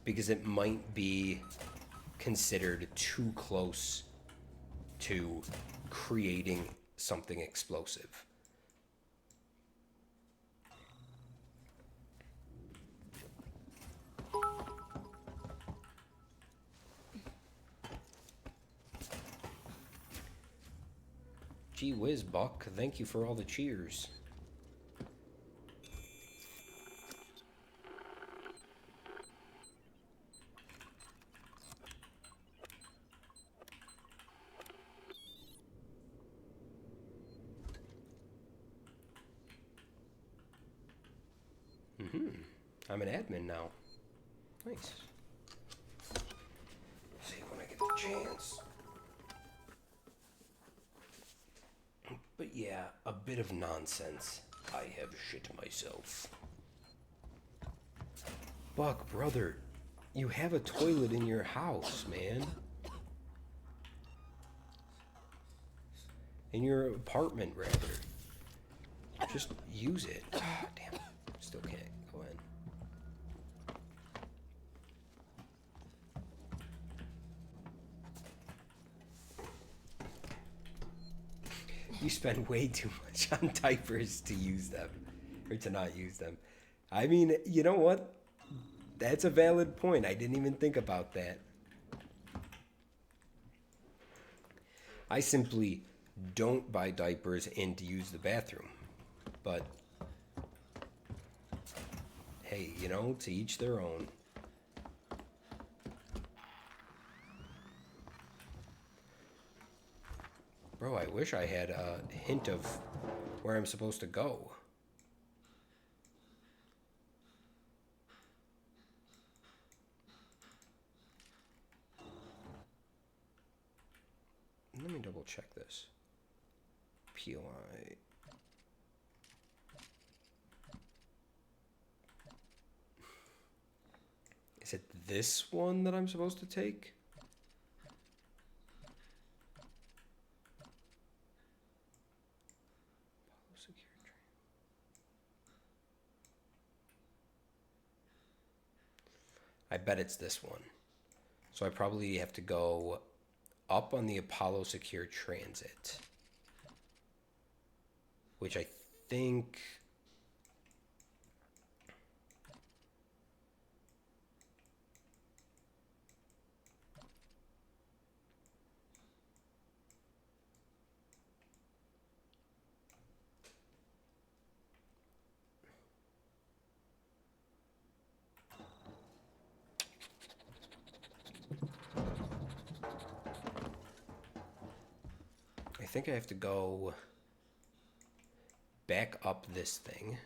Because it might be considered too close to creating something explosive. Gee whiz, Buck. Thank you for all the cheers. I'm an admin now. Nice. See when I get the chance. But yeah, a bit of nonsense. I have shit myself. Buck, brother, you have a toilet in your house, man. In your apartment, rather. Just use it. Ah, damn. Still can't go in. You spend way too much on diapers to use them, or to not use them. I mean, you know what? That's a valid point. I didn't even think about that. I simply don't buy diapers and use the bathroom. But, hey, you know, to each their own. Bro, I wish I had a hint of where I'm supposed to go. Let me double check this. POI. Is it this one that I'm supposed to take? I bet it's this one. So I probably have to go up on the Apollo Secure Transit, which I think... I think I have to go back up this thing.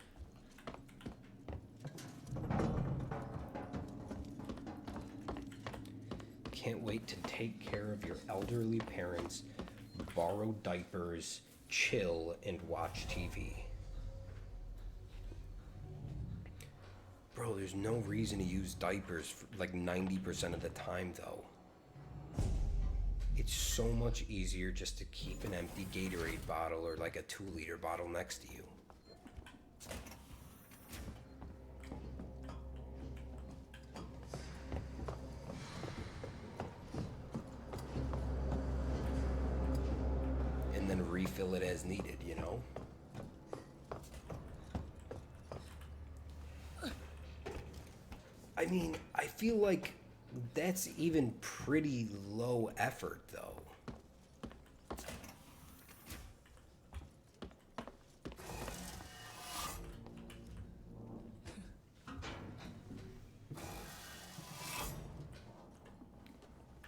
Can't wait to take care of your elderly parents, borrow diapers, chill, and watch TV. Bro, there's no reason to use diapers for like 90% of the time, though. It's so much easier just to keep an empty Gatorade bottle or like a 2-liter bottle next to you. And then refill it as needed, you know? I mean, I feel like that's even pretty low effort, though.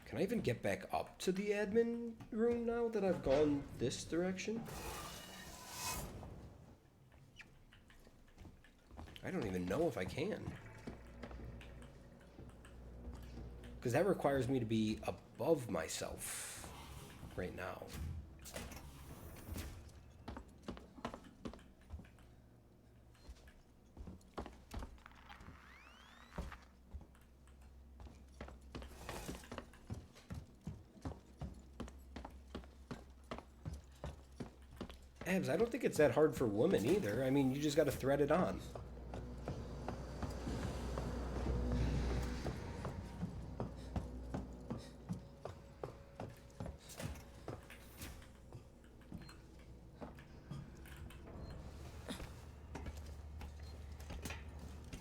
Can I even get back up to the admin room now that I've gone this direction? I don't even know if I can. Because that requires me to be above myself right now. Abs, I don't think it's that hard for women either. I mean, you just got to thread it on.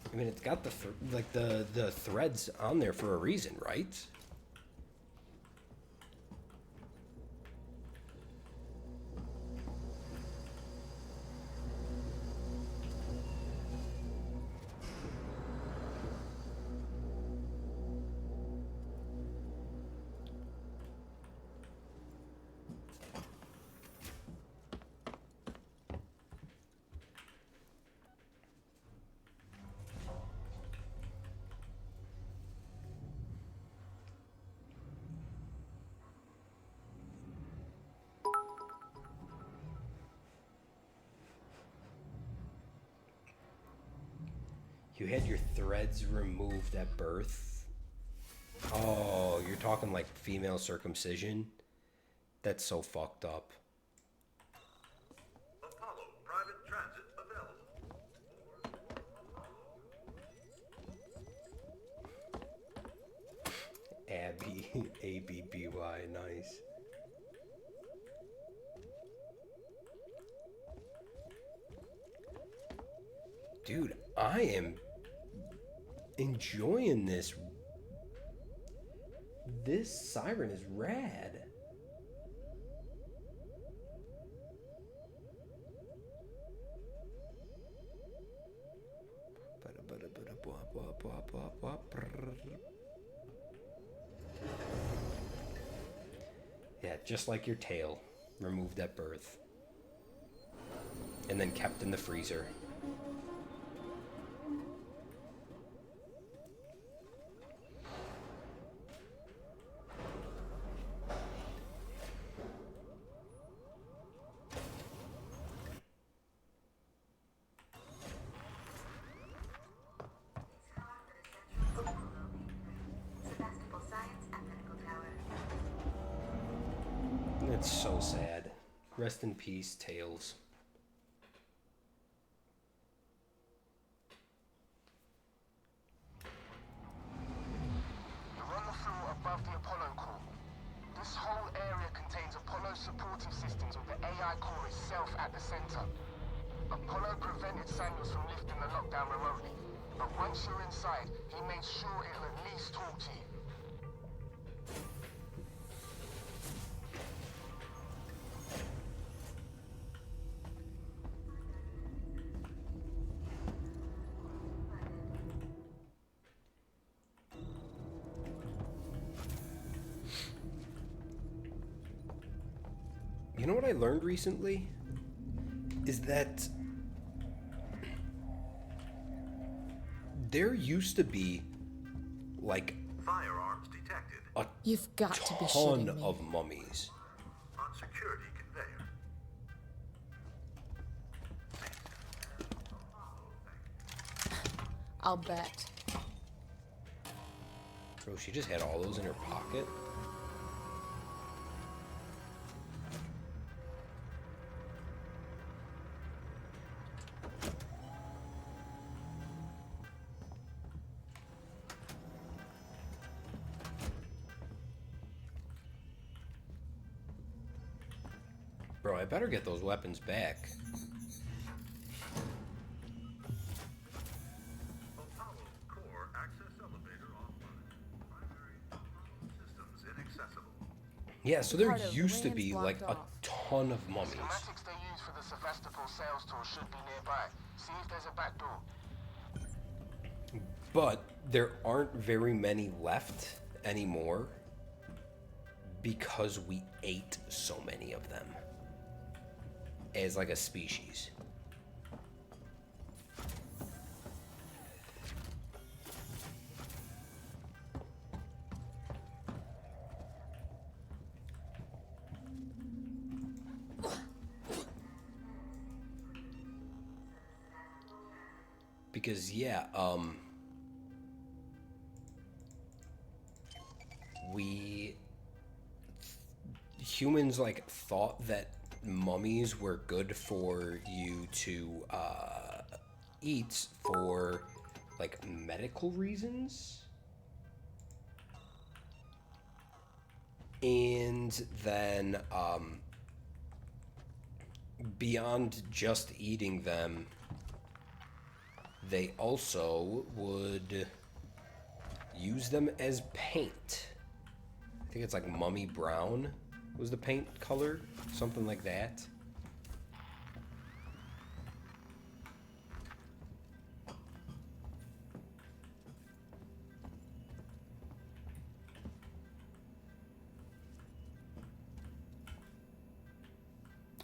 I mean, it's got the threads on there for a reason, right? You had your threads removed at birth? Oh, you're talking like female circumcision? That's so fucked up. Apollo private transit available. Abby, A-B-B-Y, nice. Dude, I am enjoying this. This siren is rad. Yeah, just like your tail, removed at birth, and then kept in the freezer. Sevastopol Science and Medical Tower. It's so sad. Rest in peace, Tails. You're on the floor above the Apollo core. This whole area contains Apollo supportive systems with the AI core itself at the center. Apollo prevented Samuels from lifting the lockdown remotely, but once you're inside, he made sure it'll at least talk to you. You know what I learned recently? Is that there used to be like Firearms detected a You've got to be ton shitting me. of mummies. on security conveyor. I'll bet. Bro, she just had all those in her pocket. Bro, I better get those weapons back. Apollo core access elevator offline. Primary Apollo systems inaccessible. Yeah, so there Ricardo, the used to land's be like blocked a off. ton of mummies. Schematics they use for the Sevastopol sales tour should be nearby. See if there's a back door. But there aren't very many left anymore because we ate so many of them as like a species. Because yeah, we humans like thought that mummies were good for you to eat for like medical reasons, and then beyond just eating them, they also would use them as paint. I think it's like mummy brown was the paint color, something like that.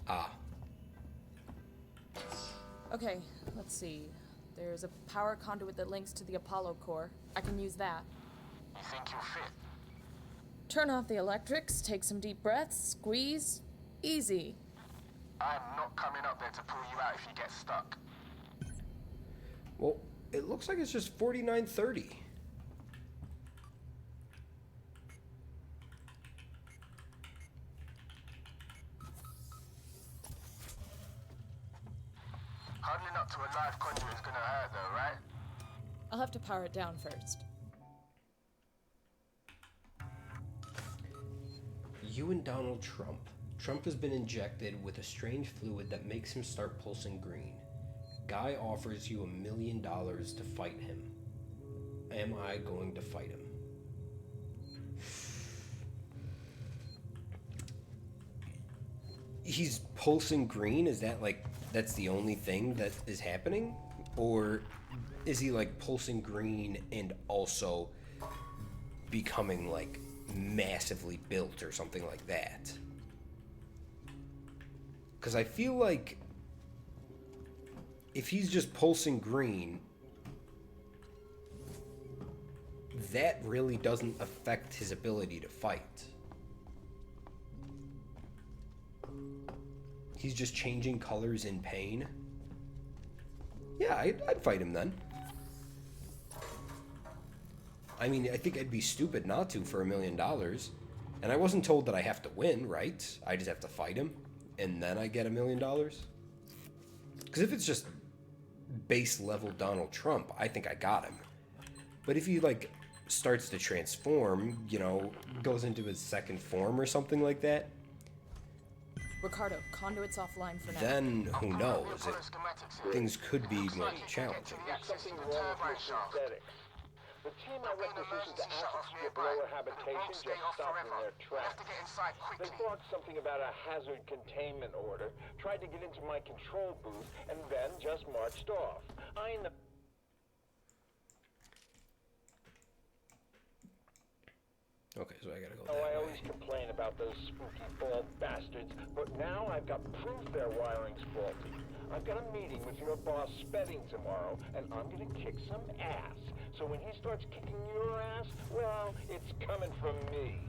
Ah, Okay, let's see. There's a power conduit that links to the Apollo core. I can use that. You think you'll fit? Turn off the electrics, take some deep breaths, squeeze. Easy. I'm not coming up there to pull you out if you get stuck. well, it looks like it's just 4930. Huddling up to a live conduit is gonna hurt though, right? I'll have to power it down first. You and Donald Trump. Trump has been injected with a strange fluid that makes him start pulsing green. Guy offers you $1 million to fight him. Am I going to fight him? He's pulsing green? Is that like, that's the only thing that is happening? Or is he like pulsing green and also becoming like massively built or something like that? Because I feel like if he's just pulsing green, that really doesn't affect his ability to fight. He's just changing colors in pain. Yeah, I'd fight him then. I mean, I think I'd be stupid not to for $1 million. And I wasn't told that I have to win, right? I just have to fight him, and then I get $1 million? Because if it's just base level Donald Trump, I think I got him. But if he, like, starts to transform, you know, goes into his second form or something like that, Ricardo, conduit's offline for now. then who knows? Things could be more challenging. Something wrong with your synthetics. The team I requisitioned to skip lower habitation just stopped in their tracks. They thought something about a hazard containment order, tried to get into my control booth, and then just marched off. I know. Okay, so I gotta go Oh, that I way. always complain about those spooky bald bastards, but now I've got proof their wiring's faulty. I've got a meeting with your boss Spedding tomorrow, and I'm gonna kick some ass. So when he starts kicking your ass, well, it's coming from me.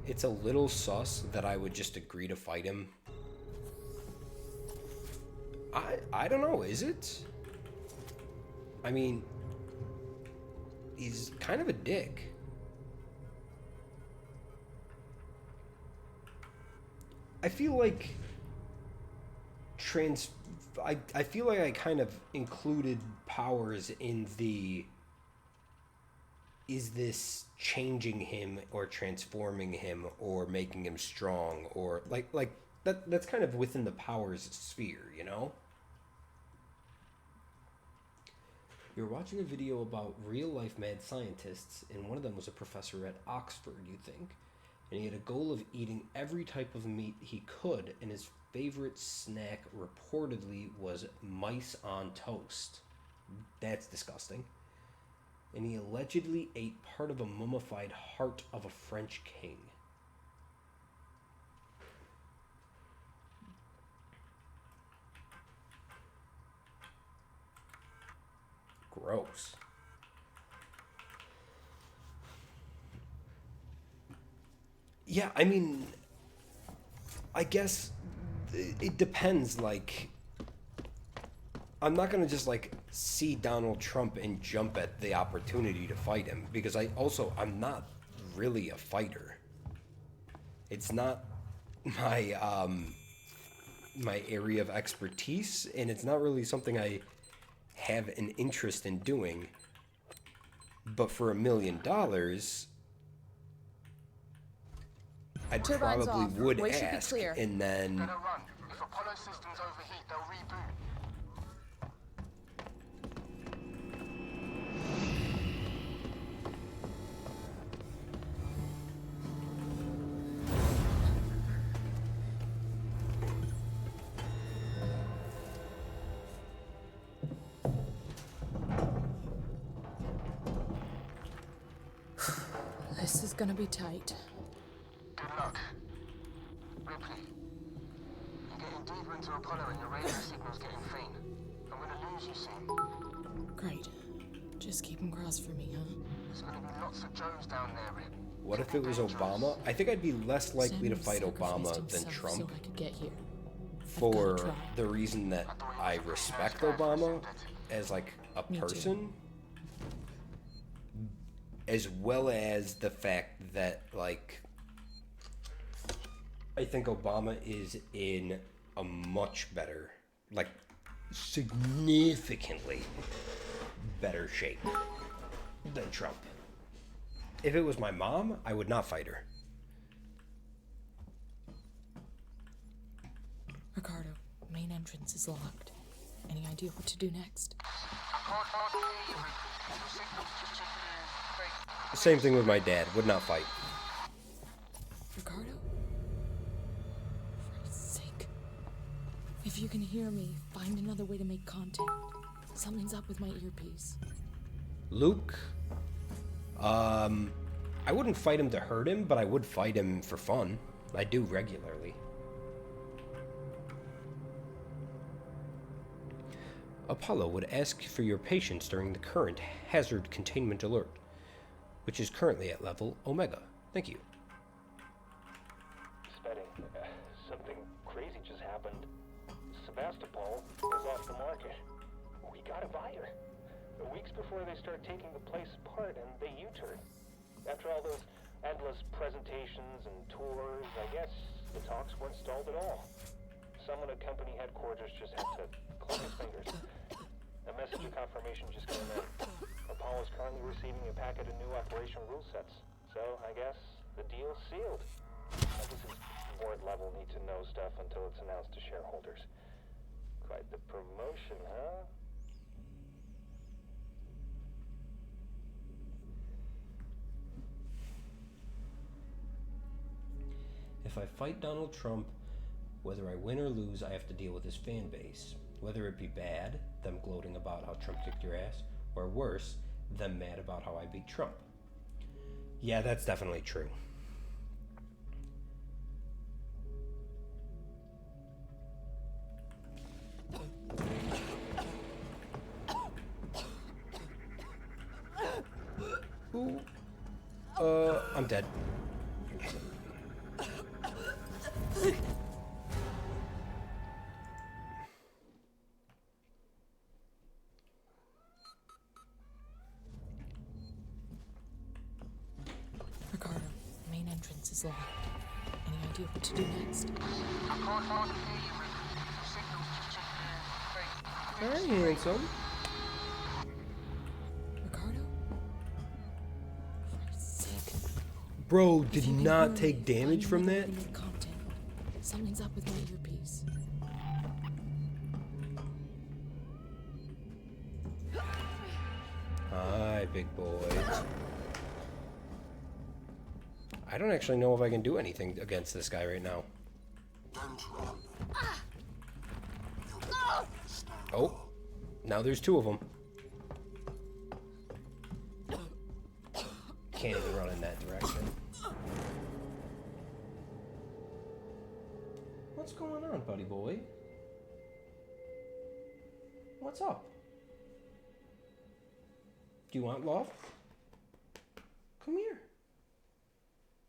It's a little sus that I would just agree to fight him. I don't know, is it? I mean, he's kind of a dick. I feel like I feel like I kind of included powers in the, is this changing him or transforming him or making him strong, or like that's kind of within the powers sphere, you know? You're watching a video about real life mad scientists, and one of them was a professor at Oxford, you think? And he had a goal of eating every type of meat he could, and his favorite snack reportedly was mice on toast. That's disgusting. And he allegedly ate part of a mummified heart of a French king. Gross. Yeah, I mean, I guess it depends. Like, I'm not gonna just like see Donald Trump and jump at the opportunity to fight him, because I'm not really a fighter. It's not my my area of expertise, and it's not really something I have an interest in doing. But for $1 million, I Turbines probably off. would Way should be ask, clear. and then Better run. If Apollo systems overheat, they'll reboot. This is gonna be tight. Good luck. Ripley, you're getting deeper into Apollo and your radio signal's getting faint. I'm gonna lose you soon. Great. Just keep them crossed for me, huh? There's gonna be lots of Joes down there, Rip. what if it was Obama? I think I'd be less likely to fight Obama than Trump, So I could get here. for try. the reason that I respect Obama as like a Me too. person, as well as the fact that, like, I think Obama is in a much better, like, significantly better shape than Trump. If it was my mom, I would not fight her. Ricardo, main entrance is locked. Any idea what to do next? Same thing with my dad. Would not fight. Ricardo? For Christ's sake. If you can hear me, find another way to make contact. Something's up with my earpiece. Luke? I wouldn't fight him to hurt him, but I would fight him for fun. I do regularly. Apollo would ask for your patience during the current hazard containment alert, which is currently at level Omega. Thank you. Spedding, something crazy just happened. Sebastopol is off the market. We got a buyer. Weeks before they start taking the place apart, and they U-turn. After all those endless presentations and tours, I guess the talks weren't stalled at all. Someone at company headquarters just had to click his fingers. A message of confirmation just came in. Apollo's currently receiving a packet of new operation rule sets. So, I guess the deal's sealed. Now, this is board level need-to-know stuff until it's announced to shareholders. Quite the promotion, huh? If I fight Donald Trump, whether I win or lose, I have to deal with his fan base. Whether it be bad, them gloating about how Trump kicked your ass, or worse, them mad about how I beat Trump. Yeah, that's definitely true. Ooh. I'm dead. Ricardo, the main entrance is locked. Any idea what to do next? Very handsome. Ricardo? For Christ's sake. Bro, did not take damage from that? Content. Something's up with my earpiece. Hi, big boy. I don't actually know if I can do anything against this guy right now. Oh, now there's two of them. Can't even run in that direction. What's going on, buddy boy? What's up? Do you want love? Come here.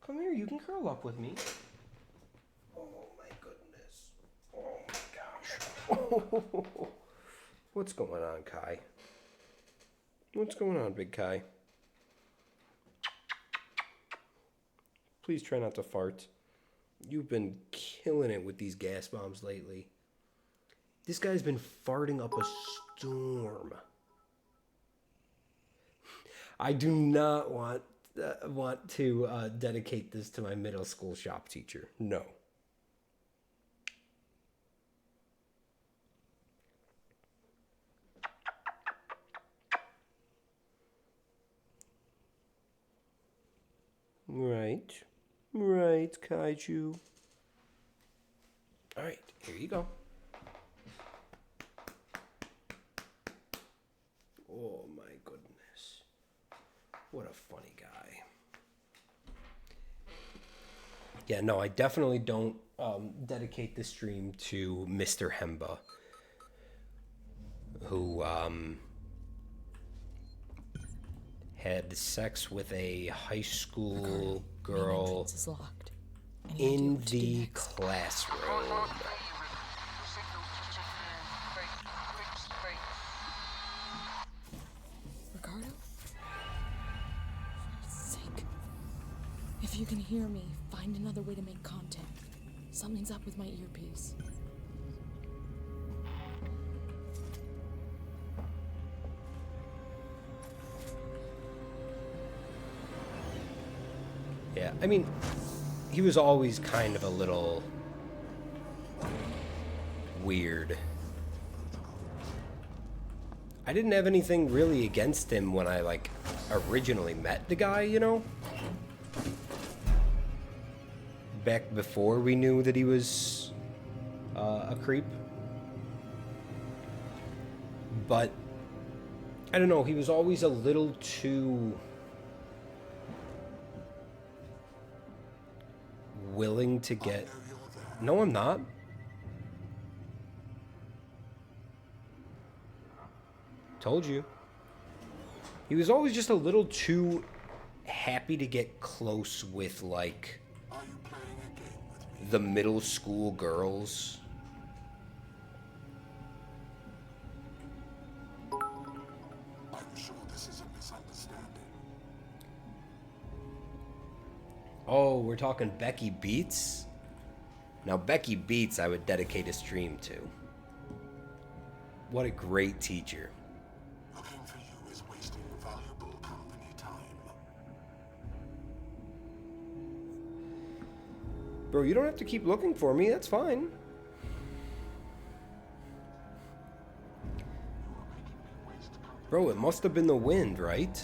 Come here, you can curl up with me. Oh my goodness. Oh my gosh. What's going on, Kai? What's going on, big Kai? Please try not to fart. You've been killing it with these gas bombs lately. This guy's been farting up a storm. I do not want to dedicate this to my middle school shop teacher. No. Right, Kaiju. All right, here you go. Oh my goodness. What a funny guy. Yeah, no, I definitely don't dedicate this stream to Mr. Hemba, who had sex with a high school girl in the classroom. Ricardo? For Christ's sake. If you can hear me, find another way to make contact. Something's up with my earpiece. Yeah, I mean, he was always kind of a little weird. I didn't have anything really against him when I, like, originally met the guy, you know? Back before we knew that he was a creep. But, I don't know, he was always a little too willing to get... No, I'm not. Told you. He was always just a little too happy to get close with, like, the middle school girls. I'm sure this is a misunderstanding. Oh, we're talking Becky Beats? Now, Becky Beats I would dedicate a stream to. What a great teacher. Looking for you is wasting valuable company time. Bro, you don't have to keep looking for me. That's fine. Bro, it must have been the wind, right?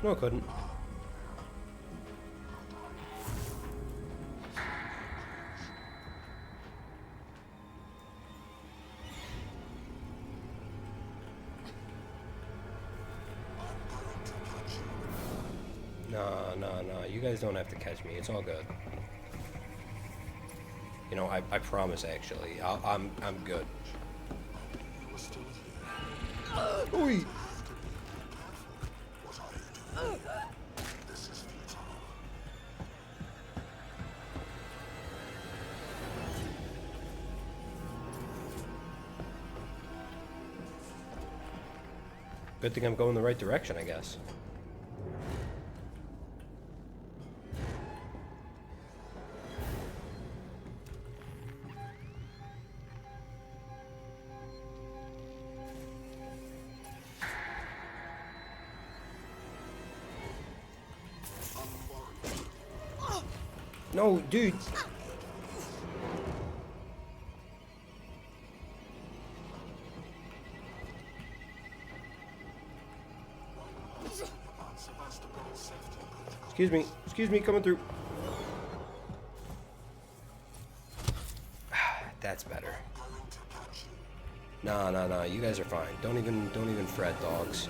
No, I couldn't. Nah. You guys don't have to catch me. It's all good. You know, I promise. Actually, I'm good. Oi! Good thing I'm going the right direction, I guess. No, dude. Excuse me, coming through. That's better. Nah, you guys are fine. Don't even fret, dogs.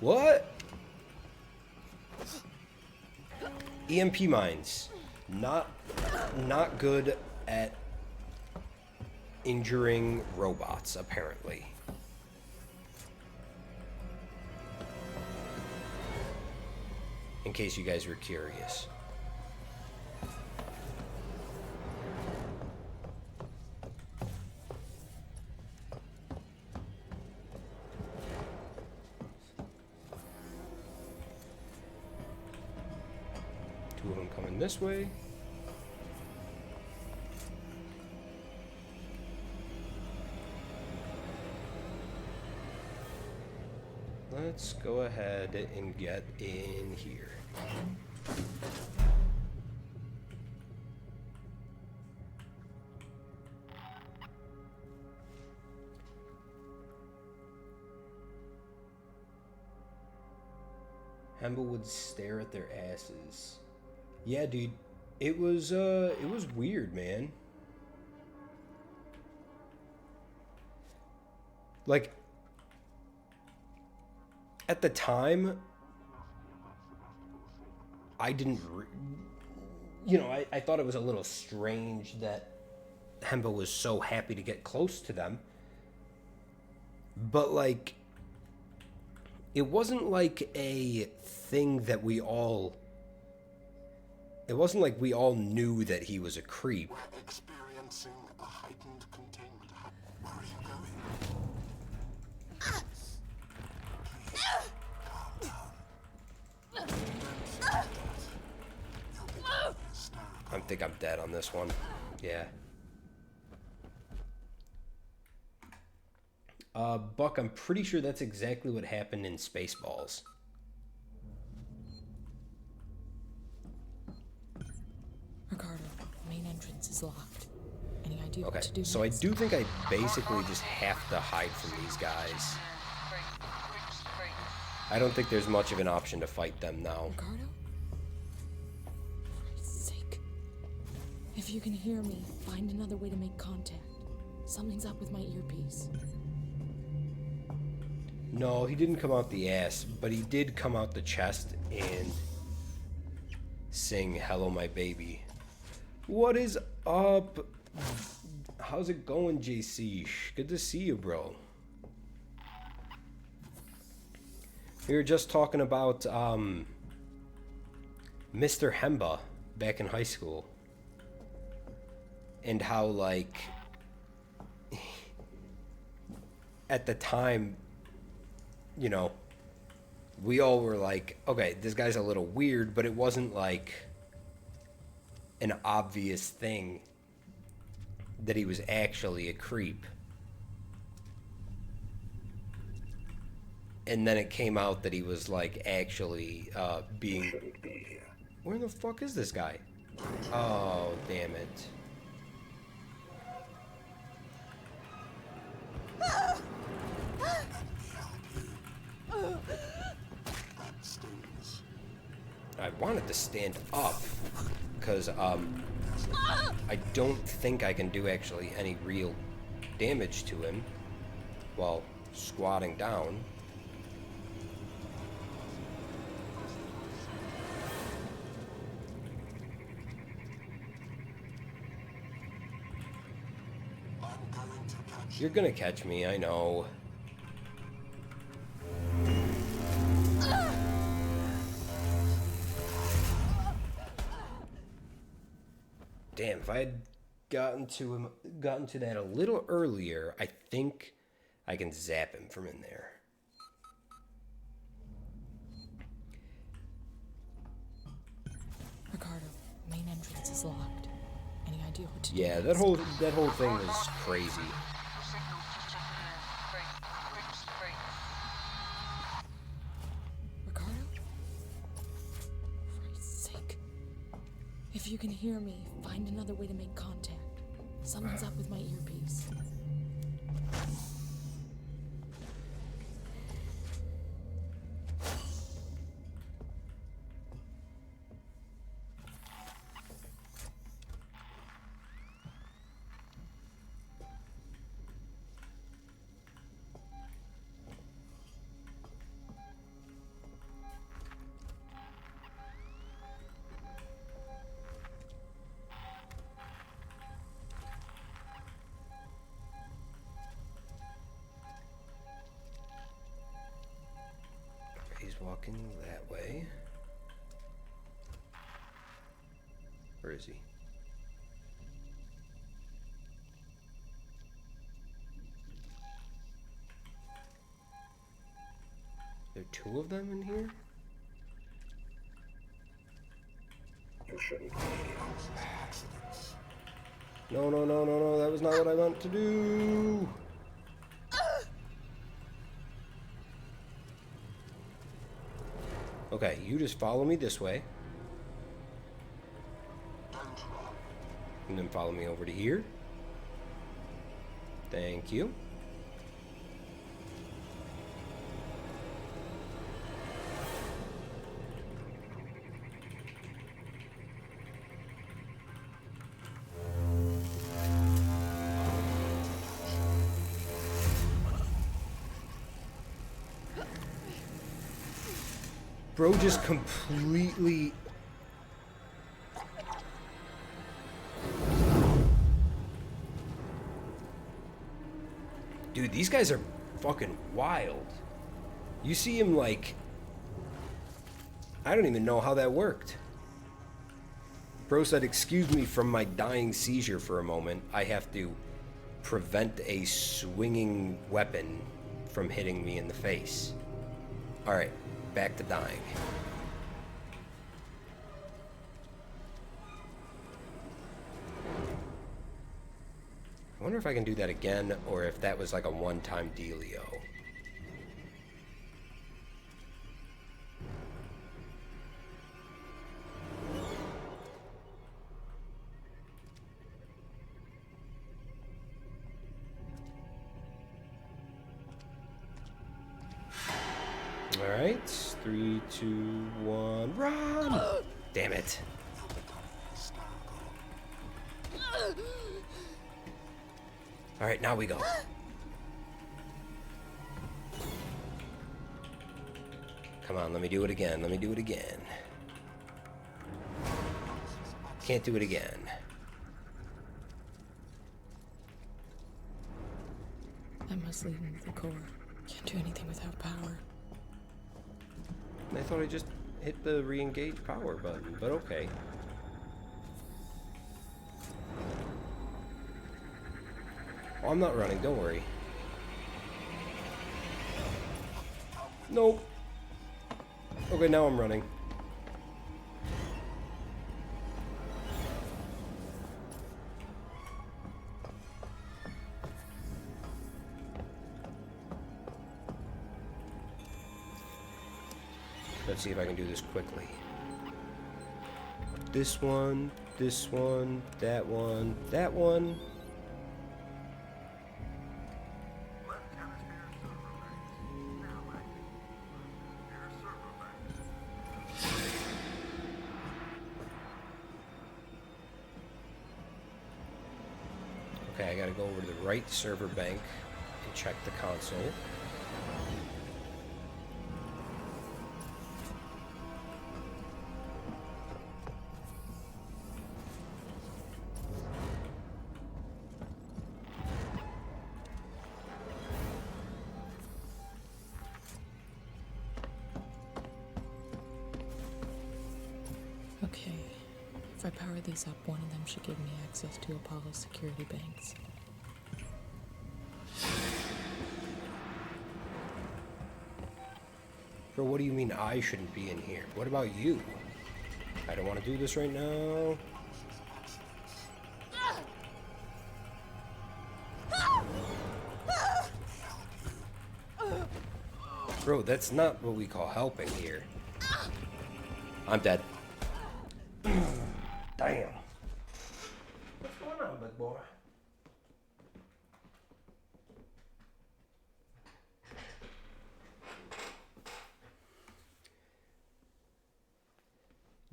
What? EMP mines. Not good at injuring robots, apparently. In case you guys were curious. Two of them coming this way. Let's go ahead and get in here. Hemba would stare at their asses. Yeah, dude. It was weird, man. Like, at the time, I didn't, I thought it was a little strange that Hemba was so happy to get close to them. But, like, it wasn't like a thing that we all... It wasn't like we all knew that he was a creep. We're experiencing a heightened containment. Where are you going? think I'm dead on this one. Yeah. Buck, I'm pretty sure that's exactly what happened in Spaceballs. Ricardo, main entrance is locked. Any idea Okay, what to do so next? I do think I basically just have to hide from these guys. I don't think there's much of an option to fight them now. Ricardo? For Christ's sake. If you can hear me, find another way to make contact. Something's up with my earpiece. No, he didn't come out the ass, but he did come out the chest and sing "Hello, My Baby." What is up? How's it going, JC? Good to see you, bro. We were just talking about Mr. Hemba back in high school. And how, like, at the time, you know, we all were like, okay, this guy's a little weird, but it wasn't like an obvious thing that he was actually a creep. And then it came out that he was like actually being... Where the fuck is this guy? Oh, damn it. I wanted to stand up because I don't think I can do actually any real damage to him while squatting down. You're gonna catch me, I know. Damn, if I had gotten to that a little earlier, I think I can zap him from in there. Ricardo, main entrance is locked. Any idea what to do? Yeah, that whole thing was crazy. Ricardo? For Christ's sake. If you can hear me, find another way to make contact. Something's up with my earpiece. He's walking that way. Where is he? There are two of them in here? You shouldn't be accidents. No, no, no, no, no, that was not what I meant to do. Okay, you just follow me this way. And then follow me over to here. Thank you. Bro just completely... Dude, these guys are fucking wild. You see him like... I don't even know how that worked. Bro said, excuse me from my dying seizure for a moment. I have to prevent a swinging weapon from hitting me in the face. Alright. Back to dying. wonder if I can do that again, or if that was like a one-time dealio. Alright, 3, 2, 1, run! Damn it. Alright, now we go. Come on, let me do it again. Let me do it again. Can't do it again. I must leave him with the core. Can't do anything without power. I thought I just hit the re-engage power button, but okay. Oh, I'm not running, don't worry. Nope. Okay, now I'm running. Let's see if I can do this quickly. This one, that one, that one. Okay, I gotta go over to the right server bank and check the console. Okay, if I power these up, one of them should give me access to Apollo's security banks. Bro, what do you mean I shouldn't be in here? What about you? I don't want to do this right now. Bro, that's not what we call helping here. I'm dead. Damn. What's going on, big boy?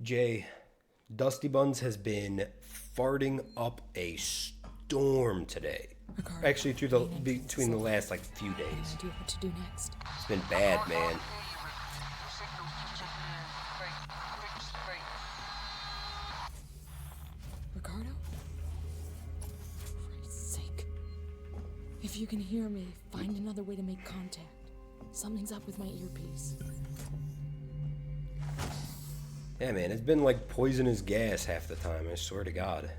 Jay, Dusty Buns has been farting up a storm today. Ricardo, Actually, through the between the last like few days. Any idea what to do next? It's been bad, man. Ricardo? For Christ's sake. If you can hear me, find another way to make contact. Something's up with my earpiece. Yeah, man, it's been like poisonous gas half the time, I swear to God.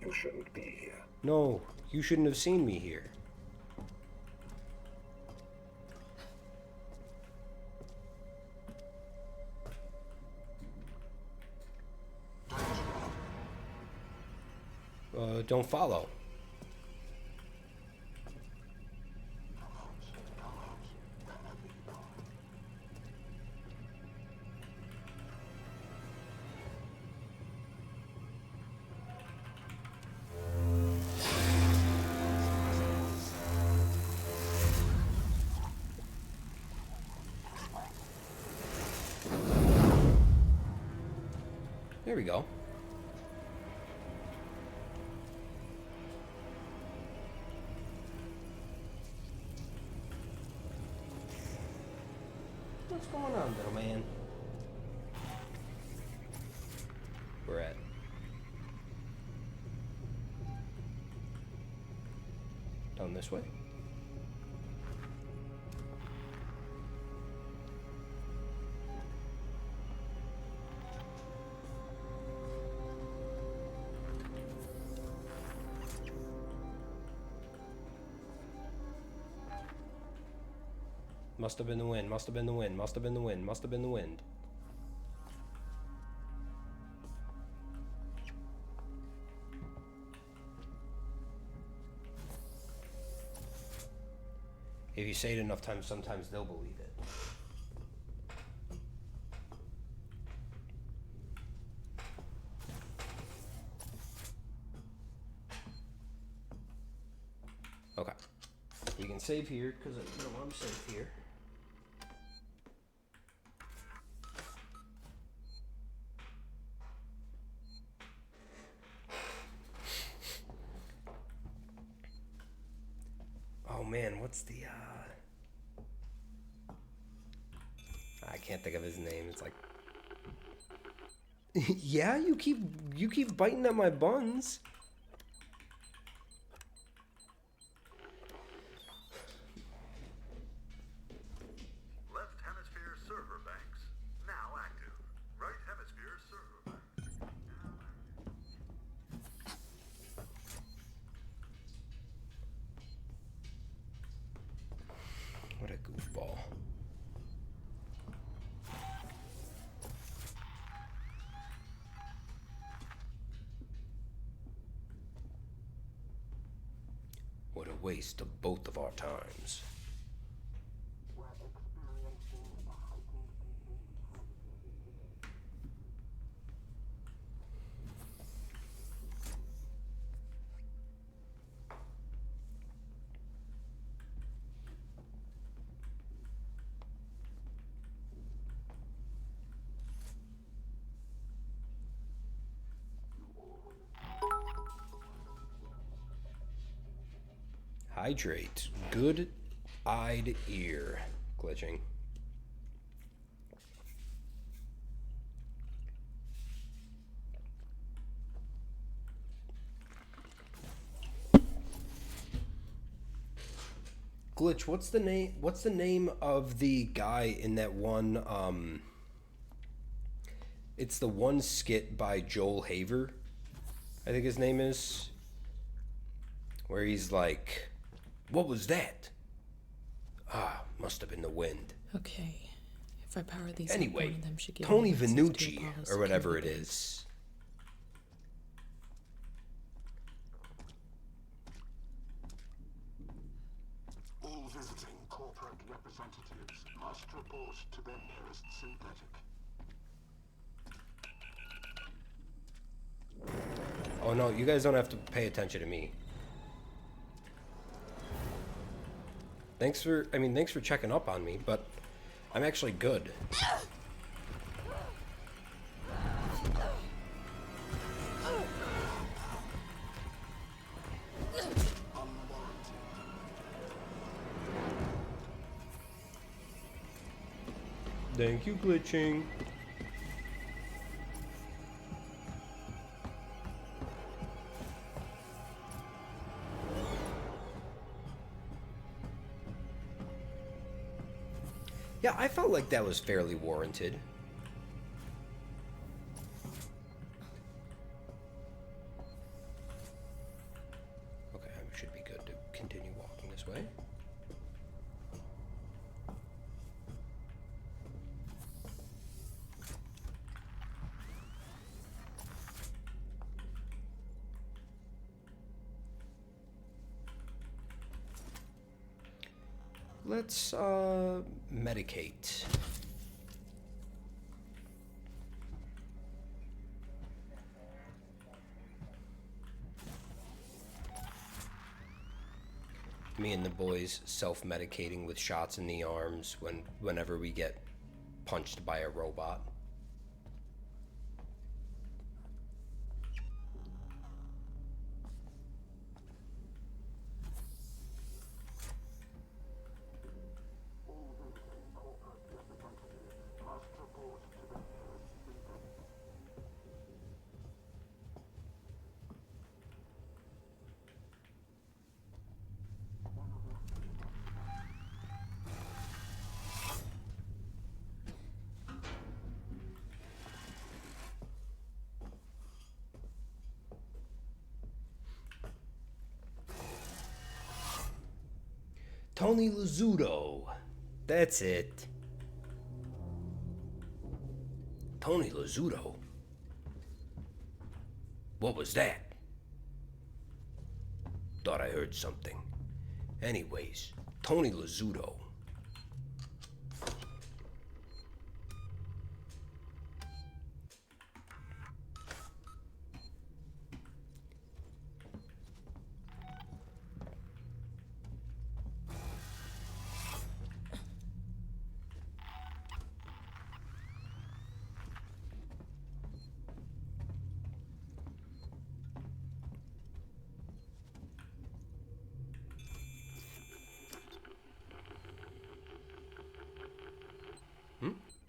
You shouldn't be here. No, you shouldn't have seen me here. Don't follow. There we go. What's going on, little man? We're at. Down this way. Must have been the wind. Must have been the wind. Must have been the wind. Must have been the wind. If you say it enough times, sometimes they'll believe it. Okay. We can save here, because I'm safe here. Oh man, what's the I can't think of his name. It's like yeah, you keep biting at my buns. Left hemisphere server banks now active. Right hemisphere server banks now active. What a goofball. What a waste of both of our times. Hydrate. Good-eyed ear. Glitching. Glitch, what's the name of the guy in that one it's the one skit by Joel Haver, I think his name is, where he's like, what was that? Ah, must have been the wind. Okay. If I power these Anyway, up, one of them should give Tony me access to Vannucci, Apollo's or whatever it security is. All visiting corporate representatives must report to their nearest synthetic. Oh no, you guys don't have to pay attention to me. Thanks for checking up on me, but I'm actually good. Thank you, glitching. Yeah, I felt like that was fairly warranted. Okay, I should be good to continue walking this way. Let's medicate. Me and the boys self-medicating with shots in the arms whenever we get punched by a robot. Tony Lazzuto. That's it. Tony Lazzuto? What was that? Thought I heard something. Anyways, Tony Lazzuto.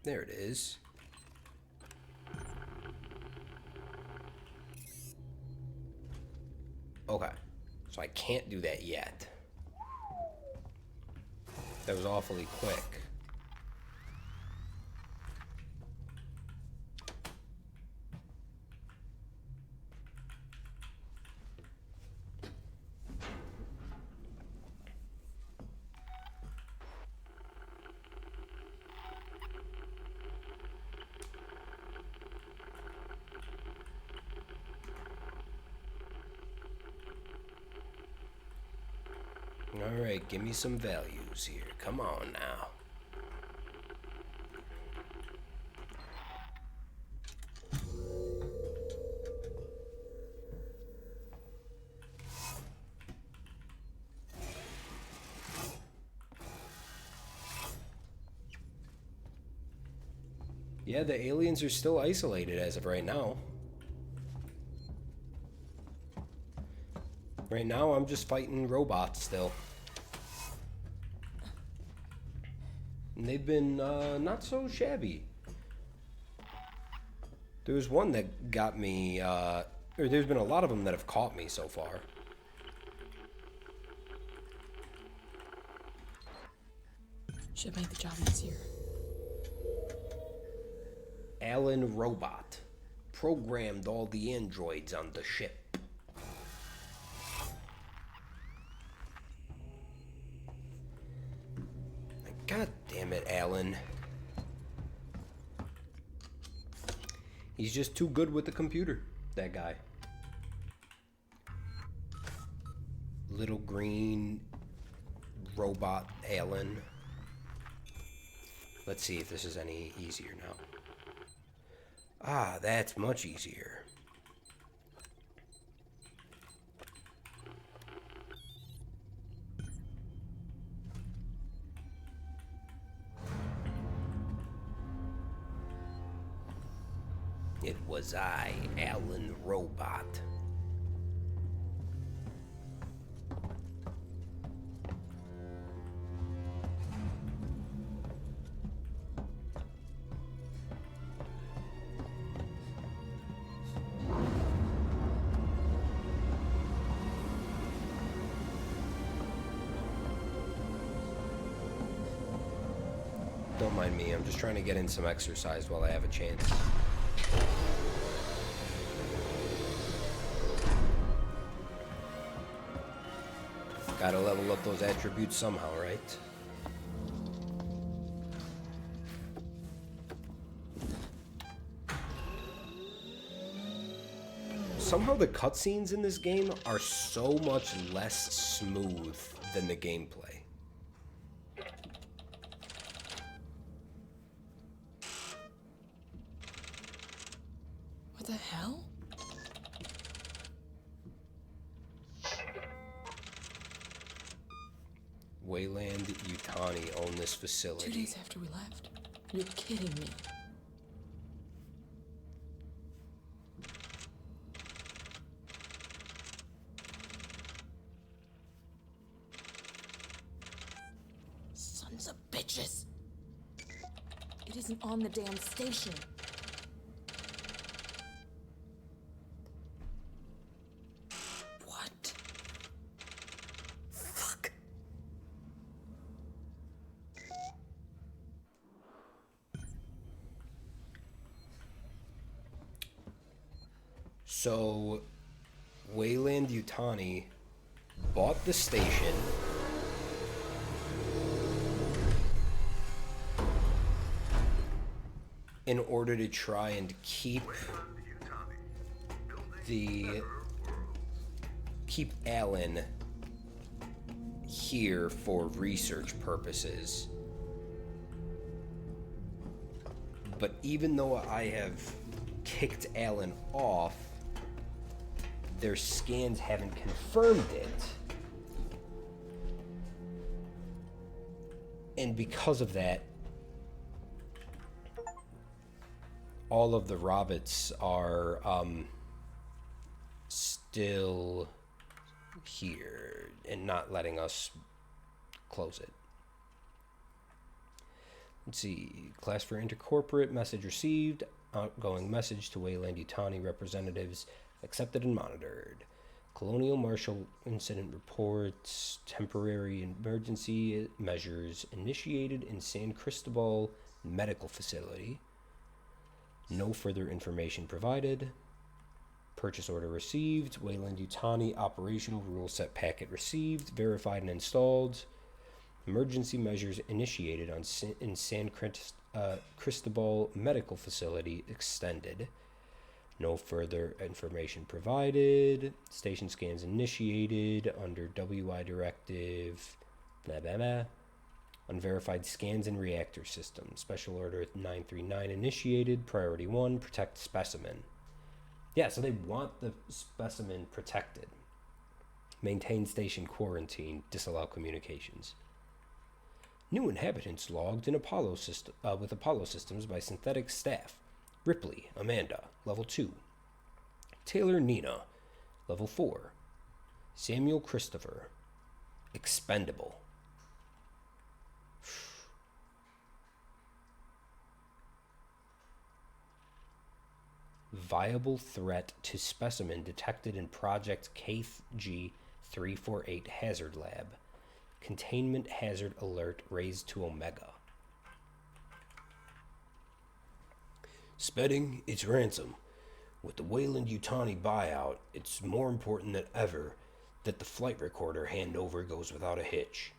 There it is. Okay, so I can't do that yet. That was awfully quick. Alright, give me some values here. Come on now. Yeah, the aliens are still isolated as of right now. Right now, I'm just fighting robots still. And they've been not so shabby. There was one that got me, or there's been a lot of them that have caught me so far. Should make the job easier. Alan Robot programmed all the androids on the ship. God damn it, Alan. He's just too good with the computer, that guy. Little green robot Alan. Let's see if this is any easier now. Ah, that's much easier. It was I, Alan Robot. Don't mind me, I'm just trying to get in some exercise while I have a chance. Gotta level up those attributes somehow, right? Somehow the cutscenes in this game are so much less smooth than the gameplay. What the hell? Wayland Yutani own this facility. 2 days after we left? You're kidding me. Sons of bitches! It isn't on the damn station. What? Fuck. So, Wayland Yutani bought the station in order to try and keep Alan here for research purposes. But even though I have kicked Alan off, their scans haven't confirmed it. And because of that, all of the Robots are still here and not letting us close it. Let's see. Class for intercorporate. Message received. Outgoing message to Weyland-Yutani representatives accepted and monitored. Colonial Marshal incident reports. Temporary emergency measures initiated in San Cristobal Medical Facility. No further information provided. Purchase order received. Weyland-Yutani operational rule set packet received. Verified and installed. Emergency measures initiated in San Cristobal Medical Facility extended. No further information provided. Station scans initiated under WI directive. Blah, blah, blah. Unverified scans and reactor system. Special order 939 initiated. Priority 1, protect specimen. Yeah, so they want the specimen protected. Maintain station quarantine. Disallow communications. New inhabitants logged in Apollo with Apollo systems by synthetic staff. Ripley, Amanda, level 2. Taylor, Nina, level 4. Samuel, Christopher, expendable. Viable threat to specimen detected in Project KG-348 Hazard Lab. Containment hazard alert raised to Omega. Spedding, it's ransom. With the Weyland-Yutani buyout, it's more important than ever that the flight recorder handover goes without a hitch.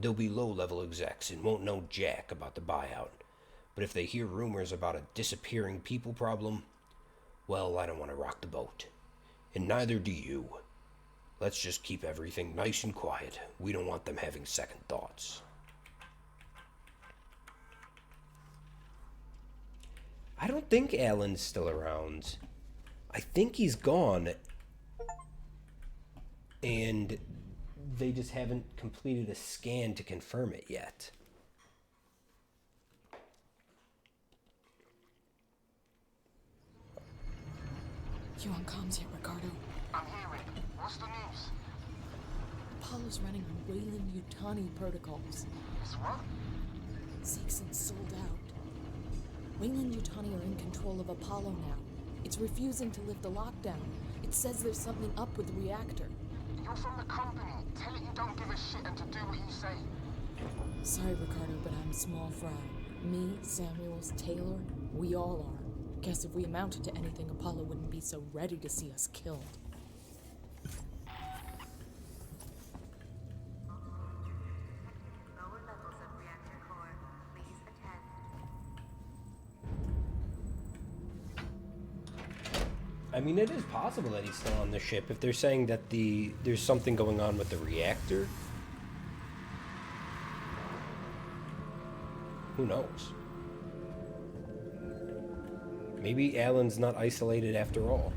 They'll be low-level execs and won't know jack about the buyout. But if they hear rumors about a disappearing people problem, well, I don't want to rock the boat. And neither do you. Let's just keep everything nice and quiet. We don't want them having second thoughts. I don't think Alan's still around. I think he's gone. And they just haven't completed a scan to confirm it yet. You on comms yet, Ricardo? I'm hearing. What's the news? Apollo's running on Weyland-Yutani protocols. It's what? Seegson sold out. Weyland-Yutani are in control of Apollo now. It's refusing to lift the lockdown. It says there's something up with the reactor. You're from the company. Tell it you don't give a shit and to do what you say. Sorry, Ricardo, but I'm small fry. Me, Samuels, Taylor, we all are. Guess if we amounted to anything, Apollo wouldn't be so ready to see us killed. Lower levels of reactor core. Please attend. I mean, it is possible that he's still on the ship if they're saying that there's something going on with the reactor. Who knows? Maybe Alan's not isolated after all.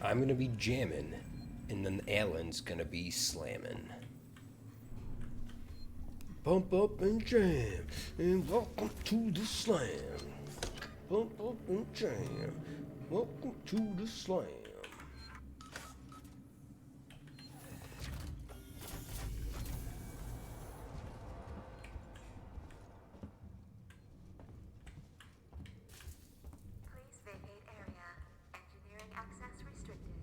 I'm gonna be jamming, and then Alan's gonna be slamming. Bump up and jam, and welcome to the slam. Bump up and jam, welcome to the slam. Please vacate area. Engineering access restricted.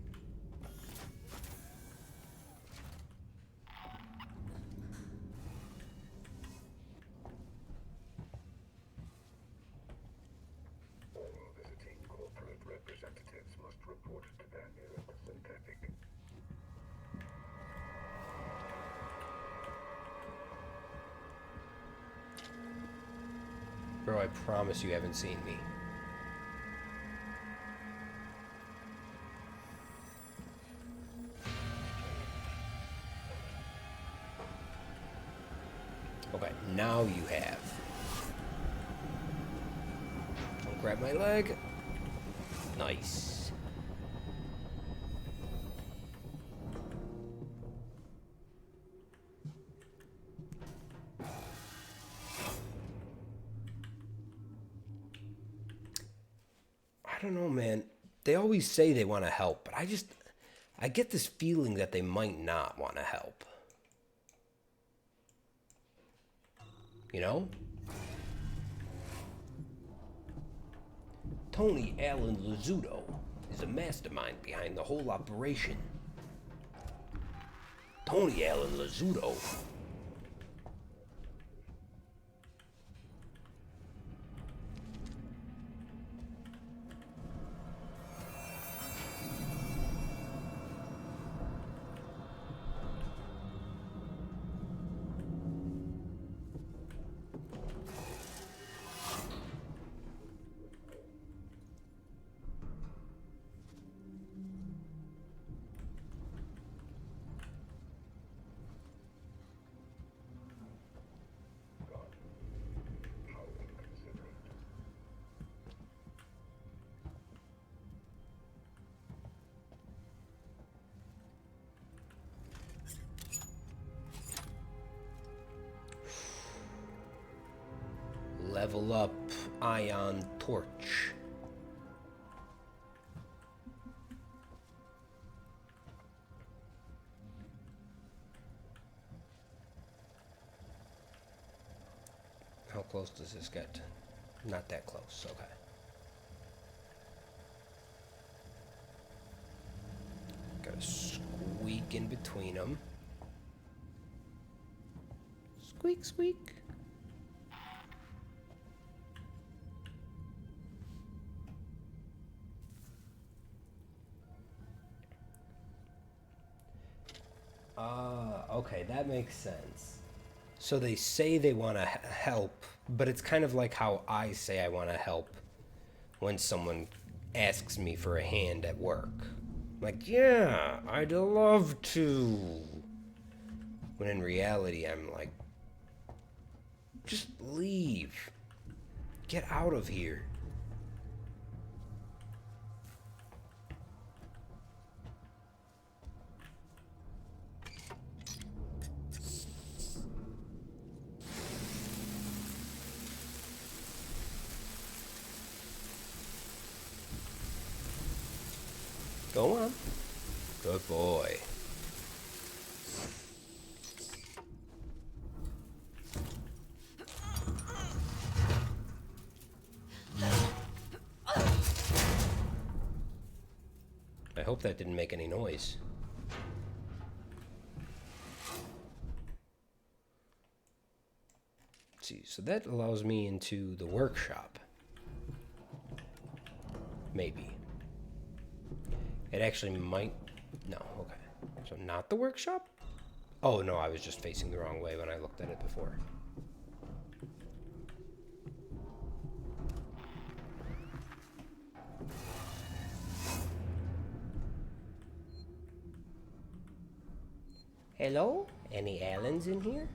Bro, I promise you haven't seen me. Okay, now you have. Don't grab my leg. Nice. I don't know, man. They always say they want to help, but I get this feeling that they might not want to help. You know? Tony Allen Lazzuto is a mastermind behind the whole operation. Tony Allen Lazzuto. Level up ion torch. How close does this get? Not that close, okay. Gotta squeak in between them. Squeak, squeak. Okay, that makes sense. So they say they want to help, but it's kind of like how I say I want to help when someone asks me for a hand at work. Like, yeah, I'd love to. When in reality, I'm like, just leave. Get out of here. Go on. Good boy. I hope that didn't make any noise. Let's see, so that allows me into the workshop. Maybe. It actually might... No, okay. So not the workshop? Oh, no, I was just facing the wrong way when I looked at it before. Hello? Any Allens in here?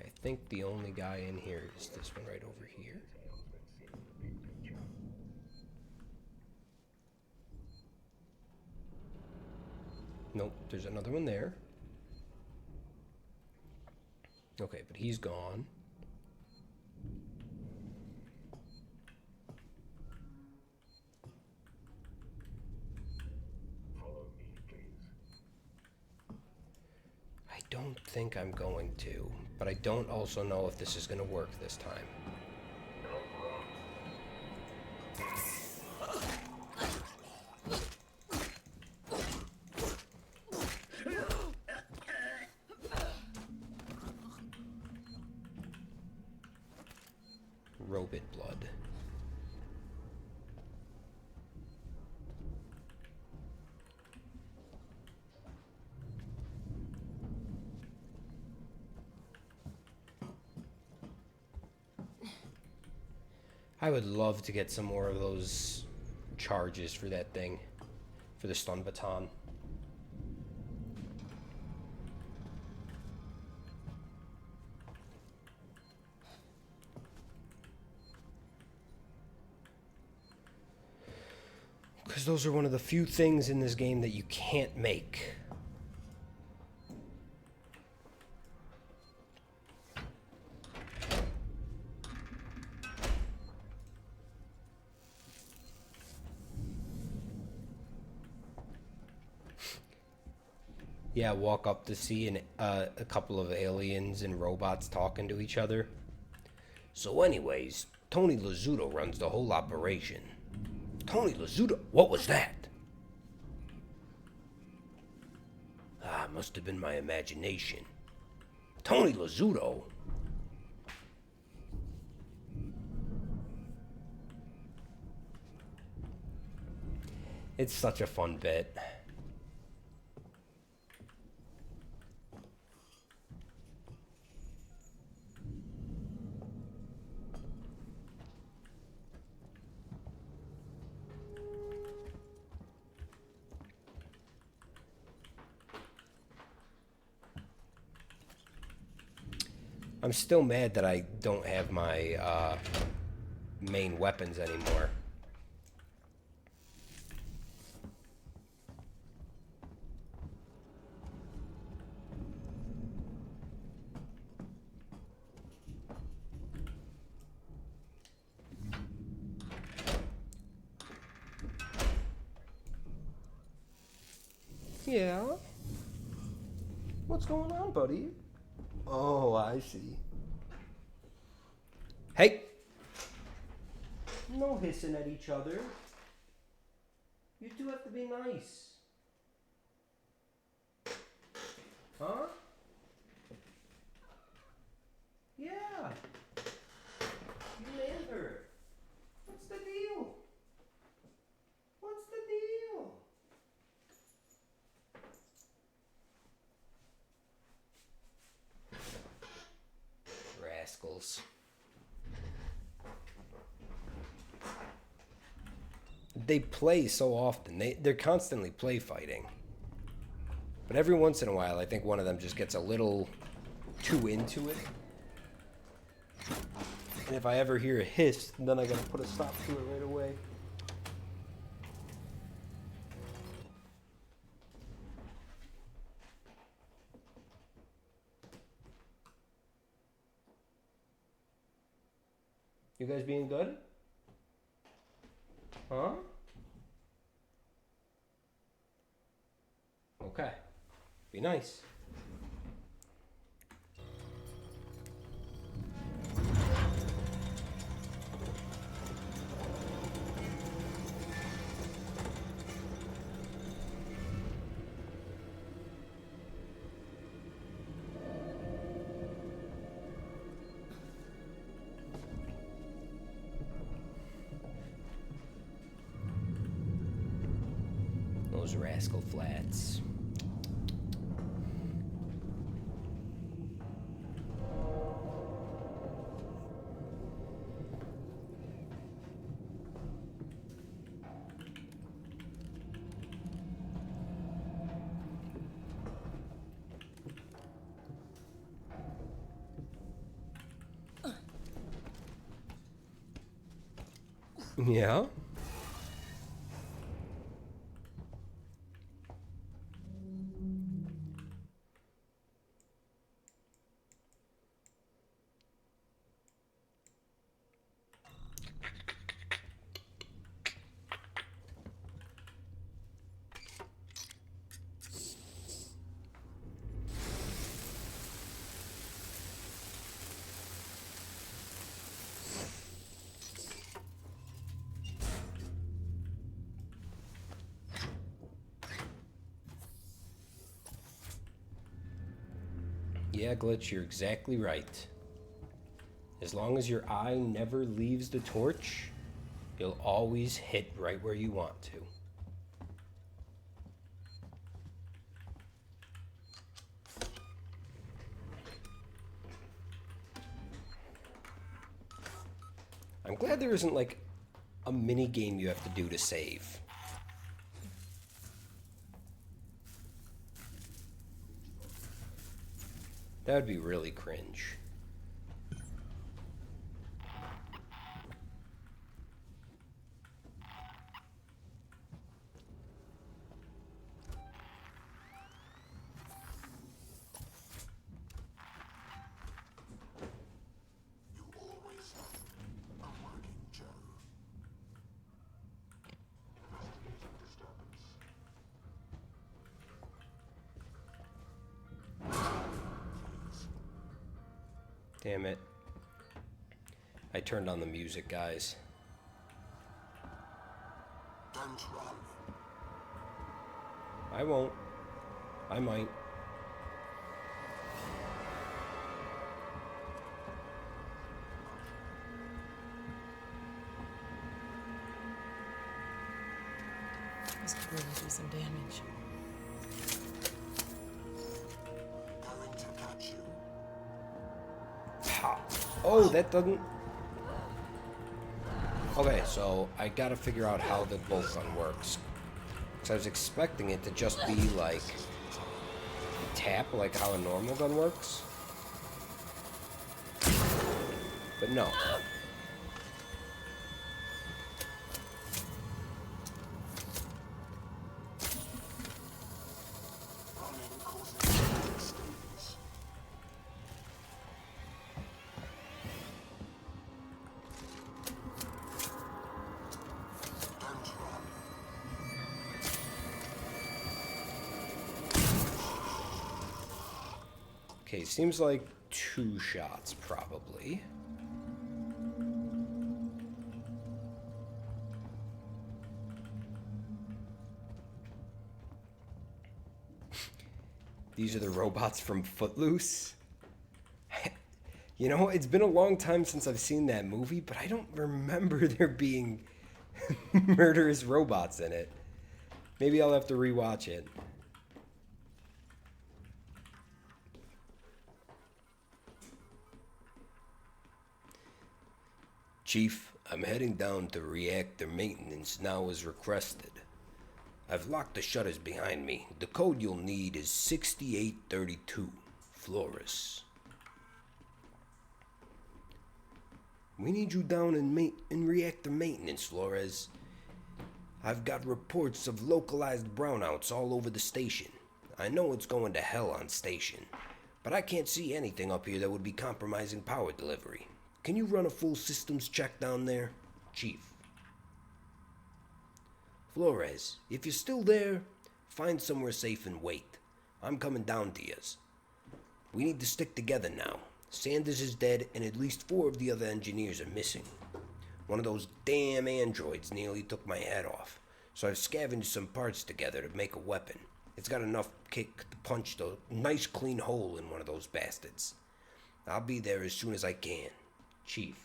I think the only guy in here is this one right over here. Nope, there's another one there. Okay, but he's gone. I don't think think I'm going to, but I don't also know if this is going to work this time. Robot blood. I would love to get some more of those charges for that thing, for the stun baton. Because those are one of the few things in this game that you can't make. Yeah, walk up to see a couple of aliens and robots talking to each other. So anyways, Tony Lazzuto runs the whole operation. Tony Lazzuto? What was that? Ah, must have been my imagination. Tony Lazzuto? It's such a fun bit. I'm still mad that I don't have my main weapons anymore. Yeah? What's going on, buddy? Oh, I see. Hey! No hissing at each other. You two have to be nice. Huh? Yeah. You nailed her. What's the deal? What's the deal? Rascals. They play so often. They're constantly play fighting. But every once in a while, I think one of them just gets a little too into it. And if I ever hear a hiss, then I gotta put a stop to it right away. You guys being good? Huh? Okay. Be nice. Those rascal flats. Yeah? Yeah, Glitch, you're exactly right. As long as your eye never leaves the torch, you'll always hit right where you want to. I'm glad there isn't like a mini game you have to do to save. That would be really cringe. You always a working Joe. Investigating disturbance. Damn it. I turned on the music, guys. Don't run. I won't. I might. This could really do some damage. Going to catch you. Ha. Oh, that doesn't... Okay, so I gotta figure out how the bolt gun works. Because I was expecting it to just be like... tap, like how a normal gun works. But no. Running causes stings. Don't run. Okay, seems like 2 shots, probably. These are the robots from Footloose. You know, it's been a long time since I've seen that movie, but I don't remember there being murderous robots in it. Maybe I'll have to rewatch it. Chief, I'm heading down to reactor maintenance now as requested. I've locked the shutters behind me. The code you'll need is 6832, Flores. We need you down in reactor maintenance, Flores. I've got reports of localized brownouts all over the station. I know it's going to hell on station, but I can't see anything up here that would be compromising power delivery. Can you run a full systems check down there? Chief. Flores, if you're still there, find somewhere safe and wait. I'm coming down to yous. We need to stick together now. Sanders is dead, and at least 4 of the other engineers are missing. One of those damn androids nearly took my head off, so I've scavenged some parts together to make a weapon. It's got enough kick to punch a nice clean hole in one of those bastards. I'll be there as soon as I can. Chief.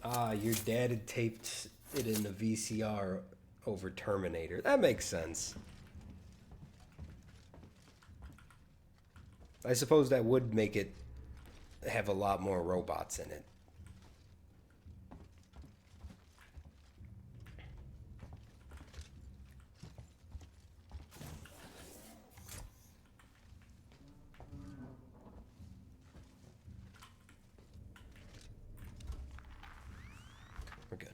Ah, your dad had taped it in the VCR over Terminator. That makes sense. I suppose that would make it have a lot more robots in it. We're good.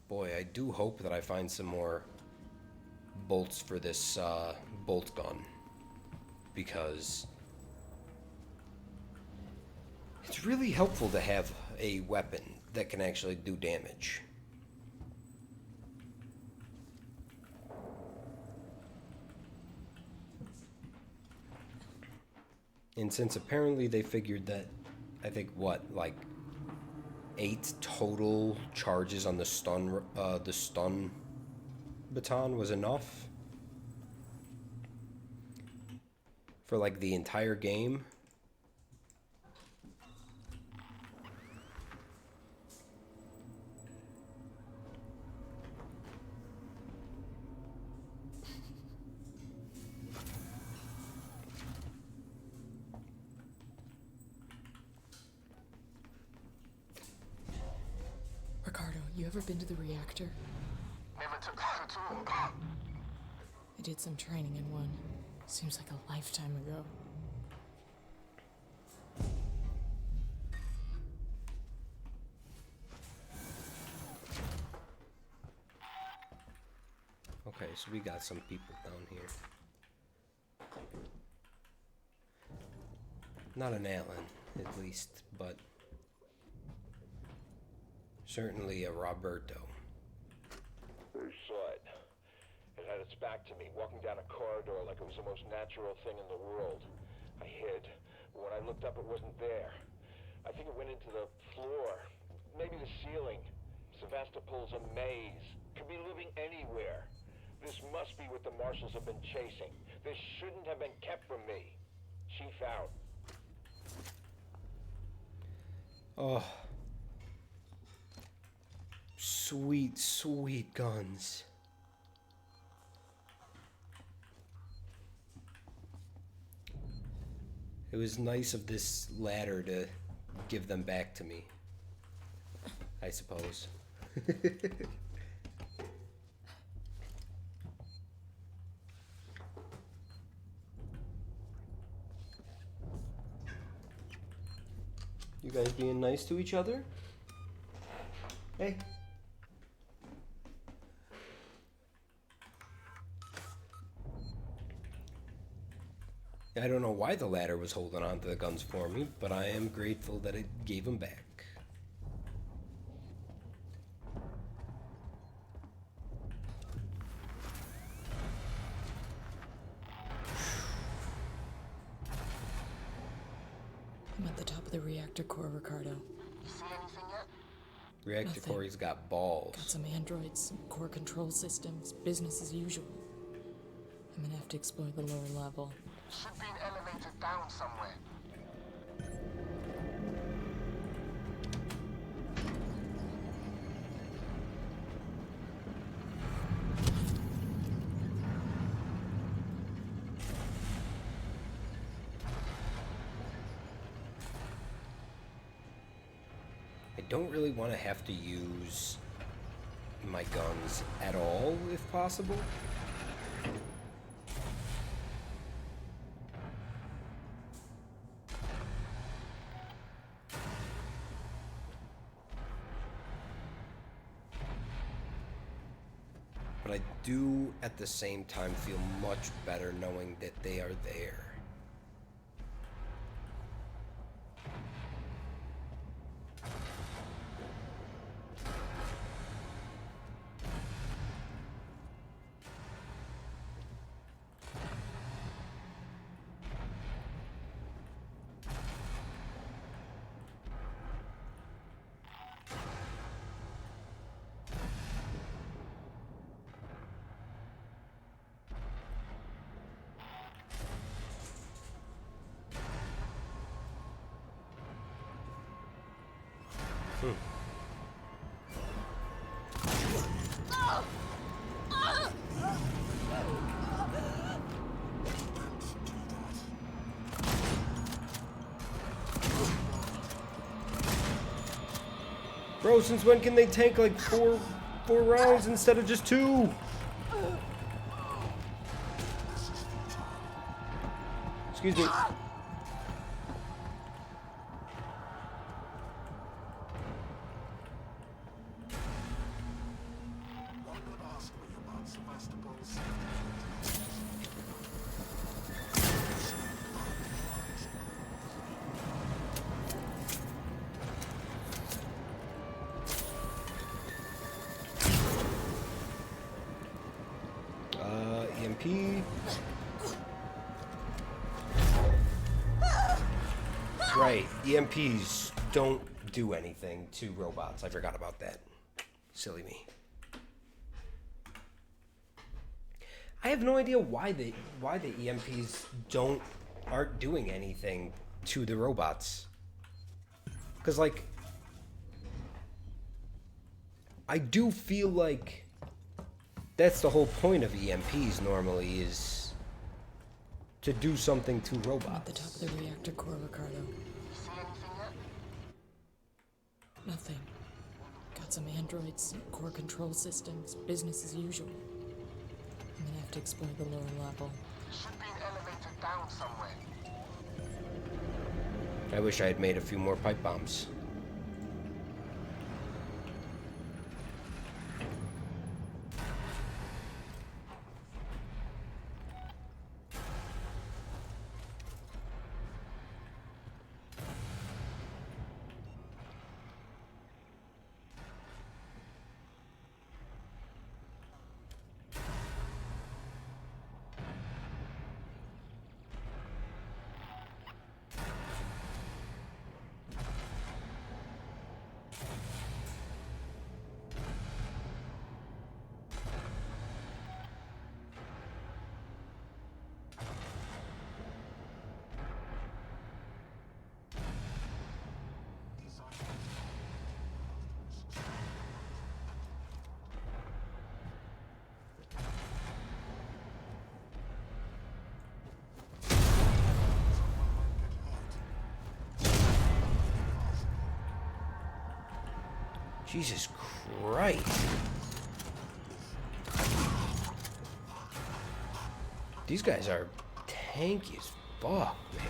Boy, I do hope that I find some more bolts for this bolt gun, because It's really helpful to have a weapon that can actually do damage. And since apparently they figured that, I think what, like 8 total charges on the stun baton was enough for like the entire game. Ricardo, you ever been to the reactor? Never took that at all. I did some training in one. Seems like a lifetime ago. Okay, so we got some people down here. Not an Alan, at least, but certainly a Roberto. I saw it. It had its back to me, walking down a corridor like it was the most natural thing in the world. I hid. When I looked up, it wasn't there. I think it went into the floor, maybe the ceiling. Sevastopol's a maze. Could be living anywhere. This must be what the marshals have been chasing. This shouldn't have been kept from me. Chief out. Oh. Sweet, sweet guns. It was nice of this ladder to give them back to me, I suppose. You guys being nice to each other? Hey. I don't know why the ladder was holding on to the guns for me, but I am grateful that it gave them back. I'm at the top of the reactor core, Ricardo. You see anything yet? Reactor Nothing. Core's got balls. Got some androids, some core control systems, business as usual. I'm gonna have to explore the lower level. Should be an elevator down somewhere. I don't really want to have to use my guns at all, if possible. But I do, at the same time, feel much better knowing that they are there. Bro, since when can they tank like four rounds instead of just 2? Excuse me. EMP. Right, EMPs don't do anything to robots. I forgot about that. Silly me. I have no idea why the EMPs aren't doing anything to the robots. Cause like I do feel like that's the whole point of EMPs normally, is to do something to robots. I'm at the top of the reactor core, Ricardo. See anything yet? Nothing. Got some androids, core control systems, business as usual. I'm gonna have to explore the lower level. Should be an elevator down somewhere. I wish I had made a few more pipe bombs. Jesus Christ. These guys are tanky as fuck, man.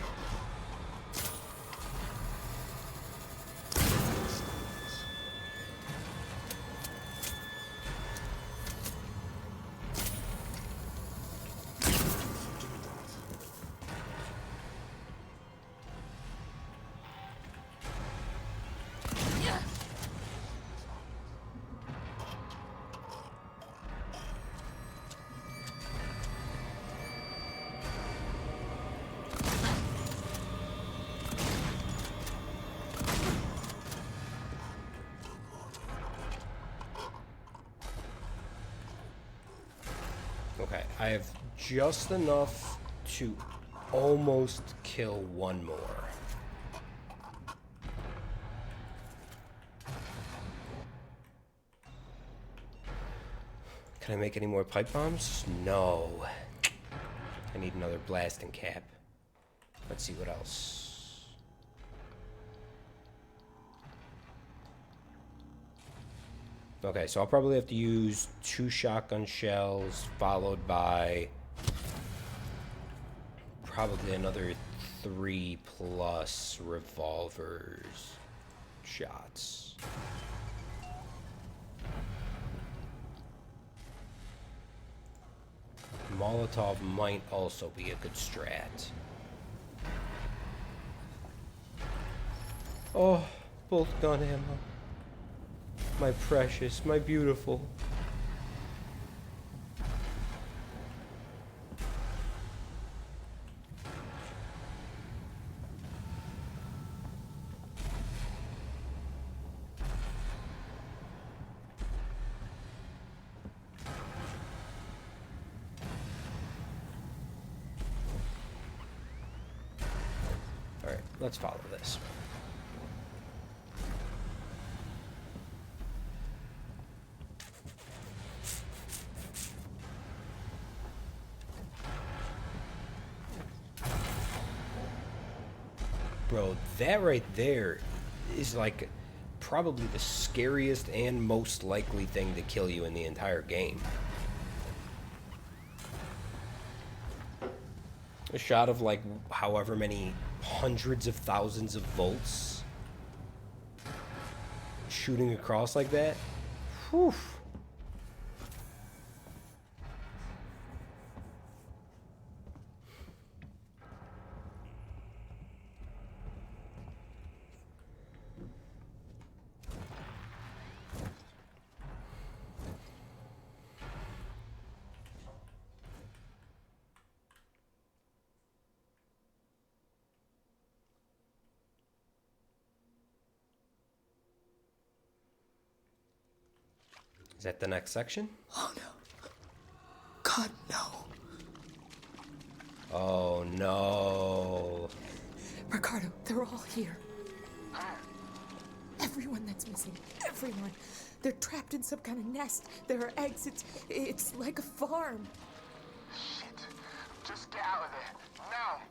Okay, I have just enough to almost kill one more. Can I make any more pipe bombs? No. I need another blasting cap. Let's see what else. Okay, so I'll probably have to use 2 shotgun shells, followed by probably another 3 plus revolvers shots. Molotov might also be a good strat. Oh, bolt gun ammo. My precious, my beautiful. All right, let's follow this. Bro, that right there is like probably the scariest and most likely thing to kill you in the entire game. A shot of like however many hundreds of thousands of volts shooting across like that. Whew. Is that the next section? Oh no. God, no. Oh no. Ricardo, they're all here. Everyone that's missing. Everyone. They're trapped in some kind of nest. There are eggs. It's like a farm. Shit. Just get out of there. Now.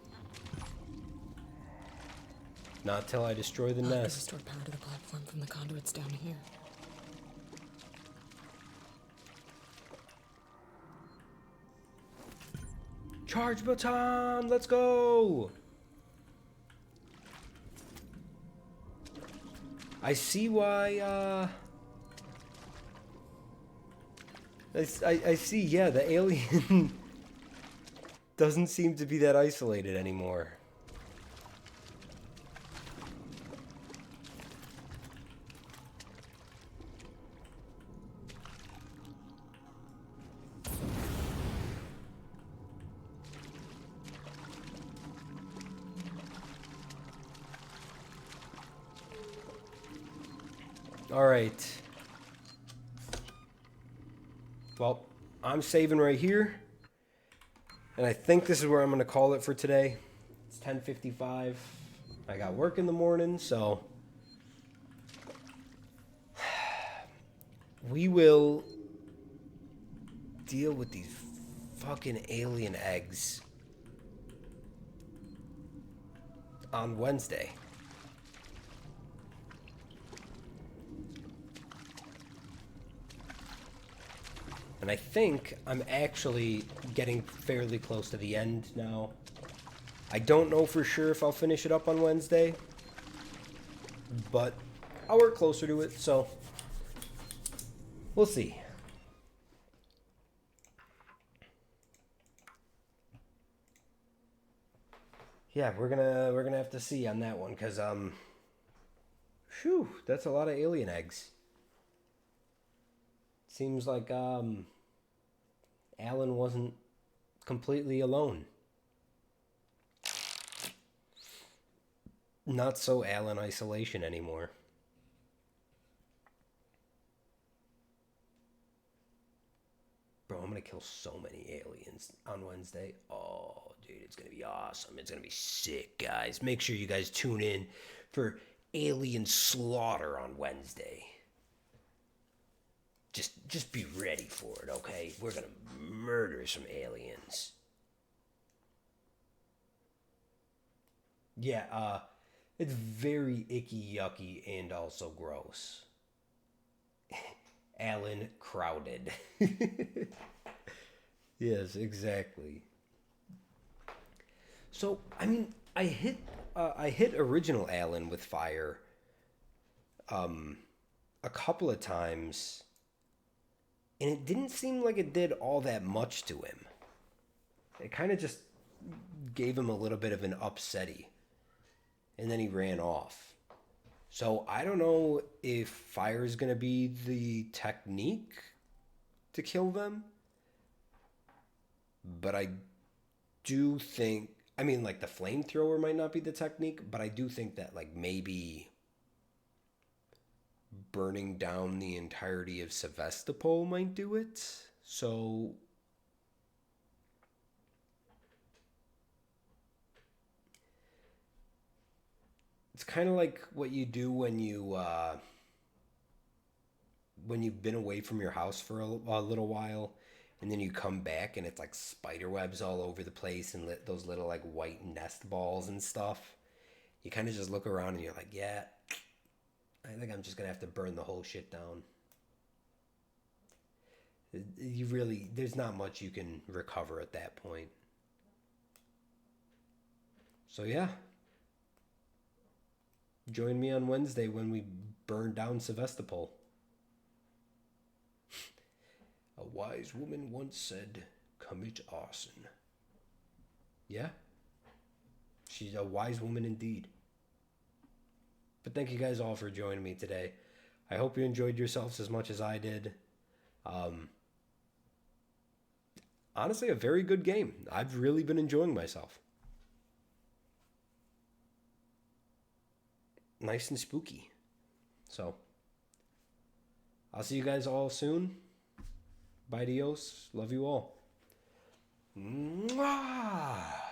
Not till I destroy the I'll nest. restore power to the platform from the conduits down here. Charge baton! Let's go! I see why, I see, yeah, the alien doesn't seem to be that isolated anymore. All right. Well, I'm saving right here. And I think this is where I'm going to call it for today. It's 10:55. I got work in the morning, so we will deal with these fucking alien eggs on Wednesday. And I think I'm actually getting fairly close to the end now. I don't know for sure if I'll finish it up on Wednesday, but I'll work closer to it, so we'll see. Yeah, we're gonna have to see on that one, cause whew, that's a lot of alien eggs. Seems like Alan wasn't completely alone. Not so Alan isolation anymore. Bro, I'm gonna kill so many aliens on Wednesday. Oh, dude, it's gonna be awesome. It's gonna be sick, guys. Make sure you guys tune in for Alien Slaughter on Wednesday. Just be ready for it, okay? We're gonna murder some aliens. Yeah, it's very icky, yucky, and also gross. Alan crowded. Yes, exactly. So, I mean, I hit original Alan with fire a couple of times, and it didn't seem like it did all that much to him. It kind of just gave him a little bit of an upsetty, and then he ran off. So I don't know if fire is going to be the technique to kill them, but I do think, I mean, like the flamethrower might not be the technique, but I do think that like maybe burning down the entirety of Sevastopol might do it. So it's kind of like what you do when you've been away from your house for a little while, and then you come back and it's like spider webs all over the place and those little like white nest balls and stuff. You kind of just look around and you're like, yeah, I think I'm just gonna have to burn the whole shit down. There's not much you can recover at that point. So yeah. Join me on Wednesday when we burn down Sevastopol. A wise woman once said, commit arson. Yeah? She's a wise woman indeed. But thank you guys all for joining me today. I hope you enjoyed yourselves as much as I did. Honestly, a very good game. I've really been enjoying myself. Nice and spooky. So, I'll see you guys all soon. Bye, Dios. Love you all. Mwah!